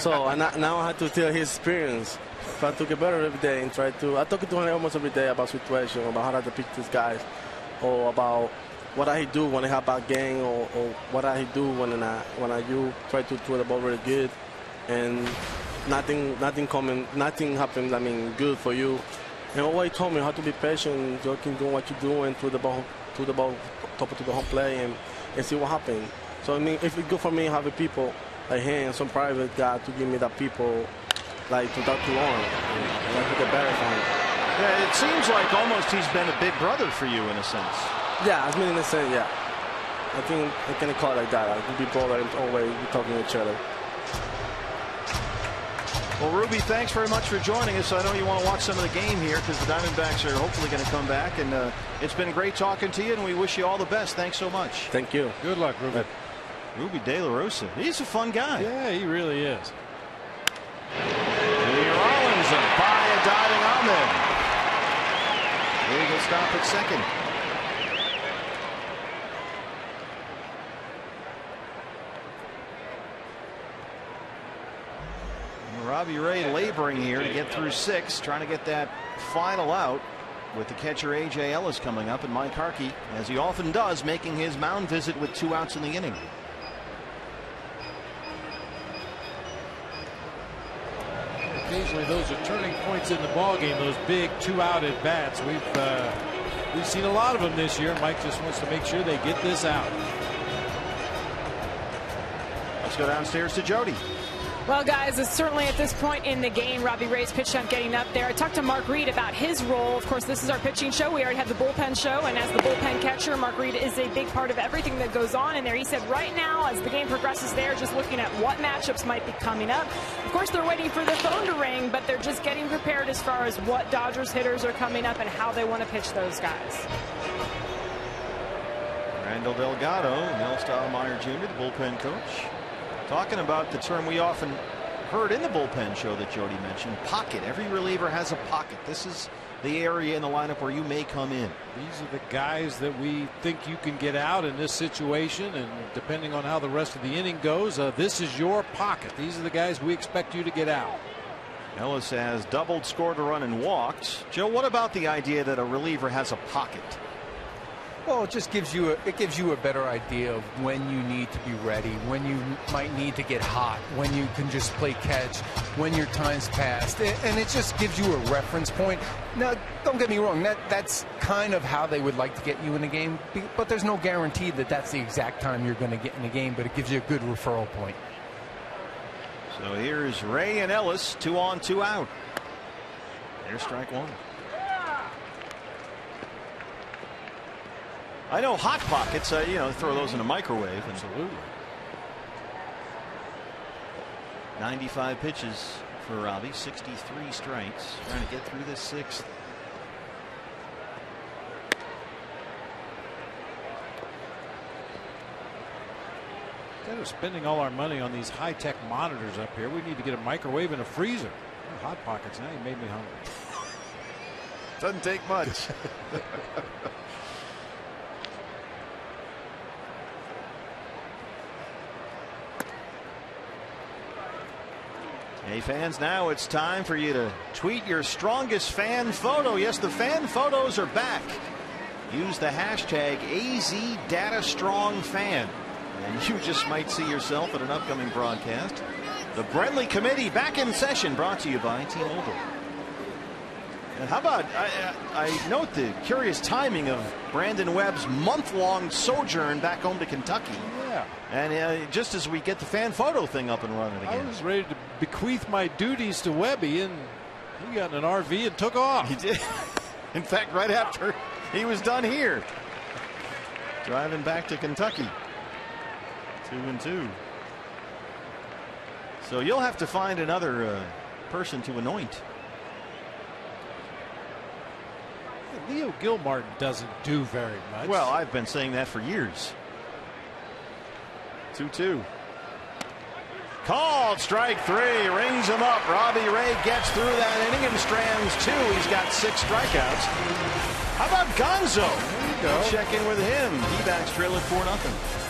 So now I have to steal his experience. Try to get better every day and I talk to him almost every day about situation, about how to pick these guys, or about what I do when I have a bad game, or what I do when I try to throw the ball really good, and nothing happens. I mean, good for you. And always told me how to be patient, you can do what you do and throw the ball top to the home play and see what happens. So I mean, if it's good for me having people like him, some private guy to give me that people. Like to talk to Lauren, and I get better from him. Yeah, it seems like almost he's been a big brother for you in a sense. Yeah, I mean in a sense, yeah. I think I can call it like that. Like be brother and always be talking to each other. Well, Ruby, thanks very much for joining us. I know you want to watch some of the game here because the Diamondbacks are hopefully going to come back, and it's been great talking to you, and we wish you all the best. Thanks so much. Thank you. Good luck, Ruby. Ruby De La Rosa. He's a fun guy. Yeah, he really is. Marlins by a diving Ahmed. Eagle stop at second. Robbie Ray laboring here to get through 6, trying to get that final out with the catcher A.J. Ellis coming up, and Mike Harkey, as he often does, making his mound visit with 2 outs in the inning. Occasionally those are turning points in the ballgame, those big 2-out at bats. We've seen a lot of them this year. Mike just wants to make sure they get this out. Let's go downstairs to Jody. Well, guys, it's certainly at this point in the game, Robbie Ray's pitch count getting up there. I talked to Mark Reed about his role. Of course, this is our pitching show. We already have the bullpen show, and as the bullpen catcher, Mark Reed is a big part of everything that goes on in there. He said right now, as the game progresses, they're just looking at what matchups might be coming up. Of course, they're waiting for the phone to ring, but they're just getting prepared as far as what Dodgers hitters are coming up and how they want to pitch those guys. Randall Delgado, Mel Stoudemire Jr., the bullpen coach, talking about the term we often heard in the bullpen show that Jody mentioned, pocket. Every reliever has a pocket. This is the area in the lineup where you may come in. These are the guys that we think you can get out in this situation, and depending on how the rest of the inning goes, this is your pocket. These are the guys we expect you to get out. Ellis has doubled, scored a run, and walked. Joe, what about the idea that a reliever has a pocket? Well, it just gives you a better idea of when you need to be ready, when you might need to get hot, when you can just play catch, when your time's passed, and it just gives you a reference point. Now, don't get me wrong, that's kind of how they would like to get you in a game, but there's no guarantee that that's the exact time you're going to get in a game, but it gives you a good referral point. So here's Ray and Ellis, 2 on, 2 out. There's strike 1. I know hot pockets, throw those in a microwave. Absolutely. 95 pitches for Robbie, 63 strikes, trying to get through this 6th. Instead of spending all our money on these high-tech monitors up here, we need to get a microwave and a freezer. Hot pockets, now you made me hungry. Doesn't take much. Hey fans, now it's time for you to tweet your strongest fan photo. Yes, the fan photos are back. Use the hashtag AZDataStrongFan, and you just might see yourself at an upcoming broadcast. The Brenly Committee back in session, brought to you by T-Mobile. And how about, I note the curious timing of Brandon Webb's month-long sojourn back home to Kentucky. Yeah. And just as we get the fan photo thing up and running again. I was ready to bequeath my duties to Webby, and he got in an RV and took off. He did. In fact, right after he was done here, driving back to Kentucky. 2-2. So you'll have to find another person to anoint. Leo Gilmartin doesn't do very much. Well, I've been saying that for years. 2-2. Called strike 3, rings him up. Robbie Ray gets through that inning and strands 2. He's got 6 strikeouts. How about Gonzo? There you go. We'll check in with him. D-backs trail at 4-0.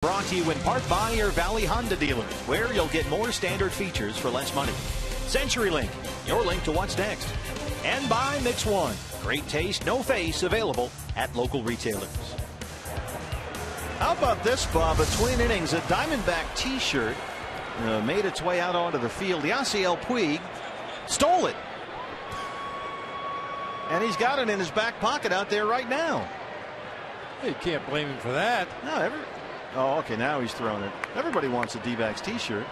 Brought to you in part by your Valley Honda dealers, where you'll get more standard features for less money. CenturyLink, your link to what's next. And by Mix One, great taste, no face, available at local retailers. How about this, Bob? Between innings, a Diamondback T-shirt made its way out onto the field. Yasiel Puig stole it. And he's got it in his back pocket out there right now. You can't blame him for that. No, oh, okay, now he's throwing it. Everybody wants a D-backs T-shirt.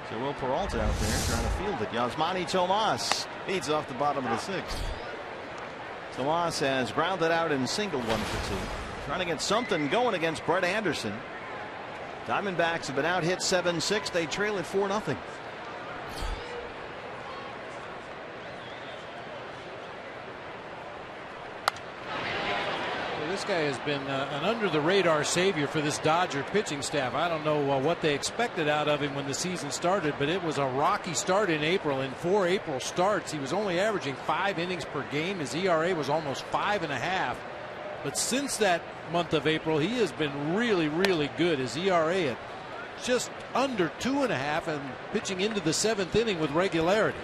So Will Peralta out there trying to field it. Yasmani Tomas leads off the bottom of the 6th. Tomas has grounded out in single 1 for 2. Trying to get something going against Brett Anderson. Diamondbacks have been out hit 7-6. They trail at 4-0. This guy has been an under-the-radar savior for this Dodger pitching staff. I don't know what they expected out of him when the season started, but it was a rocky start in April. In 4 April starts, he was only averaging 5 innings per game. His ERA was almost 5.5. But since that month of April, he has been really, really good. His ERA at just under 2.5 and pitching into the 7th inning with regularity.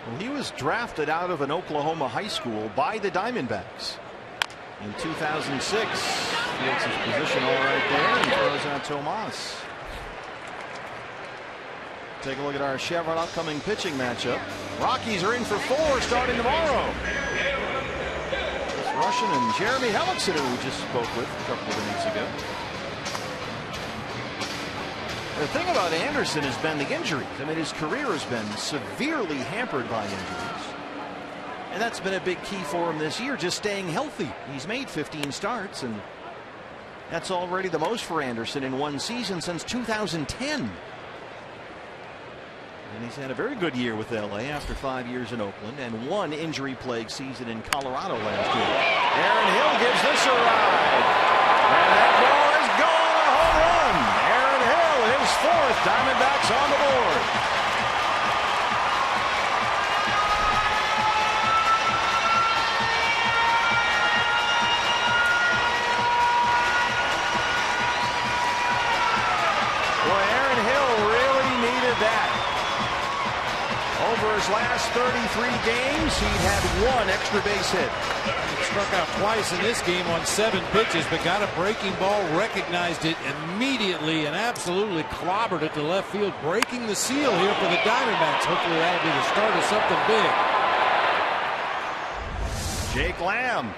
Well, he was drafted out of an Oklahoma high school by the Diamondbacks in 2006. He gets his position all right there and throws out Tomas. Take a look at our Chevron upcoming pitching matchup. Rockies are in for 4 starting tomorrow. It's Russian and Jeremy Hellickson, who we just spoke with a couple of minutes ago. The thing about Anderson has been the injuries. I mean, his career has been severely hampered by injuries. And that's been a big key for him this year, just staying healthy. He's made 15 starts, and that's already the most for Anderson in one season since 2010. And he's had a very good year with LA after 5 years in Oakland and one injury-plagued season in Colorado last year. Aaron Hill gives this a ride. And that ball is gone, a home run. Aaron Hill, his fourth. Diamondbacks on the board. Boy, Aaron Hill really needed that. Over his last 33 games, he had one extra base hit. He struck out twice in this game on 7 pitches, but got a breaking ball, recognized it immediately, and absolutely clobbered it to left field, breaking the seal here for the Diamondbacks. Hopefully that'll be the start of something big. Jake Lamb.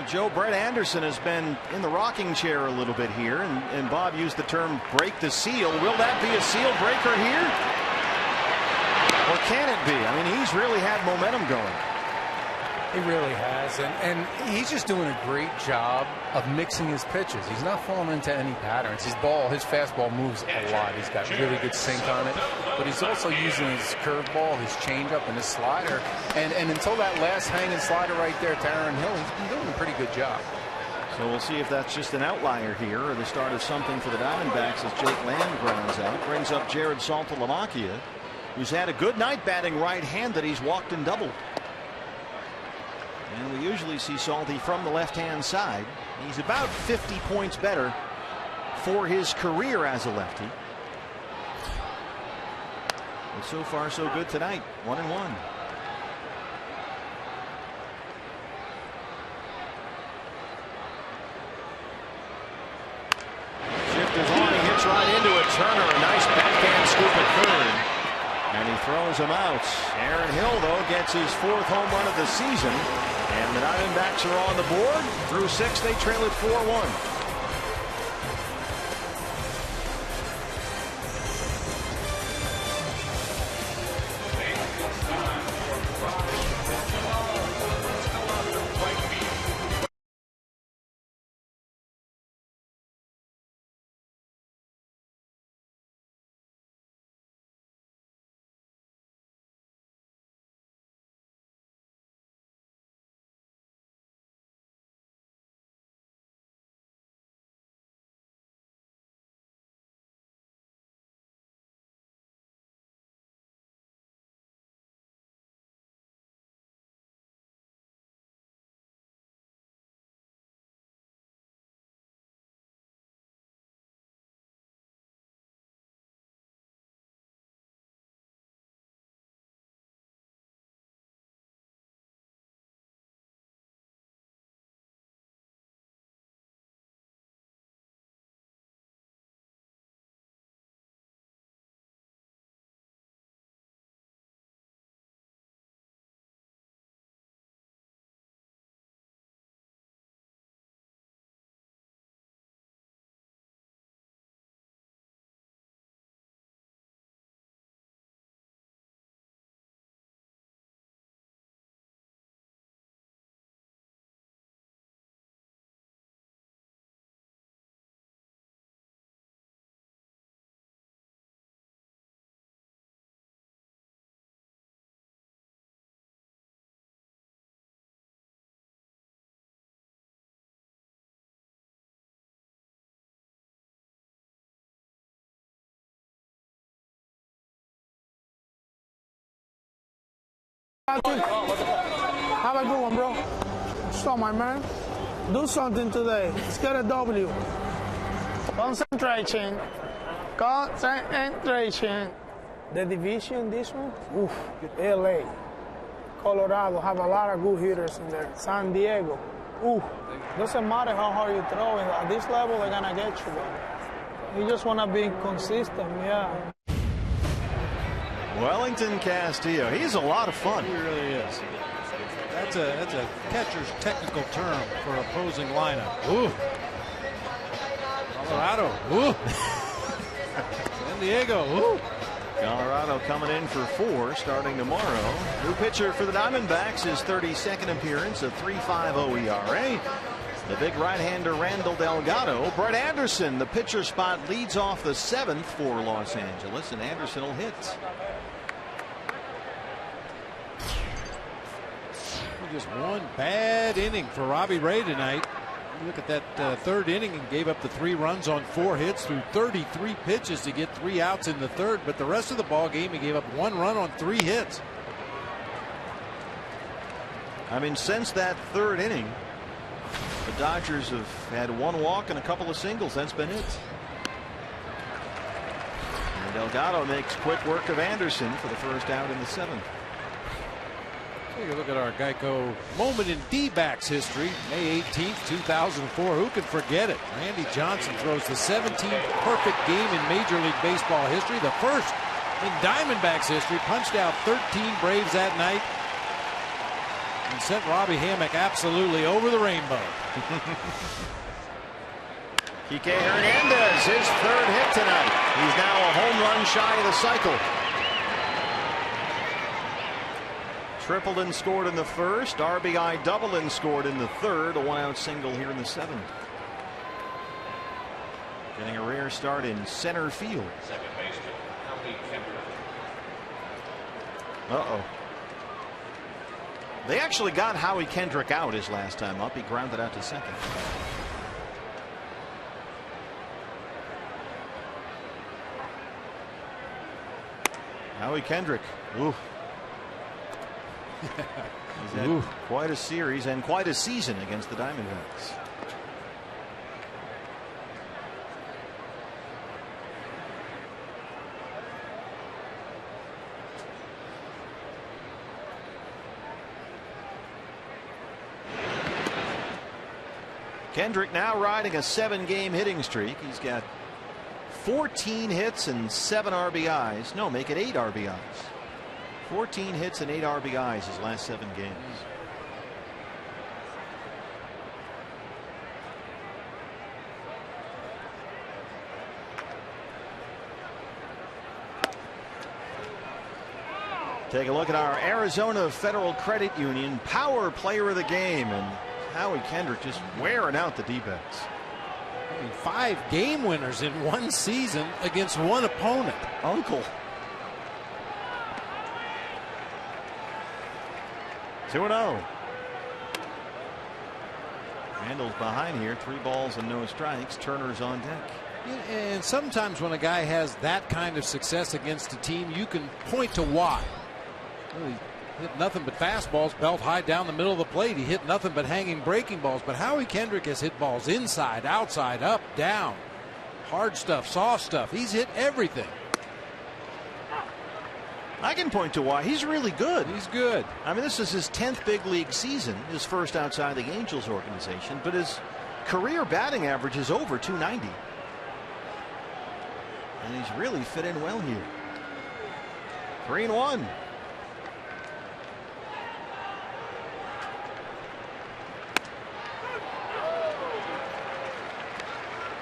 Joe Brett Anderson has been in the rocking chair a little bit here, and Bob used the term break the seal. Will that be a seal breaker here? Or can it be? I mean, he's really had momentum going. He really has, and he's just doing a great job of mixing his pitches. He's not falling into any patterns. His fastball moves a lot. He's got really good sink on it, but he's also using his curveball, his changeup, and his slider. And until that last hanging slider right there to Aaron Hill, he's been doing a pretty good job. So we'll see if that's just an outlier here or the start of something for the Diamondbacks as Jake Lamb grounds out. Brings up Jared Saltalamacchia, who's had a good night batting right-handed. He's walked and doubled. And we usually see Salty from the left-hand side. He's about 50 points better for his career as a lefty. But so far, so good tonight. 1-1. Shifters on. He hits right into it. Turner, a nice backhand scoop at third. And he throws him out. Aaron Hill, though, gets his 4th home run of the season. And the Diamondbacks are on the board. Through 6, they trail it 4-1. Have a good one, bro. So, my man, do something today. Let's get a W. Concentration. Concentration. The division, this one, oof, LA. Colorado have a lot of good hitters in there. San Diego, oof. Doesn't matter how hard you throw. At this level, they're going to get you. You just want to be consistent, yeah. Wellington Castillo, he's a lot of fun. He really is. That's a catcher's technical term for opposing lineup. Ooh. Colorado. Ooh. San Diego. Ooh. Colorado coming in for 4 starting tomorrow. New pitcher for the Diamondbacks, his 32nd appearance, a 3.50 ERA. The big right-hander Randall Delgado. Brett Anderson, the pitcher spot, leads off the 7th for Los Angeles, and Anderson will hit. Just one bad inning for Robbie Ray tonight. Look at that third inning, and gave up the 3 runs on 4 hits through 33 pitches to get 3 outs in the third. But the rest of the ball game, he gave up 1 run on 3 hits. I mean, since that third inning, the Dodgers have had 1 walk and a couple of singles. That's been it. And Delgado makes quick work of Anderson for the first out in the 7th. Take a look at our Geico moment in D-backs history. May 18th, 2004. Who can forget it? Randy Johnson throws the 17th perfect game in Major League Baseball history. The first in Diamondbacks history. Punched out 13 Braves that night. And sent Robbie Hammock absolutely over the rainbow. Kike Hernandez, his 3rd hit tonight. He's now a home run shy of the cycle. Tripled and scored in the 1st. RBI double and scored in the 3rd. A 1-out single here in the 7th. Getting a rare start in center field. Uh-oh. They actually got Howie Kendrick out his last time up. He grounded out to second. Howie Kendrick. Ooh. He's had quite a series and quite a season against the Diamondbacks. Kendrick now riding a 7-game hitting streak. He's got 14 hits and 7 RBIs. No, make it 8 RBIs. 14 hits and 8 RBIs his last 7 games. Take a look at our Arizona Federal Credit Union Power Player of the Game, and Howie Kendrick just wearing out the D-backs. 5 game winners in 1 season against 1 opponent. Uncle. 2-0. Randall's behind here. 3 balls and no strikes. Turner's on deck. And sometimes when a guy has that kind of success against a team, you can point to why. Well, he hit nothing but fastballs, belt high down the middle of the plate. He hit nothing but hanging breaking balls. But Howie Kendrick has hit balls inside, outside, up, down, hard stuff, soft stuff. He's hit everything. I can point to why. He's really good. He's good. I mean, this is his 10th big league season, his first outside the Angels organization, but his career batting average is over 290. And he's really fit in well here. 3-1.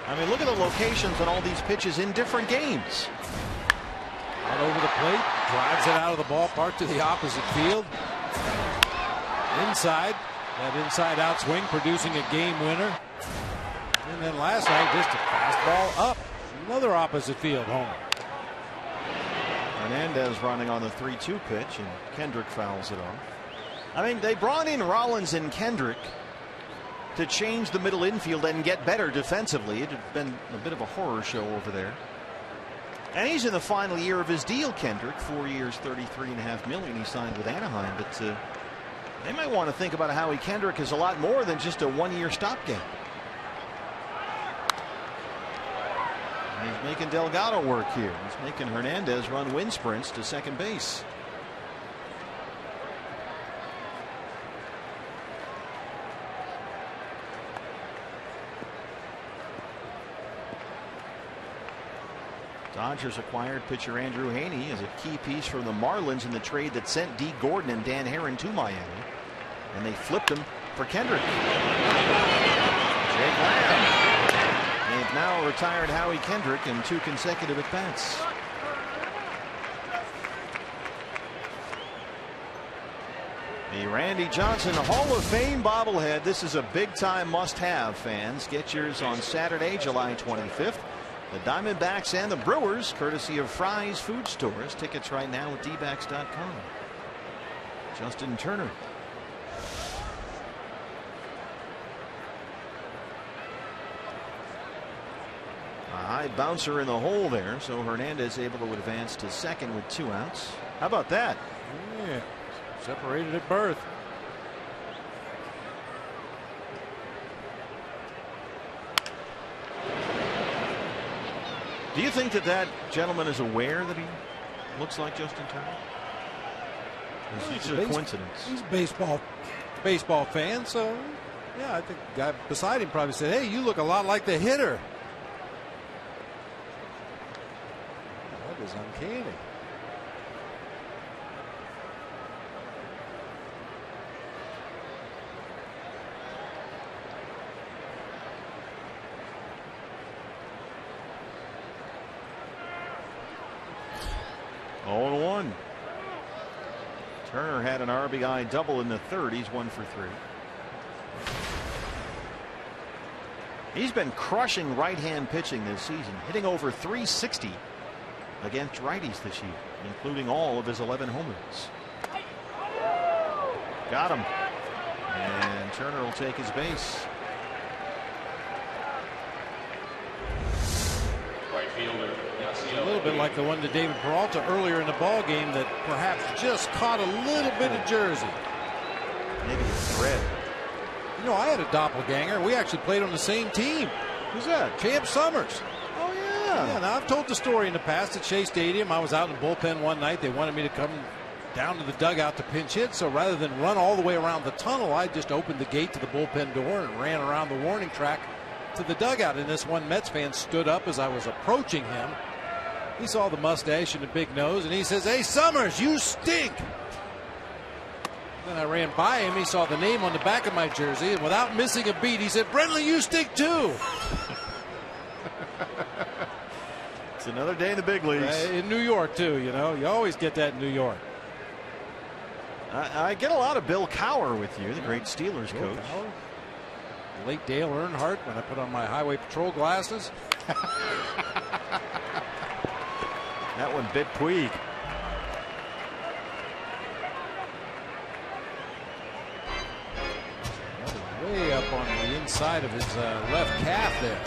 I mean, look at the locations on all these pitches in different games. Out over the plate, drives it out of the ballpark to the opposite field. Inside, that inside out swing producing a game winner. And then last night, just a fastball up, another opposite field homer. Hernandez running on the 3-2 pitch, and Kendrick fouls it off. I mean, they brought in Rollins and Kendrick to change the middle infield and get better defensively. It had been a bit of a horror show over there. And he's in the final year of his deal, Kendrick. 4 years, $33.5 million he signed with Anaheim. But they might want to think about Howie Kendrick as a lot more than just a 1-year stopgap. He's making Delgado work here. He's making Hernandez run wind sprints to second base. Dodgers acquired pitcher Andrew Haney as a key piece from the Marlins in the trade that sent D. Gordon and Dan Herron to Miami. And they flipped him for Kendrick. Jake Lamb. They've now retired Howie Kendrick in 2 consecutive at-bats. The Randy Johnson Hall of Fame bobblehead. This is a big-time must-have, fans. Get yours on Saturday, July 25th. The Diamondbacks and the Brewers, courtesy of Fry's Food Stores. Tickets right now at dbacks.com. Justin Turner. A high bouncer in the hole there, so Hernandez able to advance to second with 2 outs. How about that? Yeah, separated at birth. Do you think that that gentleman is aware that he looks like Justin Turner? It's a coincidence. He's a baseball fan, so yeah, I think the guy beside him probably said, "Hey, you look a lot like the hitter." That is uncanny. Oh, 1. Turner had an RBI double in the third. He's 1 for 3. He's been crushing right-hand pitching this season, hitting over 360 against righties this year, including all of his 11 homers. Got him. And Turner will take his base. Right fielder. A little bit like the one to David Peralta earlier in the ball game that perhaps just caught a little bit of jersey. Maybe a thread. You know, I had a doppelganger. We actually played on the same team. Who's that? Champ Summers. Oh, yeah. Yeah, now I've told the story in the past at Shea Stadium. I was out in the bullpen one night. They wanted me to come down to the dugout to pinch hit. So rather than run all the way around the tunnel, I just opened the gate to the bullpen door and ran around the warning track to the dugout. And this one Mets fan stood up as I was approaching him. He saw the mustache and the big nose, and he says, "Hey, Summers, you stink." Then I ran by him. He saw the name on the back of my jersey, and without missing a beat, he said, "Brentley, you stink too." It's another day in the big leagues. In New York, too, you know. You always get that in New York. I get a lot of Bill Cowher with you, the great Steelers coach. Cowher. Late Dale Earnhardt when I put on my highway patrol glasses. That one bit Puig. Way up on the inside of his left calf there.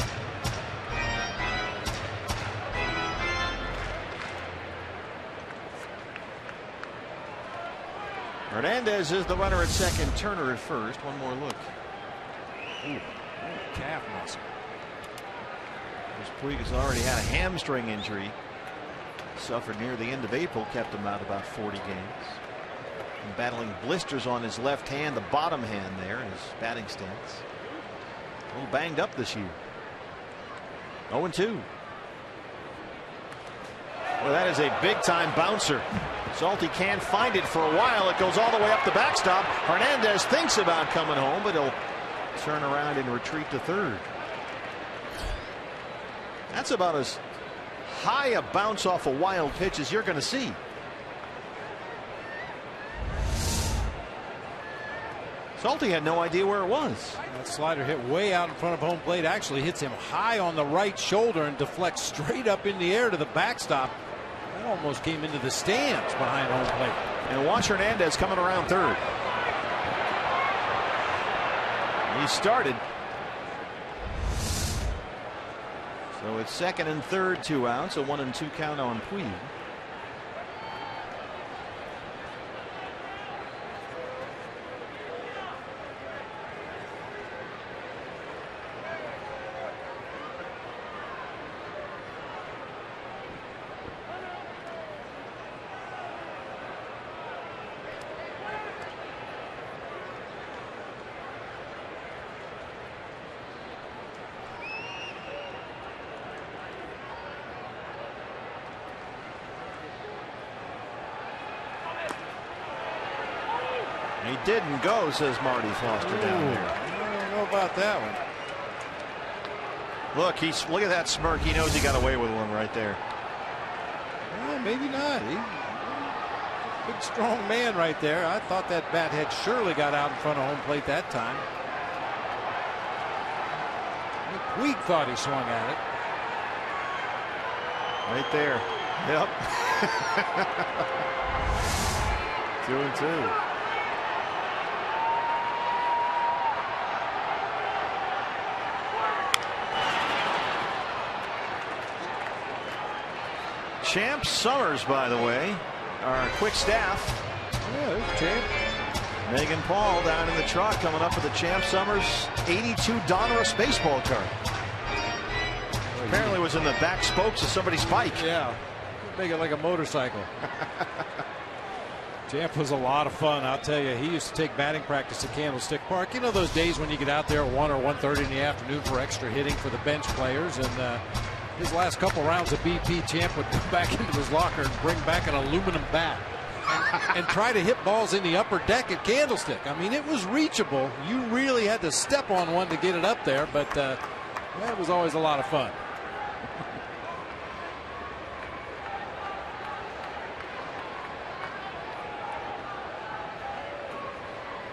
Hernandez is the runner at second. Turner at first. One more look. Ooh, calf muscle. Puig has already had a hamstring injury. Suffered near the end of April, kept him out about 40 games. And battling blisters on his left hand, the bottom hand there in his batting stance. A little banged up this year. 0-2. Well, that is a big-time bouncer. Salty can't find it for a while. It goes all the way up the backstop. Hernandez thinks about coming home, but he'll turn around and retreat to third. That's about as high a bounce off a wild pitch as you're going to see. Salty had no idea where it was. That slider hit way out in front of home plate. Actually hits him high on the right shoulder and deflects straight up in the air to the backstop. That almost came into the stands behind home plate. And watch Hernandez coming around third. He started. So it's second and third, 2 outs, a 1-2 count on Puig. He didn't go, says Marty Foster down there. I don't know about that one. Look, look at that smirk. He knows he got away with one right there. Well, maybe not. Big, strong man right there. I thought that bat had surely got out in front of home plate that time. Puig thought he swung at it. Right there. Yep. 2-2. Champ Summers, by the way, our quick staff. Yeah, there's Champ. Megan Paul down in the truck coming up with the Champ Summers 82 Donruss baseball card. Apparently was in the back spokes of somebody's bike. Yeah, make it like a motorcycle. Champ was a lot of fun, I'll tell you. He used to take batting practice at Candlestick Park. You know those days when you get out there at 1 or 1:30 in the afternoon for extra hitting for the bench players, and his last couple rounds of BP, Champ would go back into his locker and bring back an aluminum bat and try to hit balls in the upper deck at Candlestick. I mean, it was reachable. You really had to step on one to get it up there, but that was always a lot of fun.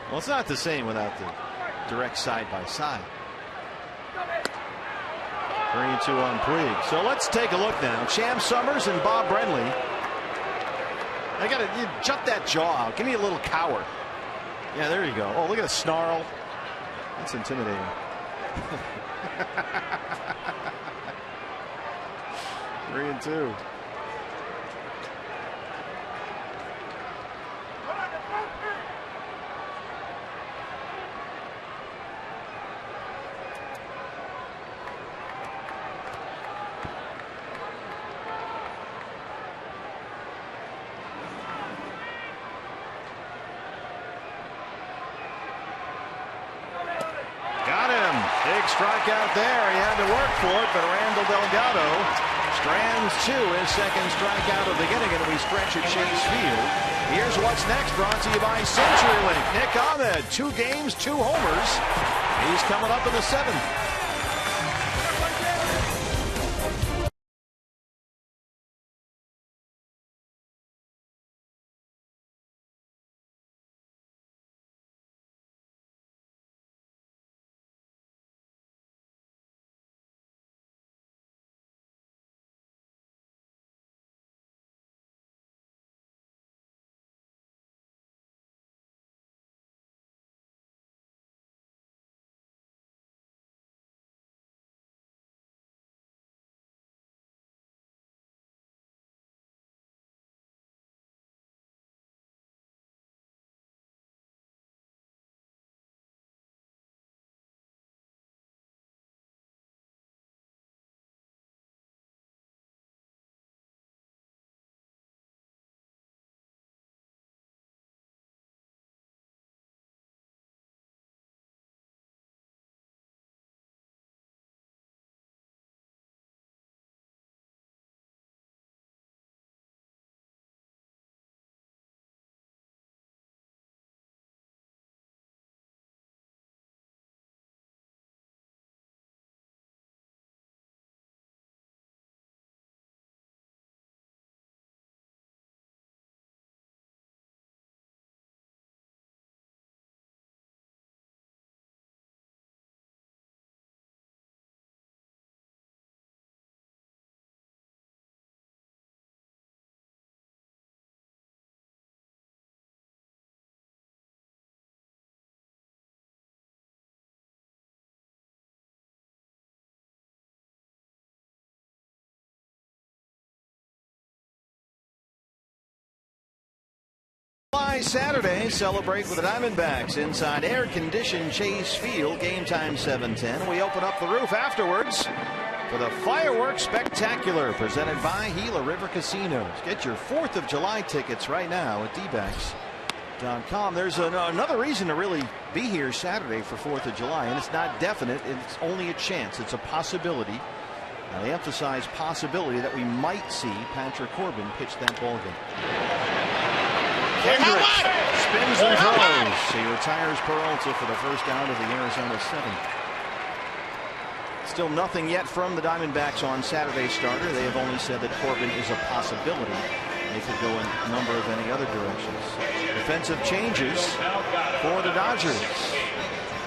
Well, it's not the same without the direct side-by-side. 3-2 on Puig. So let's take a look now. Champ Summers and Bob Brenly. I gotta jut that jaw out. Give me a little cower. Yeah, there you go. Oh, look at the snarl. That's intimidating. 3-2. Strikeout there. He had to work for it, but Randall Delgado strands to his second strikeout of the inning, and we stretch at Chase Field. Here's what's next, brought to you by CenturyLink. Nick Ahmed, 2 games, 2 homers. He's coming up in the 7th. Saturday, celebrate with the Diamondbacks inside air-conditioned Chase Field. Game time 7:10. We open up the roof afterwards for the Fireworks Spectacular presented by Gila River Casinos. Get your 4th of July tickets right now at dbacks.com. There's another reason to really be here Saturday for 4th of July, and it's not definite. It's only a chance. It's a possibility. They emphasize possibility that we might see Patrick Corbin pitch that ball game. Kendrick spins and throws. He retires Peralta for the first out of the Arizona 7th. Still nothing yet from the Diamondbacks on Saturday's starter. They have only said that Corbin is a possibility. They could go in a number of any other directions. Defensive changes for the Dodgers.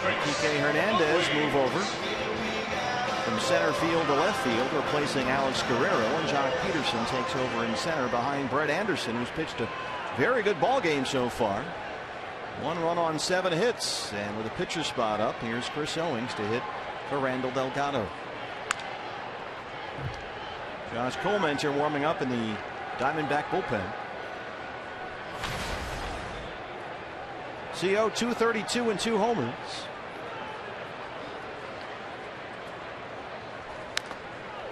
Kike Hernandez move over from center field to left field, replacing Alex Guerrero, and Jock Peterson takes over in center behind Brett Anderson, who's pitched a very good ball game so far. 1 run on 7 hits, and with a pitcher spot up, here's Chris Owings to hit for Randall Delgado. Josh Colemanter warming up in the Diamondback bullpen. CO 232 and 2 homers.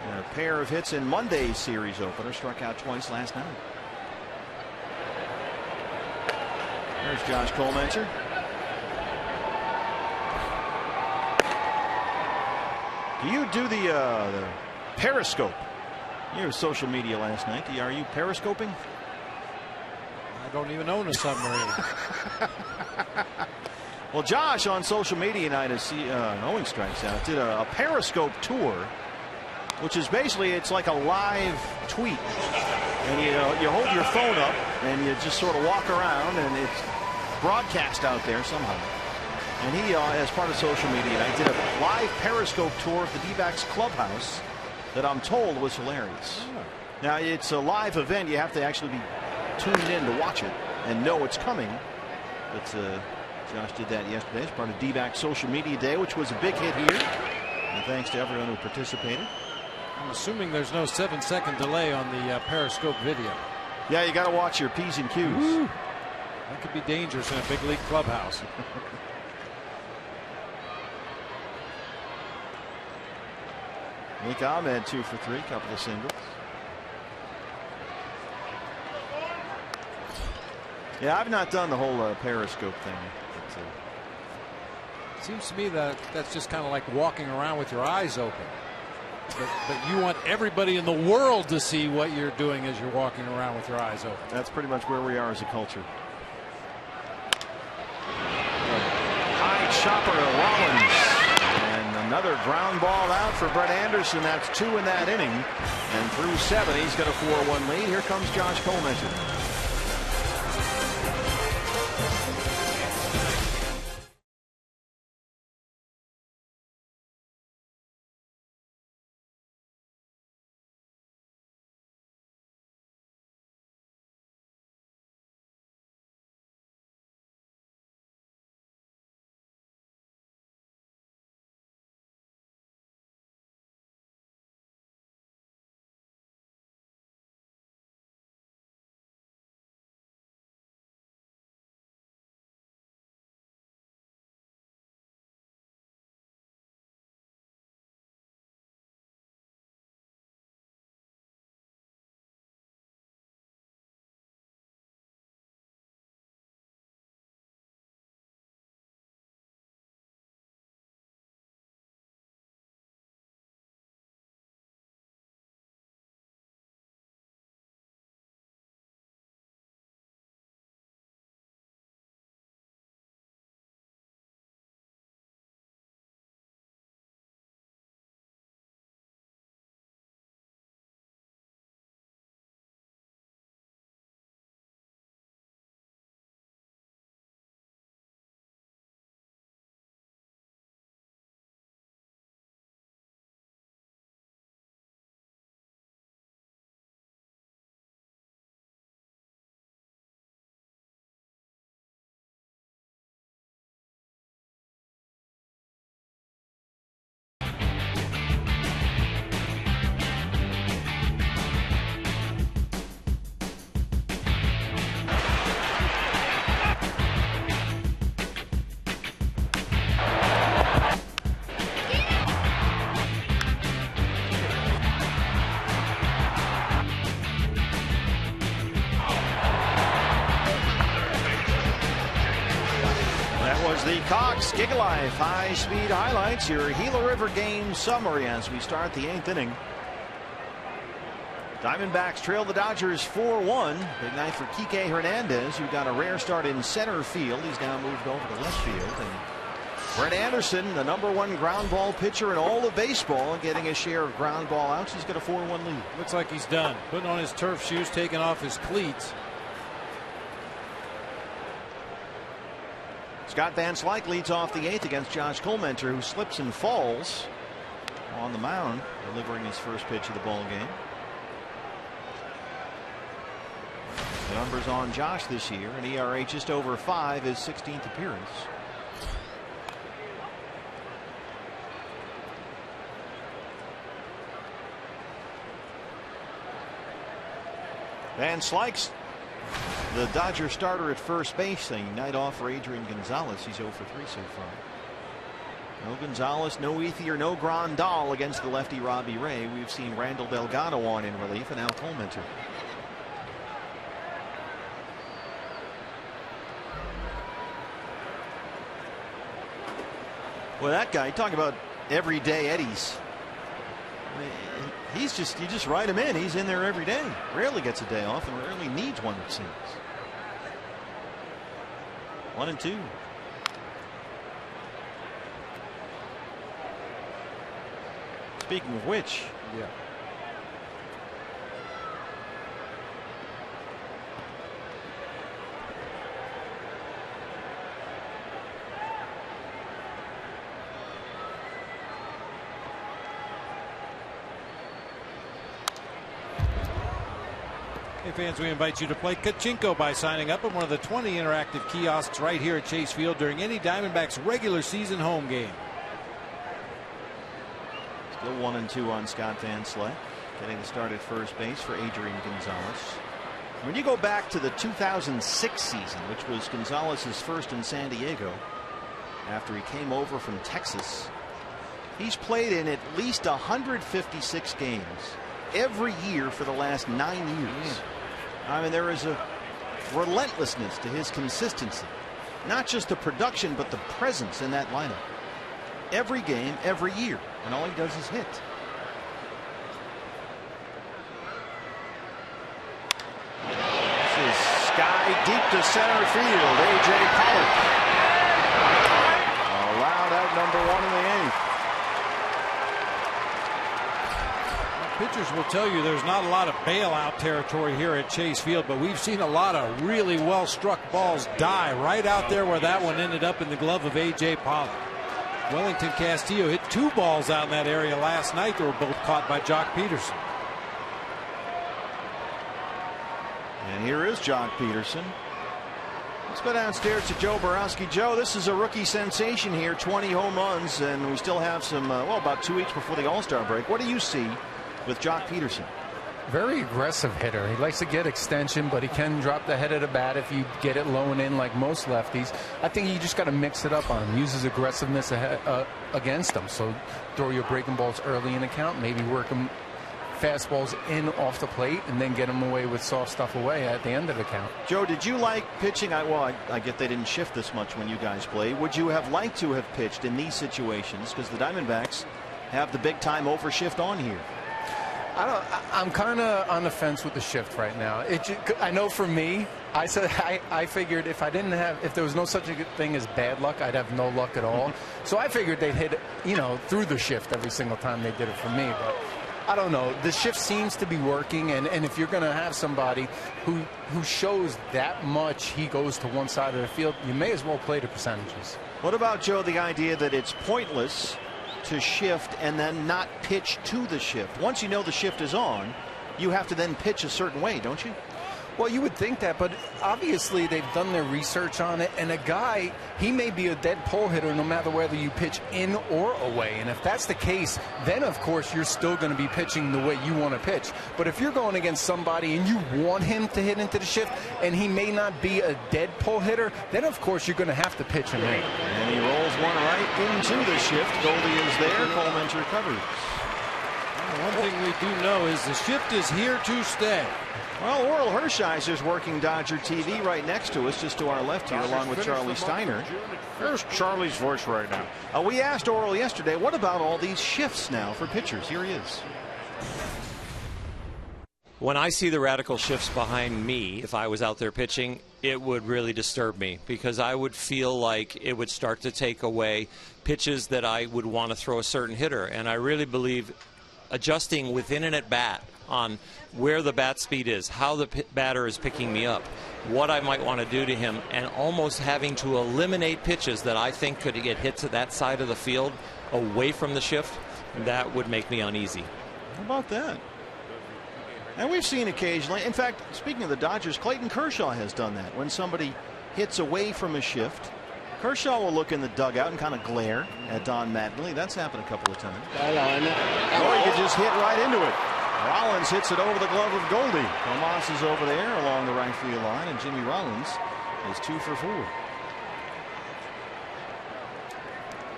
And a pair of hits in Monday's series opener. Struck out twice last night. There's Josh Colemanter. Do you do the Periscope? You were social media last night. Are you periscoping? I don't even own a submarine. Well, Josh on social media tonight, as Owings strikes out, did a Periscope tour, which is basically, it's like a live tweet. And you hold your phone up and you just sort of walk around, and it's broadcast out there somehow. And he, as part of social media, I did a live Periscope tour of the D-backs clubhouse that I'm told was hilarious. Oh. Now, it's a live event. You have to actually be tuned in to watch it and know it's coming. But Josh did that yesterday as part of D-backs social media day, which was a big hit here. And thanks to everyone who participated. I'm assuming there's no 7-second delay on the Periscope video. Yeah, you got to watch your P's and Q's. Woo. That could be dangerous in a big league clubhouse. Nick Ahmed 2 for 3, couple of singles. Yeah, I've not done the whole Periscope thing. Seems to me that that's just kind of like walking around with your eyes open. But you want everybody in the world to see what you're doing as you're walking around with your eyes open. That's pretty much where we are as a culture. High chopper to Rollins. And another ground ball out for Brett Anderson. That's 2 in that inning. And through 7, he's got a 4-1 lead. Here comes Josh Colemanter. The Cox Giga Life high-speed highlights, your Gila River game summary as we start the 8th inning. Diamondbacks trail the Dodgers 4-1. Big night for Kike Hernandez, who got a rare start in center field. He's now moved over to left field, and Brett Anderson, the #1 ground ball pitcher in all of baseball, getting a share of ground ball outs. He's got a 4-1 lead. Looks like he's done. Putting on his turf shoes, taking off his cleats. Scott Van Slyke leads off the 8th against Josh Colmenter, who slips and falls on the mound, delivering his first pitch of the ball game. The numbers on Josh this year: an ERA just over 5, his 16th appearance. Van Slyke's the Dodger starter at first base, a night off for Adrian Gonzalez. He's 0 for 3 so far. No Gonzalez, no Ethier, no Grandal against the lefty Robbie Ray. We've seen Randall Delgado on in relief, and now Colmenter. Well, that guy, talking about everyday Eddies. He's just, you just write him in. He's in there every day. Rarely gets a day off and rarely needs one, it seems. 1-2. Speaking of which. Yeah. Hey fans, we invite you to play Kachinko by signing up at one of the 20 interactive kiosks right here at Chase Field during any Diamondbacks regular season home game. Still 1-2 on Scott Van Slyke, getting the start at first base for Adrian Gonzalez. When you go back to the 2006 season, which was Gonzalez's first in San Diego after he came over from Texas, he's played in at least 156 games every year for the last 9 years. I mean, there is a relentlessness to his consistency, not just the production but the presence in that lineup. Every game, every year, and all he does is hit. This is sky deep to center field. A.J. Pollock allowed out #1 in the 8th. Pitchers will tell you there's not a lot of bailout territory here at Chase Field, but we've seen a lot of really well struck balls die right out there where that one ended up in the glove of A.J. Pollock. Wellington Castillo hit 2 balls out in that area last night that were both caught by Jock Peterson. And here is Jock Peterson. Let's go downstairs to Joe Borowski. Joe, this is a rookie sensation here, 20 home runs, and we still have some, well, about 2 weeks before the All-Star break. What do you see with Jock Peterson? Very aggressive hitter. He likes to get extension, but he can drop the head of the bat if you get it low and in like most lefties. I think you just got to mix it up on him. Use his aggressiveness against him. So throw your breaking balls early in the count, maybe work him fastballs in off the plate, and then get him away with soft stuff away at the end of the count. Joe, did you like pitching? I get they didn't shift this much when you guys played. Would you have liked to have pitched in these situations? Because the Diamondbacks have the big time overshift on here. I'm kind of on the fence with the shift right now. I know for me, I figured if there was no such a thing as bad luck, I'd have no luck at all. So I figured they'd hit, through the shift every single time they did it for me. But I don't know. The shift seems to be working, and if you're going to have somebody who shows that much he goes to one side of the field, you may as well play the percentages. What about, Joe, the idea that it's pointless to shift and then not pitch to the shift? Once you know the shift is on, you have to then pitch a certain way, don't you? Well, you would think that, but obviously they've done their research on it, and a guy, he may be a dead pull hitter no matter whether you pitch in or away. And if that's the case, then of course you're still going to be pitching the way you want to pitch. But if you're going against somebody and you want him to hit into the shift and he may not be a dead pull hitter, then of course you're going to have to pitch him in. And he rolls one right into the shift. Goldie is there. Coleman's recovers. Well, one thing we do know is the shift is here to stay. Well, Oral Hershiser's working Dodger TV right next to us, just to our left here, along with Charlie Steiner. There's Charlie's voice right now. We asked Oral yesterday, what about all these shifts now for pitchers? Here he is. When I see the radical shifts behind me, if I was out there pitching, it would really disturb me, because I would feel like it would start to take away pitches that I would want to throw a certain hitter. And I really believe adjusting within an at-bat on where the bat speed is, how the batter is picking me up, what I might want to do to him, and almost having to eliminate pitches that I think could get hit to that side of the field away from the shift, that would make me uneasy. How about that? And we've seen occasionally, in fact, speaking of the Dodgers, Clayton Kershaw has done that. When somebody hits away from a shift, Kershaw will look in the dugout and kind of glare at Don Mattingly. That's happened a couple of times. Or he could just hit right into it. Rollins hits it over the glove of Goldie. Tomas is over there along the right field line, and Jimmy Rollins is 2 for 4.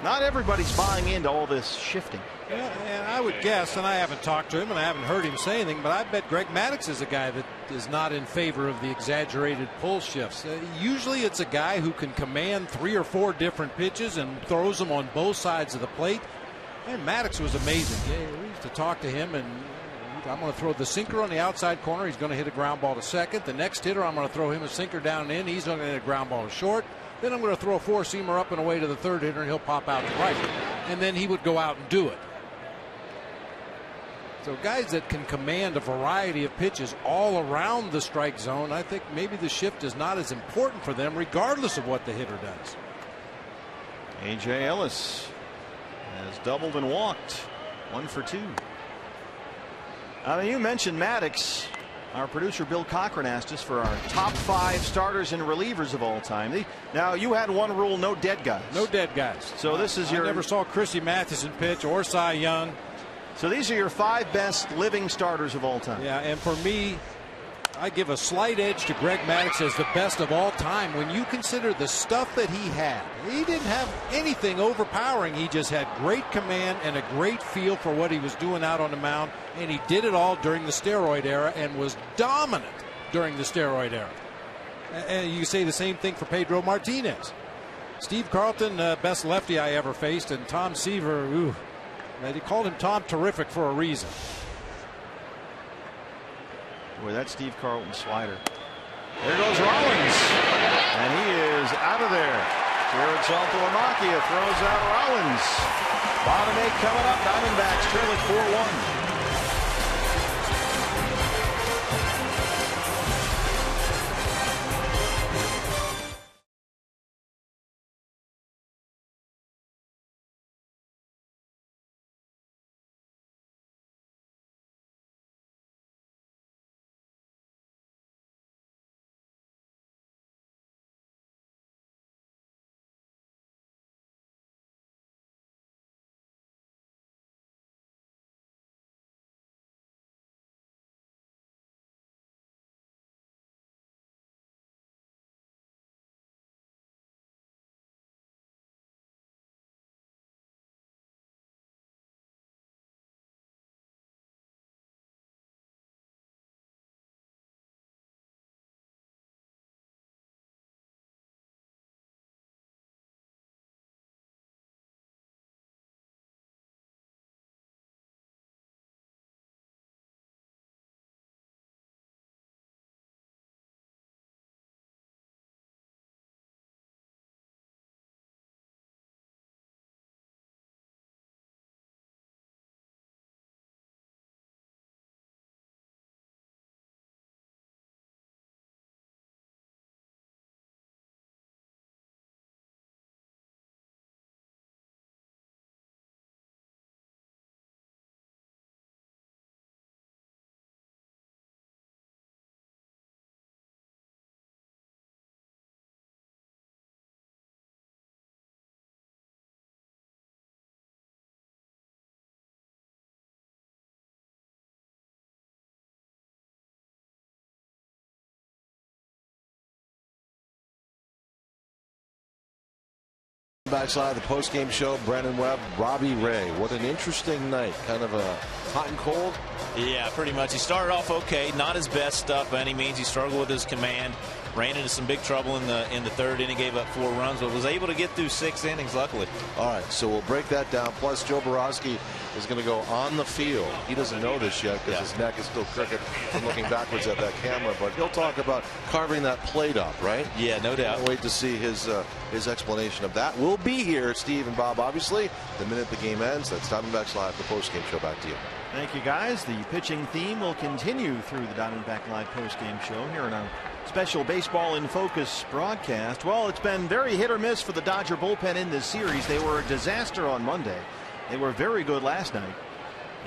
Not everybody's buying into all this shifting. Yeah, and I would guess, and I haven't talked to him and I haven't heard him say anything, but I bet Greg Maddux is a guy that is not in favor of the exaggerated pull shifts. Usually it's a guy who can command 3 or 4 different pitches and throws them on both sides of the plate. And Maddux was amazing. Yeah, we used to talk to him, and I'm going to throw the sinker on the outside corner. He's going to hit a ground ball to second. The next hitter, I'm going to throw him a sinker down and in. He's going to hit a ground ball to short. Then I'm going to throw a 4-seamer up and away to the third hitter, and he'll pop out to right. And then he would go out and do it. So guys that can command a variety of pitches all around the strike zone, I think maybe the shift is not as important for them, regardless of what the hitter does. A.J. Ellis has doubled and walked. 1 for 2. You mentioned Maddux. Our producer Bill Cochran asked us for our top 5 starters and relievers of all time. Now, you had one rule: no dead guys. No dead guys. So this is I never saw Chrissy Mathewson pitch or Cy Young. So these are your 5 best living starters of all time. Yeah, and for me, I give a slight edge to Greg Maddux as the best of all time. When you consider the stuff that he had, he didn't have anything overpowering. He just had great command and a great feel for what he was doing out on the mound, and he did it all during the steroid era and was dominant during the steroid era. And you say the same thing for Pedro Martinez. Steve Carlton, best lefty I ever faced, and Tom Seaver, ooh, they called him Tom Terrific for a reason. Boy, that's Steve Carlton's slider. There goes Rollins, and he is out of there. Jared Saltalamacchia throws out Rollins. Bottom 8 coming up. Diamondbacks trailing 4-1. Backside the post-game show, Brennan Webb, Robbie Ray. What an interesting night. Kind of a hot and cold. Yeah, pretty much. He started off okay, not his best stuff by any means. He struggled with his command, ran into some big trouble in the third inning, gave up 4 runs, but was able to get through 6 innings, luckily. All right, so we'll break that down. Plus, Joe Borowski is going to go on the field. He doesn't know this yet because his neck is still crooked from looking backwards at that camera, but he'll talk about carving that plate up, right? Yeah, no doubt. Can't wait to see his explanation of that. We'll be here, Steve and Bob, obviously, the minute the game ends. That's Diamondbacks Live, the post-game show. Back to you. Thank you, guys. The pitching theme will continue through the Diamondback Live post-game show here in our special Baseball in Focus broadcast. Well, it's been very hit or miss for the Dodger bullpen in this series. They were a disaster on Monday. They were very good last night.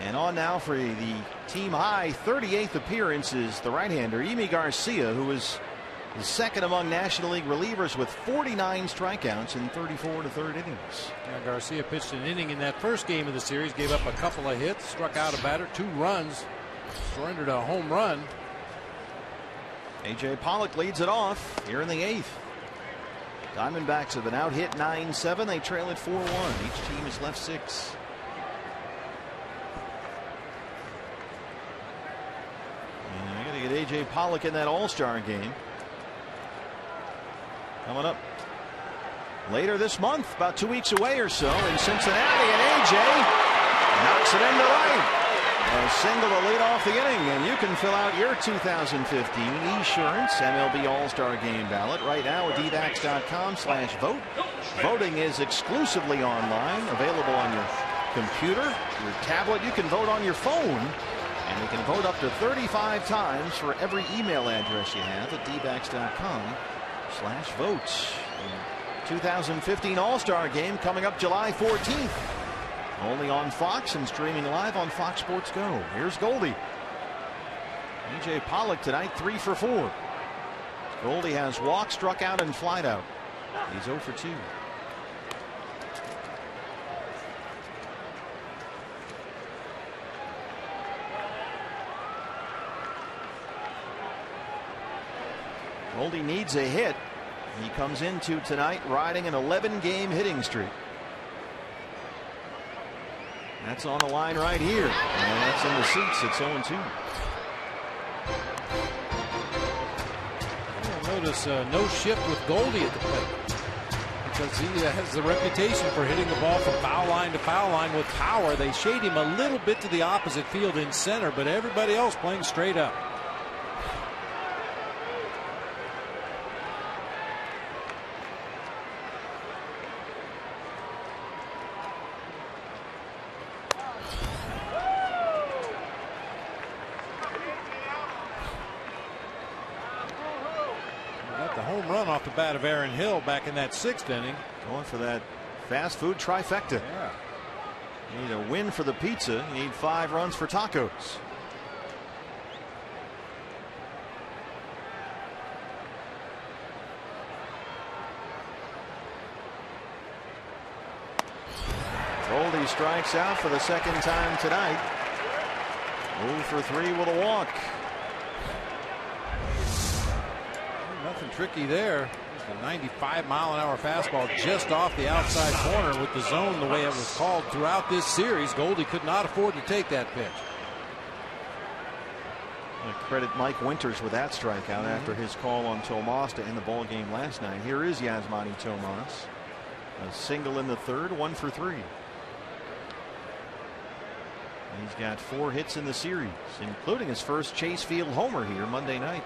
And on now for the team high 38th appearance is the right-hander, Yimi Garcia, who is the second among National League relievers with 49 strikeouts in 34 to third innings. Yeah, Garcia pitched an inning in that first game of the series, gave up a couple of hits, struck out a batter, 2 runs, surrendered a home run. A.J. Pollock leads it off here in the 8th. Diamondbacks have been out hit 9-7. They trail it 4-1. Each team has left 6. And I got to get A.J. Pollock in that All-Star game. Coming up later this month, about 2 weeks away or so in Cincinnati, and A.J. knocks it into right. A single to lead off the inning, and you can fill out your 2015 Esurance MLB All-Star Game ballot right now at dvax.com/vote. Voting is exclusively online, available on your computer, your tablet. You can vote on your phone, and you can vote up to 35 times for every email address you have at dvax.com/votes. 2015 All-Star Game coming up July 14th. Only on Fox and streaming live on Fox Sports Go. Here's Goldie. A.J. Pollock tonight 3 for 4. Goldie has walked, struck out, and flied out. He's 0 for 2. Goldie needs a hit. He comes into tonight riding an 11-game hitting streak. That's on the line right here. And that's in the seats. It's 0-2. You'll notice no shift with Goldie at the plate, because he has the reputation for hitting the ball from foul line to foul line with power. They shade him a little bit to the opposite field in center, but everybody else playing straight up. Off the bat of Aaron Hill back in that 6th inning. Going for that fast food trifecta. Yeah. You need a win for the pizza. You need 5 runs for tacos. Goldie strikes out for the 2nd time tonight. 0 for 3 with a walk. Nothing tricky there. Just a 95-mile-an-hour fastball just off the outside corner with the zone the way it was called throughout this series. Goldie could not afford to take that pitch. I credit Mike Winters with that strikeout after his call on Tomas to end the ball game last night. Here is Yasmani Tomas. A single in the 3rd, 1 for 3. He's got 4 hits in the series, including his first Chase Field homer here Monday night.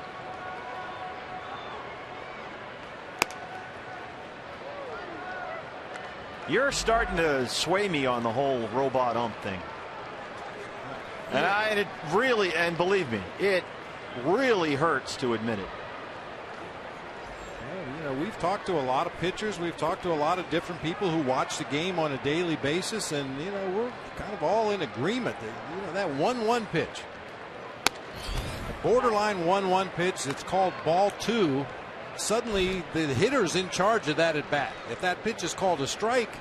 You're starting to sway me on the whole robot ump thing. And and believe me, it really hurts to admit it. Well, you know, we've talked to a lot of pitchers. We've talked to a lot of different people who watch the game on a daily basis, and you know, we're kind of all in agreement that, you know, that 1-1 pitch, a borderline 1-1 pitch, it's called ball 2. Suddenly the hitter's in charge of that at bat. If that pitch is called a strike,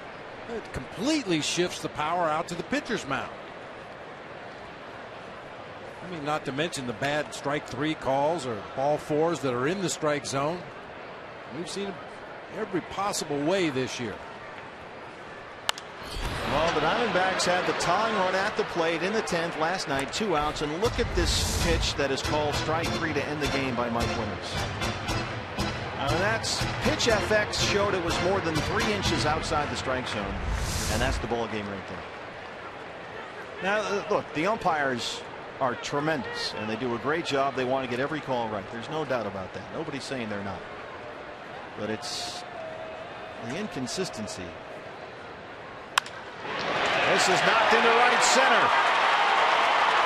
it completely shifts the power out to the pitcher's mound. I mean, not to mention the bad strike 3 calls or ball 4s that are in the strike zone. We've seen every possible way this year. Well, the Diamondbacks had the tying run at the plate in the 10th last night, 2 outs, and look at this pitch that is called strike 3 to end the game by Mike Winters. That's Pitch FX showed it was more than 3 inches outside the strike zone, and that's the ball game right there. Now, look, the umpires are tremendous, and they do a great job. They want to get every call right. There's no doubt about that. Nobody's saying they're not. But it's the inconsistency. This is knocked into right center.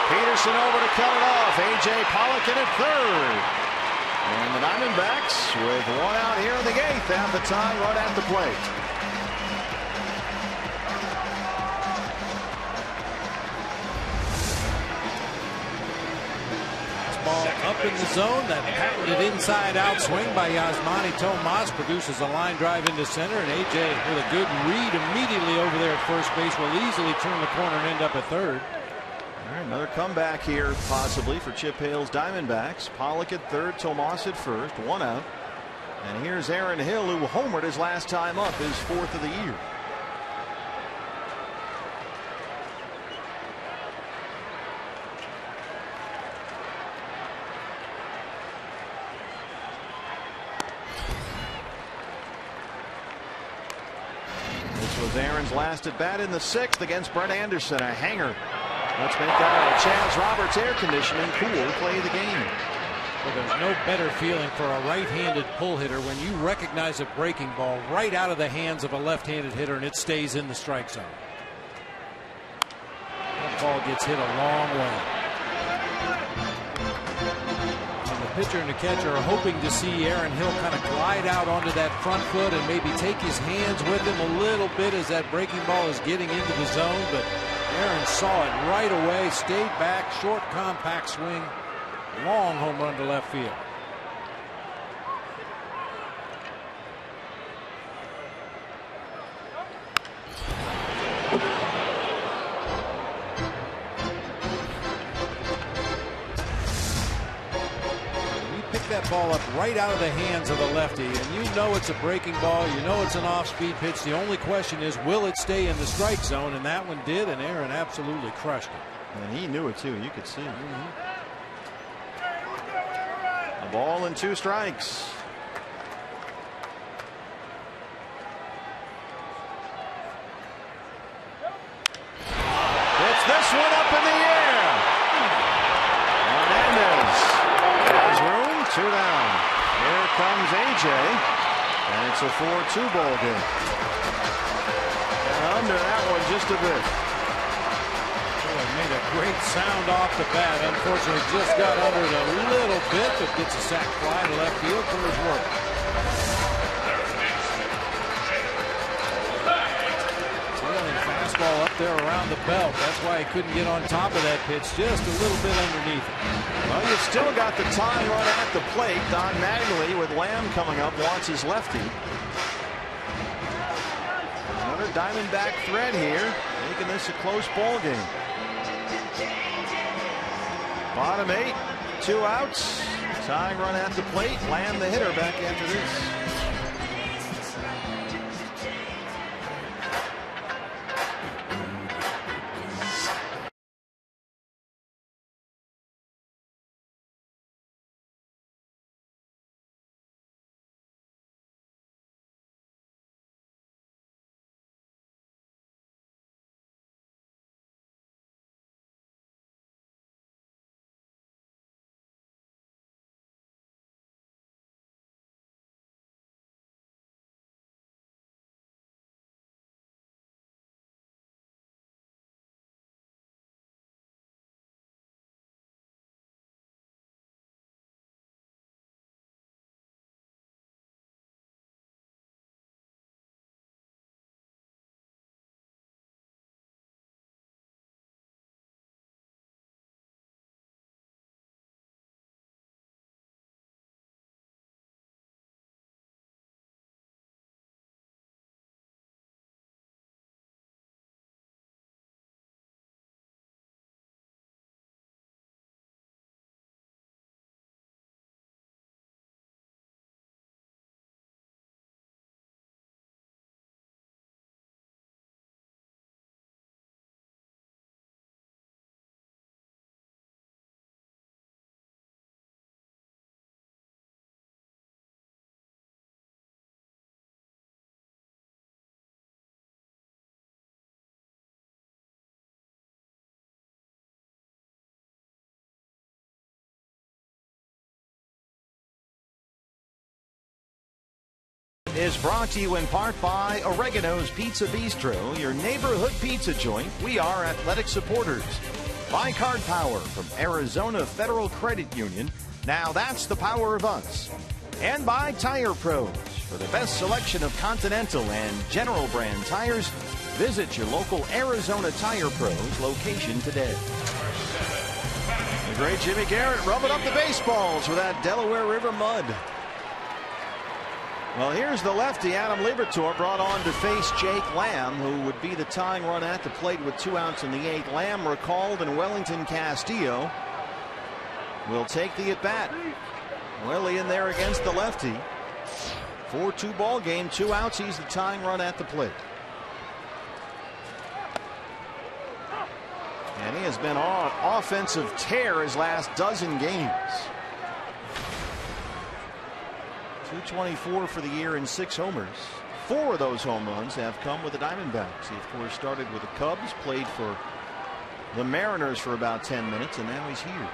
Peterson over to cut it off. A.J. Pollock in at third. And the Diamondbacks with 1 out here in the 8th have the tying run at the plate. Ball up in the zone. That patented inside-out swing by Yasmani Tomas produces a line drive into center, and A.J. with a good read immediately over there at first base will easily turn the corner and end up at third. All right, another comeback here possibly for Chip Hale's Diamondbacks. Pollock at third, Tomas at first, 1 out. And here's Aaron Hill, who homered his last time up, his 4th of the year. Aaron's last at bat in the 6th against Brett Anderson, a hanger. Let's make that Chaz Roberts air conditioning cool play of the game. Well, there's no better feeling for a right-handed pull hitter when you recognize a breaking ball right out of the hands of a left-handed hitter and it stays in the strike zone. That ball gets hit a long way. The pitcher and the catcher are hoping to see Aaron Hill kind of glide out onto that front foot and maybe take his hands with him a little bit as that breaking ball is getting into the zone, but Aaron saw it right away, stayed back, short compact swing, long home run to left field. That ball up right out of the hands of the lefty, and you know it's a breaking ball, you know it's an off-speed pitch. The only question is, will it stay in the strike zone? And that one did, and Aaron absolutely crushed it. And he knew it too, you could see it. A ball and 2 strikes. It's this one up in the air. Hernandez has room. 2 down. Here comes A.J. And it's a 4-2 ball game. And under that one just a bit. Oh, it made a great sound off the bat. Unfortunately, just got under it a little bit, but gets a sac fly to left field for his work. Fastball up there around the belt. That's why he couldn't get on top of that pitch. Just a little bit underneath it. Well, you've still got the tying run at the plate. Don Mattingly, with Lamb coming up, wants his lefty. Another Diamondback thread here, making this a close ball game. Bottom 8, 2 outs. Tying run at the plate. Lamb, the hitter, back after this. is brought to you in part by Oregano's Pizza Bistro, your neighborhood pizza joint. We are athletic supporters. By Card Power from Arizona Federal Credit Union. Now that's the power of us. And by Tire Pros. For the best selection of Continental and General brand tires, visit your local Arizona Tire Pros location today. The great Jimmy Garrett rubbing up the baseballs with that Delaware River mud. Well, here's the lefty, Adam Liberatore, brought on to face Jake Lamb, who would be the tying run at the plate with 2 outs in the 8th. Lamb recalled, and Wellington Castillo will take the at-bat. Willie in there against the lefty. 4-2 ball game, 2 outs. He's the tying run at the plate. And he has been on offensive tear his last dozen games. 224 for the year and 6 homers. 4 of those home runs have come with the Diamondbacks. He, of course, started with the Cubs, played for the Mariners for about 10 minutes, and now he's here.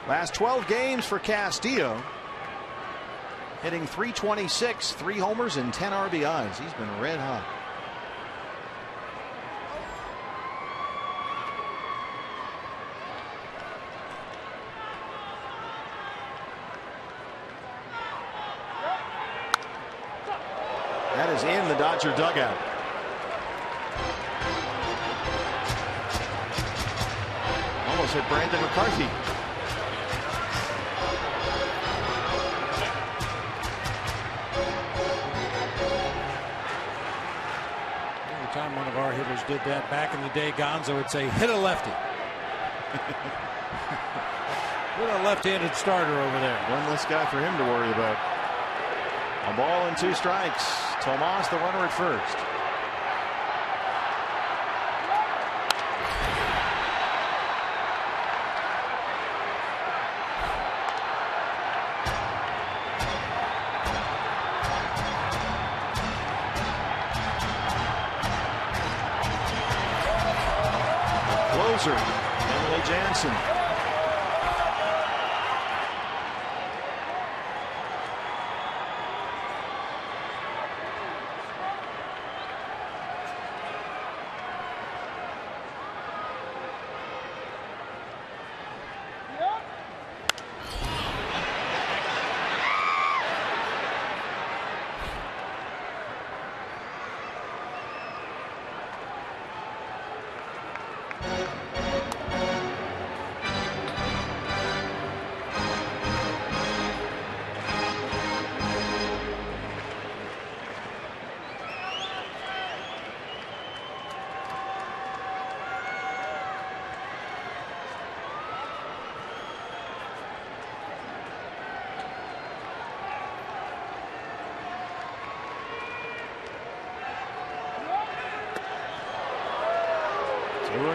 Last 12 games for Castillo. Hitting .326, 3 homers and 10 RBIs. He's been red hot. That is in the Dodger dugout. Almost hit Brandon McCarthy. Every time one of our hitters did that back in the day, Gonzo would say, hit a lefty. What a left-handed starter over there. One less guy for him to worry about. A ball and 2 strikes. Tomas, the runner at first. Closer, Emily Jansen.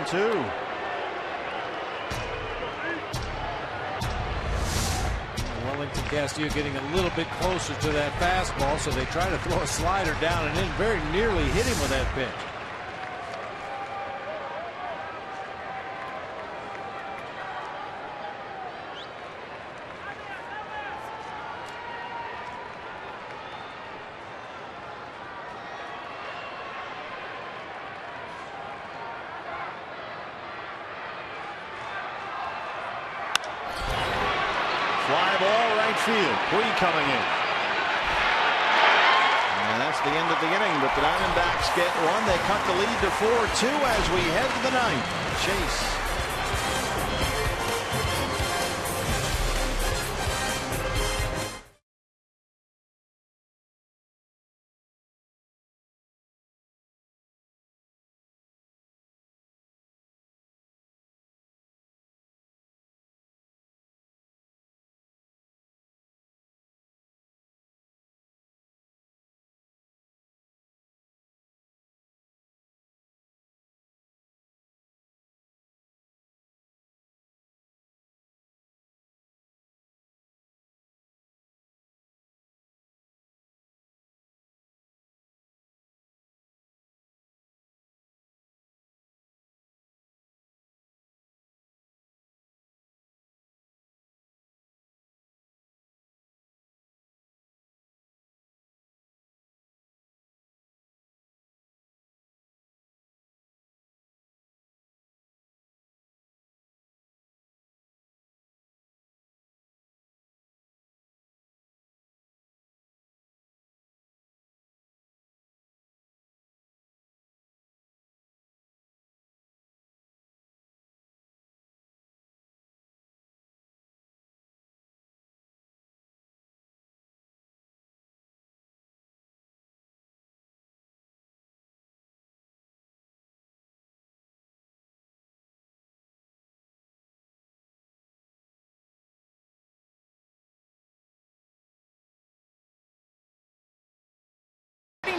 Two. Wellington Castillo getting a little bit closer to that fastball, so they try to throw a slider down and in, very nearly hit him with that pitch. Fly ball right field. Quee coming in. And that's the end of the inning, but the Diamondbacks get one. They cut the lead to 4-2 as we head to the 9th. Chase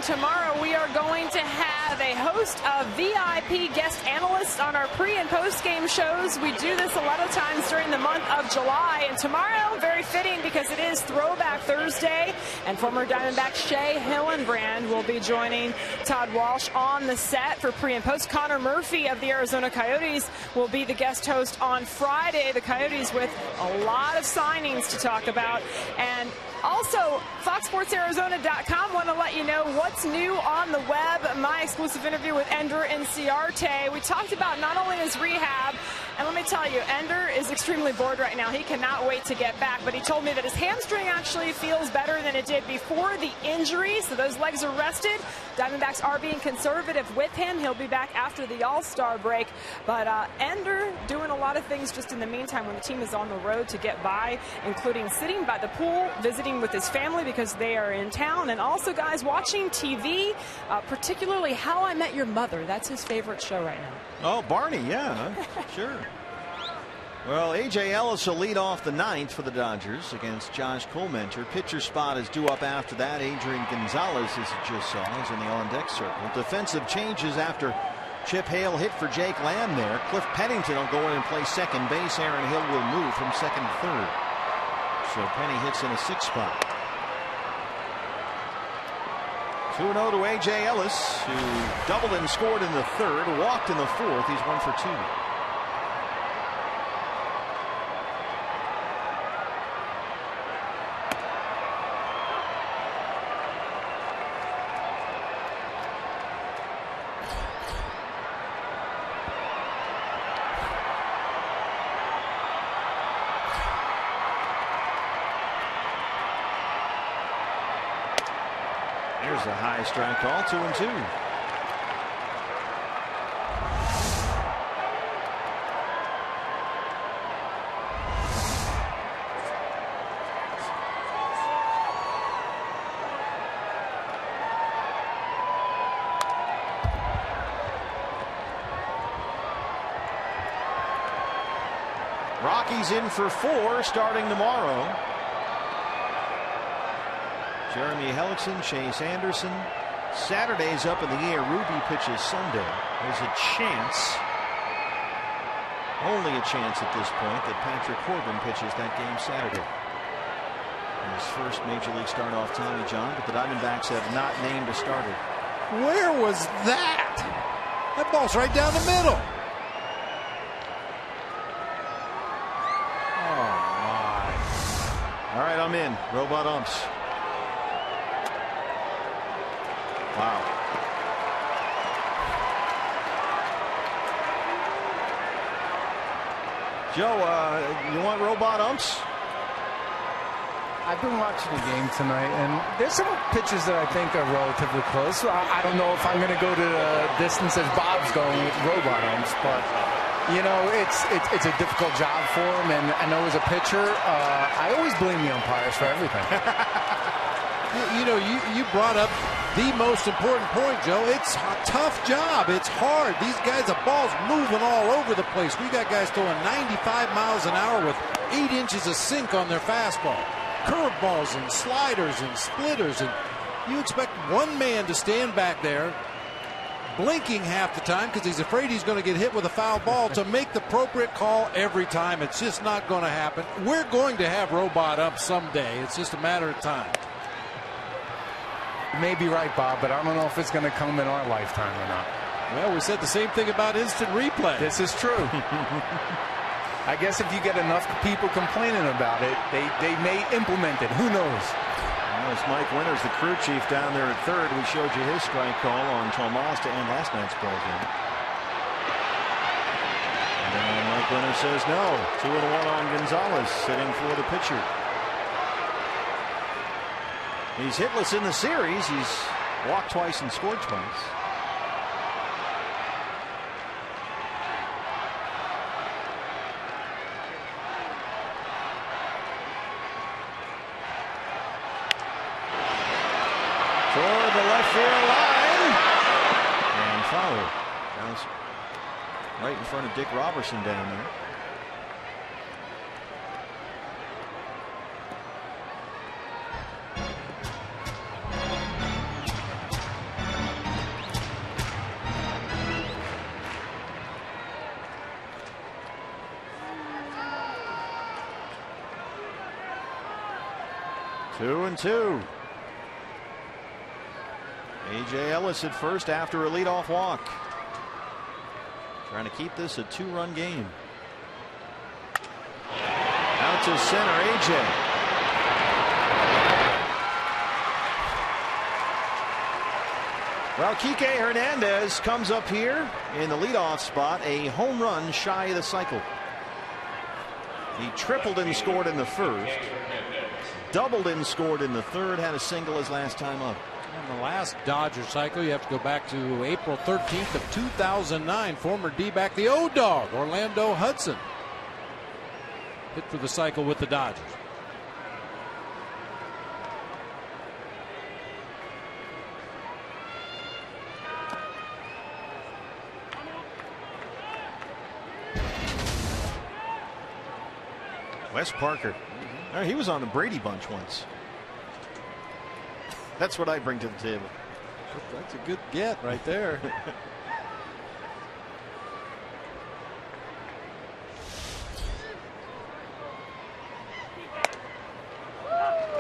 tomorrow we are going to have a host of VIP guest analysts on our pre- and post-game shows. We do this a lot of times during the month of July, and tomorrow, very fitting because it is Throwback Thursday, and former Diamondback Shea Hillenbrand will be joining Todd Walsh on the set for pre- and post. Connor Murphy of the Arizona Coyotes will be the guest host on Friday. The Coyotes with a lot of signings to talk about. And also, FoxSportsArizona.com want to let you know what's new on the web. My exclusive interview with Ender Inciarte. We talked about not only his rehab, and let me tell you, Ender is extremely bored right now. He cannot wait to get back, but he told me that his hamstring actually feels better than it did before the injury, so those legs are rested. Diamondbacks are being conservative with him. He'll be back after the All-Star break, but Ender doing a lot of things just in the meantime when the team is on the road to get by, including sitting by the pool, visiting with his family because they are in town, and also, guys, watching TV, particularly How I Met Your Mother. That's his favorite show right now. Oh, Barney, yeah, sure. Well, A.J. Ellis will lead off the ninth for the Dodgers against Josh Colemencher. Pitcher spot is due up after that. Adrian Gonzalez, as you just saw, is in the on-deck circle. Defensive changes after Chip Hale hit for Jake Lamb there. Cliff Pennington will go in and play second base. Aaron Hill will move from second to third. So Penny hits in a sixth spot. 2-0 to A.J. Ellis, who doubled and scored in the third, walked in the fourth. He's 1 for 2. Here's a high strike call, 2-2. Rockies in for 4 starting tomorrow. Jeremy Hellickson, Chase Anderson. Saturday's up in the air. Ruby pitches Sunday. There's a chance, only a chance at this point, that Patrick Corbin pitches that game Saturday. His first major league start off Tommy John, but the Diamondbacks have not named a starter. Where was that? That ball's right down the middle. Oh, my. All right, I'm in. Robot umps. Wow. Joe, you want robot umps? I've been watching the game tonight, and there's some pitches that I think are relatively close. I don't know if I'm going to go to the distance as Bob's going with robot umps, but you know, it's a difficult job for him. And I know as a pitcher, I always blame the umpires for everything. You know, you brought up the most important point, Joe. It's a tough job. It's hard. These guys, the ball's moving all over the place. We got guys throwing 95 miles an hour with 8 inches of sink on their fastball. Curveballs and sliders and splitters. And you expect one man to stand back there blinking half the time because he's afraid he's going to get hit with a foul ball to make the appropriate call every time. It's just not going to happen. We're going to have robot up someday. It's just a matter of time. You may be right, Bob, but I don't know if it's going to come in our lifetime or not. Well, we said the same thing about instant replay. This is true. I guess if you get enough people complaining about it, they may implement it. Who knows? Well, it's Mike Winters, the crew chief, down there at third. We showed you his strike call on Tomas to end last night's ball game. And Mike Winters says no. 2-1 on Gonzalez, sitting for the pitcher. He's hitless in the series. He's walked twice and scored twice. Toward the left field line. And foul. Bounce right in front of Dick Robertson down there. 2-2. A.J. Ellis at first after a leadoff walk. Trying to keep this a 2-run game. Out to center, A.J. Well, Kike Hernandez comes up here in the leadoff spot, a home run shy of the cycle. He tripled and scored in the first, doubled and scored in the third, had a single his last time up. In the last Dodger cycle, you have to go back to April 13th of 2009. Former D-back, the O-Dog, Orlando Hudson, hit for the cycle with the Dodgers. Wes Parker. He was on the Brady Bunch once. That's what I bring to the table. That's a good get right there.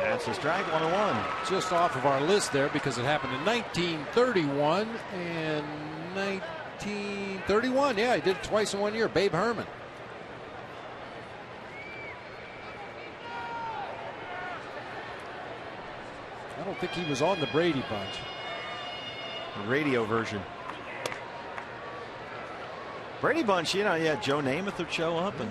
That's a strike, 1-1. Just off of our list there because it happened in 1931 and 1931. Yeah, he did it twice in 1 year. Babe Herman. I don't think he was on the Brady Bunch. The radio version. Brady Bunch, you know, yeah, Joe Namath would show up and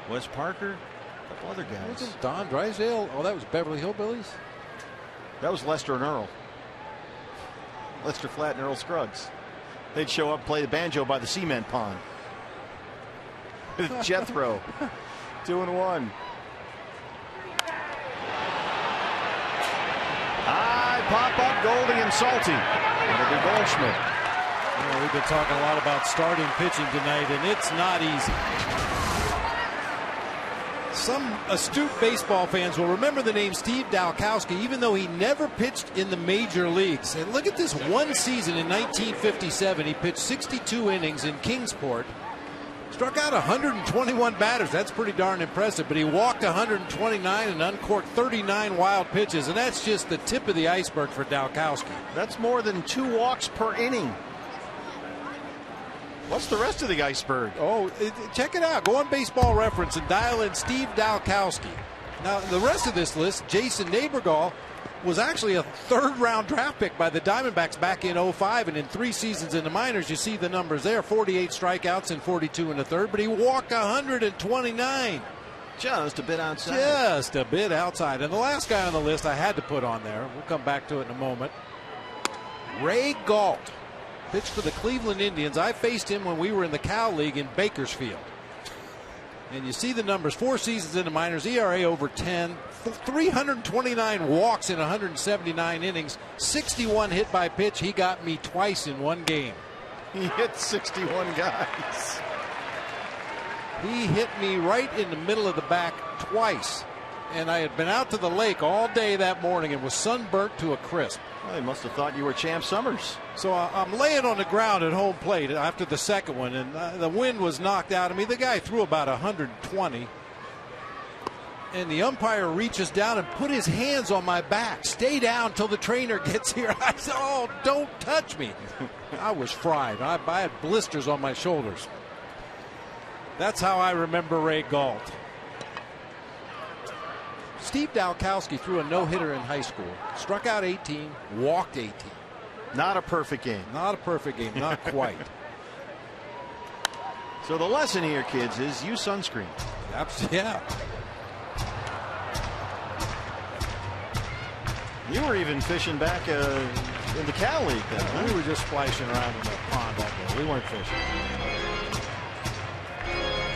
Wes Parker, a couple other guys. Wasn't Don Drysdale? Oh, that was Beverly Hillbillies? That was Lester and Earl. Lester Flatt and Earl Scruggs. They'd show up, play the banjo by the cement pond. Jethro. 2-1. High pop up, Goldie and Salty. It'll be Goldschmidt. Yeah, we've been talking a lot about starting pitching tonight, and it's not easy. Some astute baseball fans will remember the name Steve Dalkowski, even though he never pitched in the major leagues. And look at this one season in 1957. He pitched 62 innings in Kingsport. Struck out 121 batters. That's pretty darn impressive. But he walked 129 and uncorked 39 wild pitches. And that's just the tip of the iceberg for Dalkowski. That's more than 2 walks per inning. What's the rest of the iceberg? Oh, check it out. Go on Baseball Reference and dial in Steve Dalkowski. Now, the rest of this list, Jason Neighborgall was actually a 3rd-round draft pick by the Diamondbacks back in 05, and in 3 seasons in the minors, you see the numbers there, 48 strikeouts and 42 in the third, but he walked 129. Just a bit outside. Just a bit outside. And the last guy on the list I had to put on there, we'll come back to it in a moment, Ray Galt. Pitched for the Cleveland Indians. I faced him when we were in the Cal League in Bakersfield. And you see the numbers, 4 seasons in the minors, ERA over 10, 329 walks in 179 innings, 61 hit by pitch. He got me twice in 1 game. He hit 61 guys. He hit me right in the middle of the back twice. And I had been out to the lake all day that morning and was sunburnt to a crisp. Well, he must have thought you were Champ Summers. So I'm laying on the ground at home plate after the second one, and the wind was knocked out of me. The guy threw about 120. And the umpire reaches down and put his hands on my back. Stay down till the trainer gets here. I said, oh, don't touch me. I was fried. I had blisters on my shoulders. That's how I remember Ray Galt. Steve Dalkowski threw a no-hitter in high school. Struck out 18, walked 18. Not a perfect game. Not a perfect game, not quite. So the lesson here, kids, is use sunscreen. Yeah. You were even fishing back in the Cal League then, huh? We were just splashing around in the pond that day. We weren't fishing.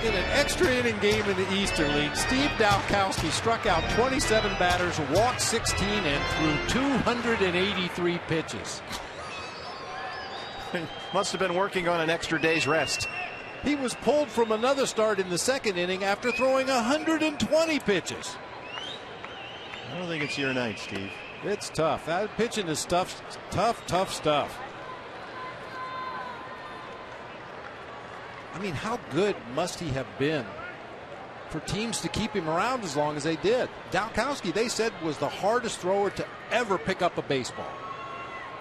In an extra inning game in the Eastern League, Steve Dalkowski struck out 27 batters, walked 16, and threw 283 pitches. Must have been working on an extra day's rest. He was pulled from another start in the second inning after throwing 120 pitches. I don't think it's your night, Steve. It's tough. That pitching is tough stuff. I mean, how good must he have been for teams to keep him around as long as they did. Dalkowski, they said, was the hardest thrower to ever pick up a baseball.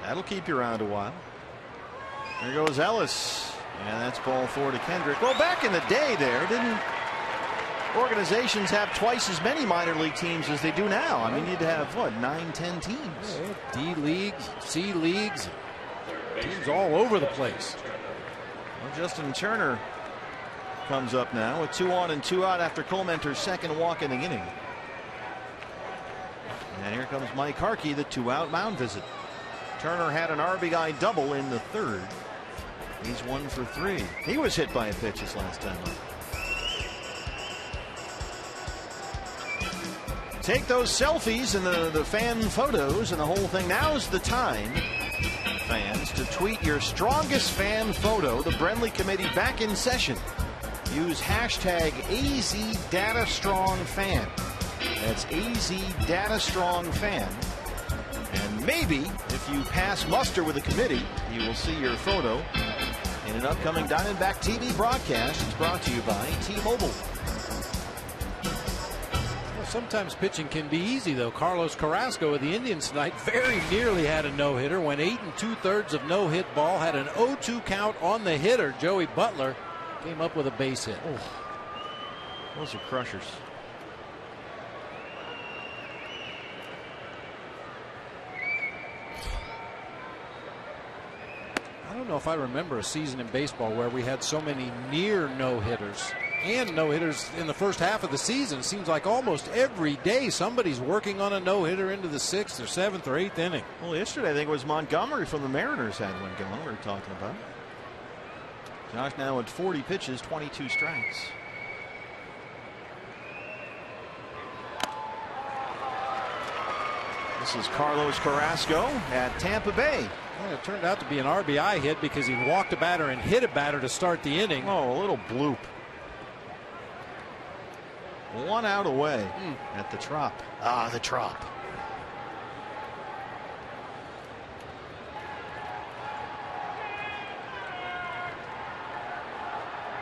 That'll keep you around a while. There goes Ellis. And that's ball 4 to Kendrick. Well, back in the day there, didn't organizations have twice as many minor league teams as they do now? I mean, you'd have, what, 9, 10 teams? D leagues, C leagues, teams all over the place. Well, Justin Turner comes up now with 2 on and 2 out after Colementer's second walk in the inning. And here comes Mike Harkey, the 2-out mound visit. Turner had an RBI double in the 3rd. He's 1 for 3. He was hit by a pitch his last time up. Take those selfies and the fan photos and the whole thing. Now's the time, fans, to tweet your strongest fan photo. The Brenly Committee back in session. Use hashtag AZDataStrongFan. That's AZDataStrongFan. And maybe if you pass muster with the committee, you will see your photo in an upcoming Diamondback TV broadcast. It's brought to you by T-Mobile. Well, sometimes pitching can be easy, though. Carlos Carrasco of the Indians tonight very nearly had a no-hitter. Went 8 2/3 of no-hit ball. Had an 0-2 count on the hitter. Joey Butler came up with a base hit. Oh, those are crushers. I don't know if I remember a season in baseball where we had so many near no-hitters and no-hitters in the first half of the season. It seems like almost every day somebody's working on a no-hitter into the 6th or 7th or 8th inning. Well, yesterday I think it was Montgomery from the Mariners had one going. We were talking about. Josh now at 40 pitches, 22 strikes. This is Carlos Carrasco at Tampa Bay. Well, it turned out to be an RBI hit because he walked a batter and hit a batter to start the inning. Oh, a little bloop. 1 out away at the Trop. Ah, the Trop.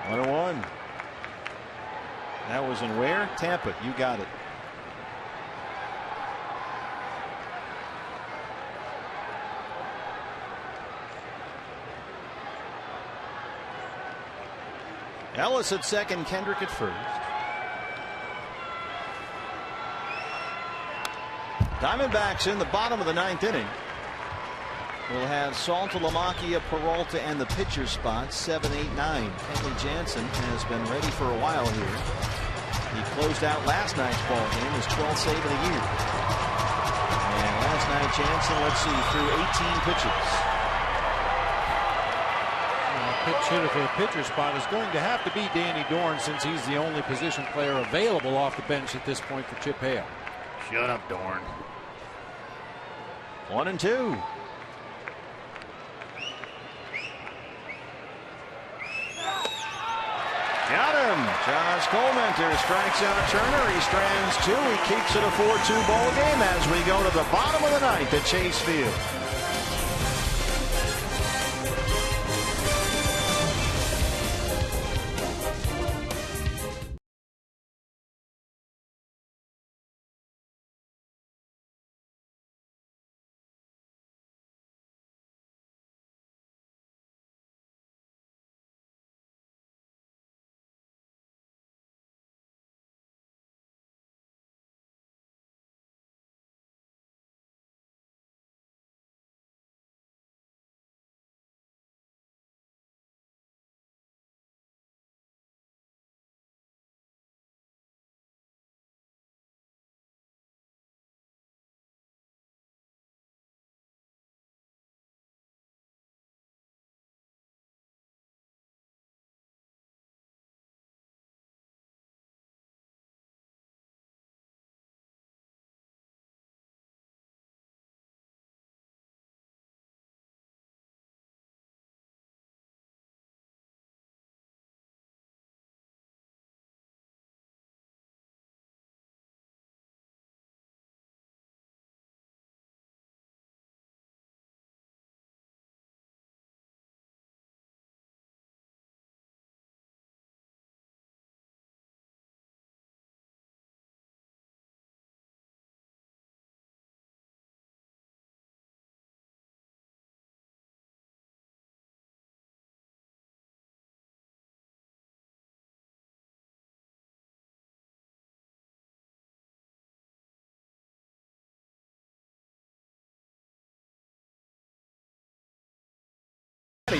One. That was in where? Tampa. You got it. Ellis at second, Kendrick at first. Diamondbacks in the bottom of the 9th inning. We'll have Salta, Lamacchia, Peralta, and the pitcher spot 7, 8, 9. Kenley Jansen has been ready for a while here. He closed out last night's ball game, his 12th save of the year. And last night Jansen, let's see, threw 18 pitches. Pitch hitter for the pitcher spot is going to have to be Danny Dorn, since he's the only position player available off the bench at this point for Chip Hale. Shut up, Dorn. 1 and 2. Got him. Josh Colementer strikes out Turner. He strands 2. He keeps it a 4-2 ball game as we go to the bottom of the 9th at Chase Field.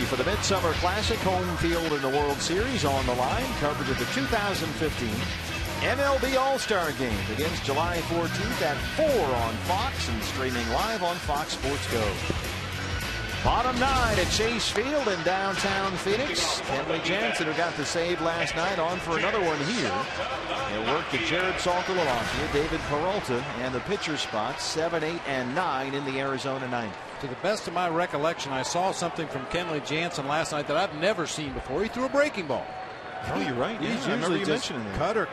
for the Midsummer Classic, home field in the World Series on the line. Coverage of the 2015 MLB All-Star Game begins July 14th at 4 on Fox and streaming live on Fox Sports Go. Bottom 9 at Chase Field in downtown Phoenix. Kenley Jansen, who got the save last night, on for another one here. It worked to Jared Saltalamacchia, David Peralta, and the pitcher spots 7, 8, and 9 in the Arizona ninth. To the best of my recollection, I saw something from Kenley Jansen last night that I've never seen before. He threw a breaking ball. Oh, you're right. He's Yeah, usually just cutter.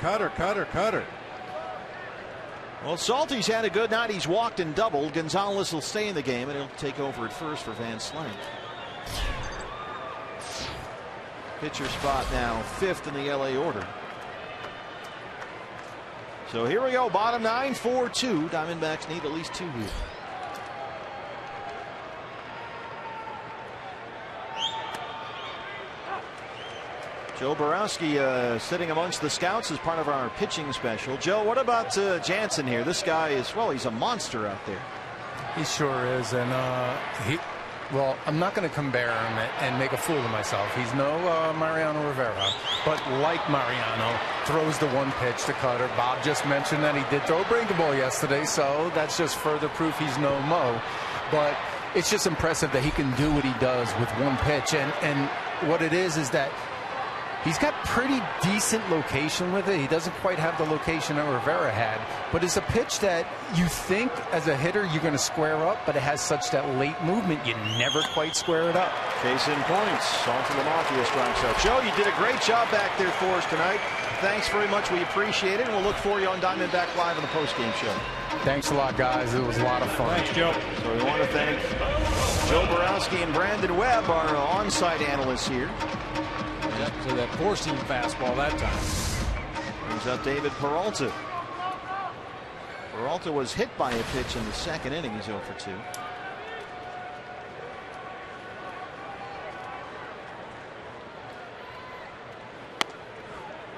Well, Salty's had a good night. He's walked and doubled. Gonzalez will stay in the game, and he'll take over at first for Van Slank. Pitcher spot now 5th in the LA order. So here we go. Bottom 9, 4-2. Diamondbacks need at least 2 here. Joe Borowski sitting amongst the scouts as part of our pitching special. Joe, what about Jansen here? This guy is, well, he's a monster out there. He sure is. And well, I'm not going to compare him and make a fool of myself. He's no Mariano Rivera, but like Mariano, throws the one pitch to cutter. Bob just mentioned that he did throw a breaking ball yesterday, so that's just further proof he's no Mo. But it's just impressive that he can do what he does with one pitch. And what it is that he's got pretty decent location with it. He doesn't quite have the location that Rivera had, but it's a pitch that you think as a hitter you're going to square up, but it has such that late movement you never quite square it up. Case in point, Saltalamacchia strikes out. Joe, you did a great job back there for us tonight. Thanks very much. We appreciate it, and we'll look for you on Diamondback Live on the postgame show. Thanks a lot, guys. It was a lot of fun. Thanks, Joe. So we want to thank Joe Borowski and Brandon Webb, our on-site analysts here. So that four-seam fastball that time. Brings up David Peralta. Peralta was hit by a pitch in the second inning. He's 0 for 2.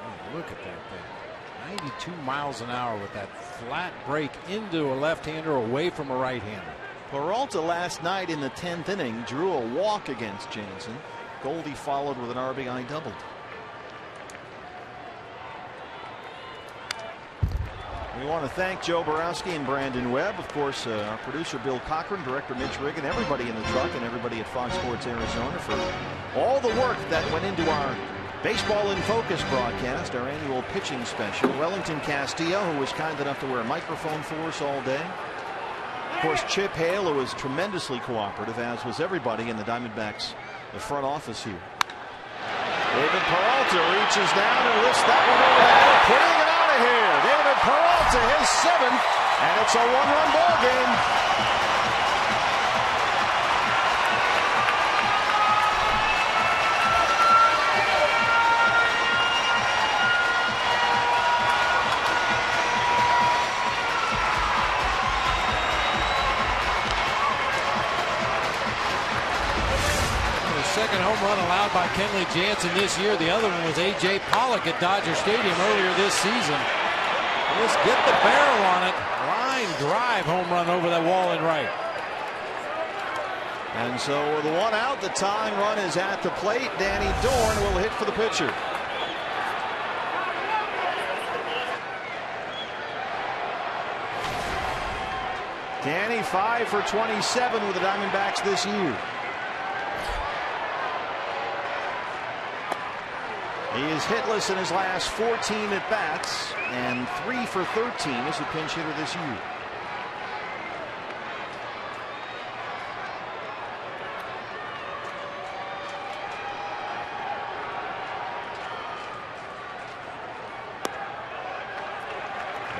Oh, look at that thing. 92 miles an hour with that flat break into a left-hander away from a right-hander. Peralta last night in the 10th inning drew a walk against Jansen. Goldie followed with an RBI double. We want to thank Joe Borowski and Brandon Webb, of course, our producer Bill Cochran, director Mitch Riggin, everybody in the truck, and everybody at Fox Sports Arizona for all the work that went into our Baseball in Focus broadcast, our annual pitching special. Wellington Castillo, who was kind enough to wear a microphone for us all day. Of course, Chip Hale, who was tremendously cooperative, as was everybody in the Diamondbacks, the front office here. David Peralta reaches down and lifts that one over the head, putting it out of here. David Peralta, his 7th, and it's a 1-run ball game. Second home run allowed by Kenley Jansen this year. The other one was A.J. Pollock at Dodger Stadium earlier this season. Let's get the barrel on it. Line drive home run over that wall in right. And so with the one out, the tying run is at the plate. Danny Dorn will hit for the pitcher. Danny 5 for 27 with the Diamondbacks this year. He is hitless in his last 14 at-bats and 3 for 13 as a pinch hitter this year.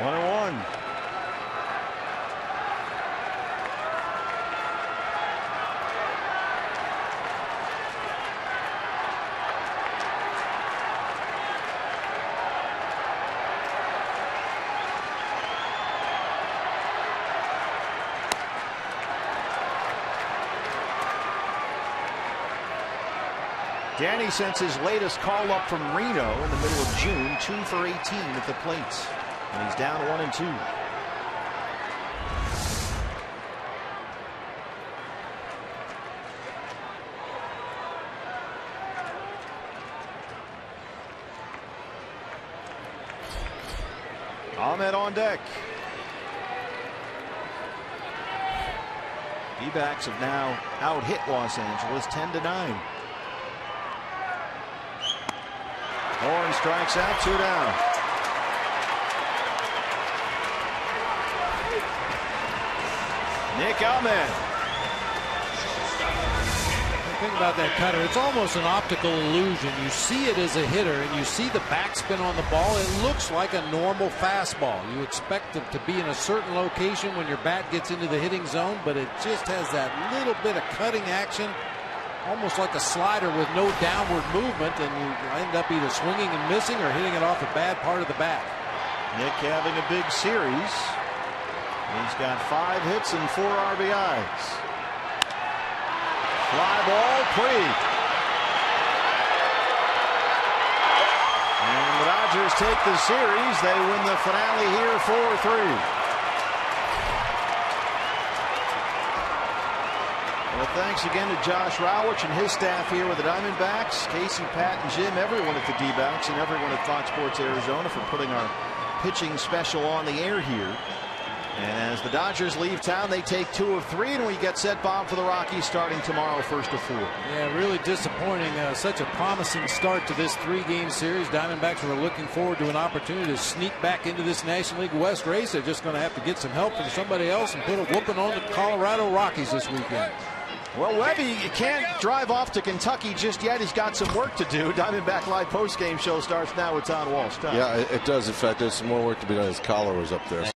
One and one. Danny sends his latest call up from Reno in the middle of June, 2 for 18 at the plates. And he's down 1-2. Ahmed on deck. D-backs have now out-hit Los Angeles 10-9. Horn strikes out, 2 down. Nick Ahmed. Think about that cutter. It's almost an optical illusion. You see it as a hitter, and you see the backspin on the ball. It looks like a normal fastball. You expect it to be in a certain location when your bat gets into the hitting zone, but it just has that little bit of cutting action, almost like a slider with no downward movement, and you end up either swinging and missing or hitting it off a bad part of the bat. Nick having a big series. He's got 5 hits and 4 RBIs. Fly ball, Puig. And the Dodgers take the series. They win the finale here 4-3. Well, thanks again to Josh Rawitch and his staff here with the Diamondbacks. Casey, Pat, and Jim, everyone at the D-backs, and everyone at Fox Sports Arizona for putting our pitching special on the air here. And as the Dodgers leave town, they take 2 of 3, and we get set, Bob, for the Rockies starting tomorrow, 1st of 4. Yeah, really disappointing. Such a promising start to this 3-game series. Diamondbacks were looking forward to an opportunity to sneak back into this National League West race. They're just going to have to get some help from somebody else and put a whooping on the Colorado Rockies this weekend. Well, Webby can't drive off to Kentucky just yet. He's got some work to do. Diamondback Live postgame show starts now with Todd Walsh. Todd. Yeah, it does. In fact, there's some more work to be done as Collar was up there.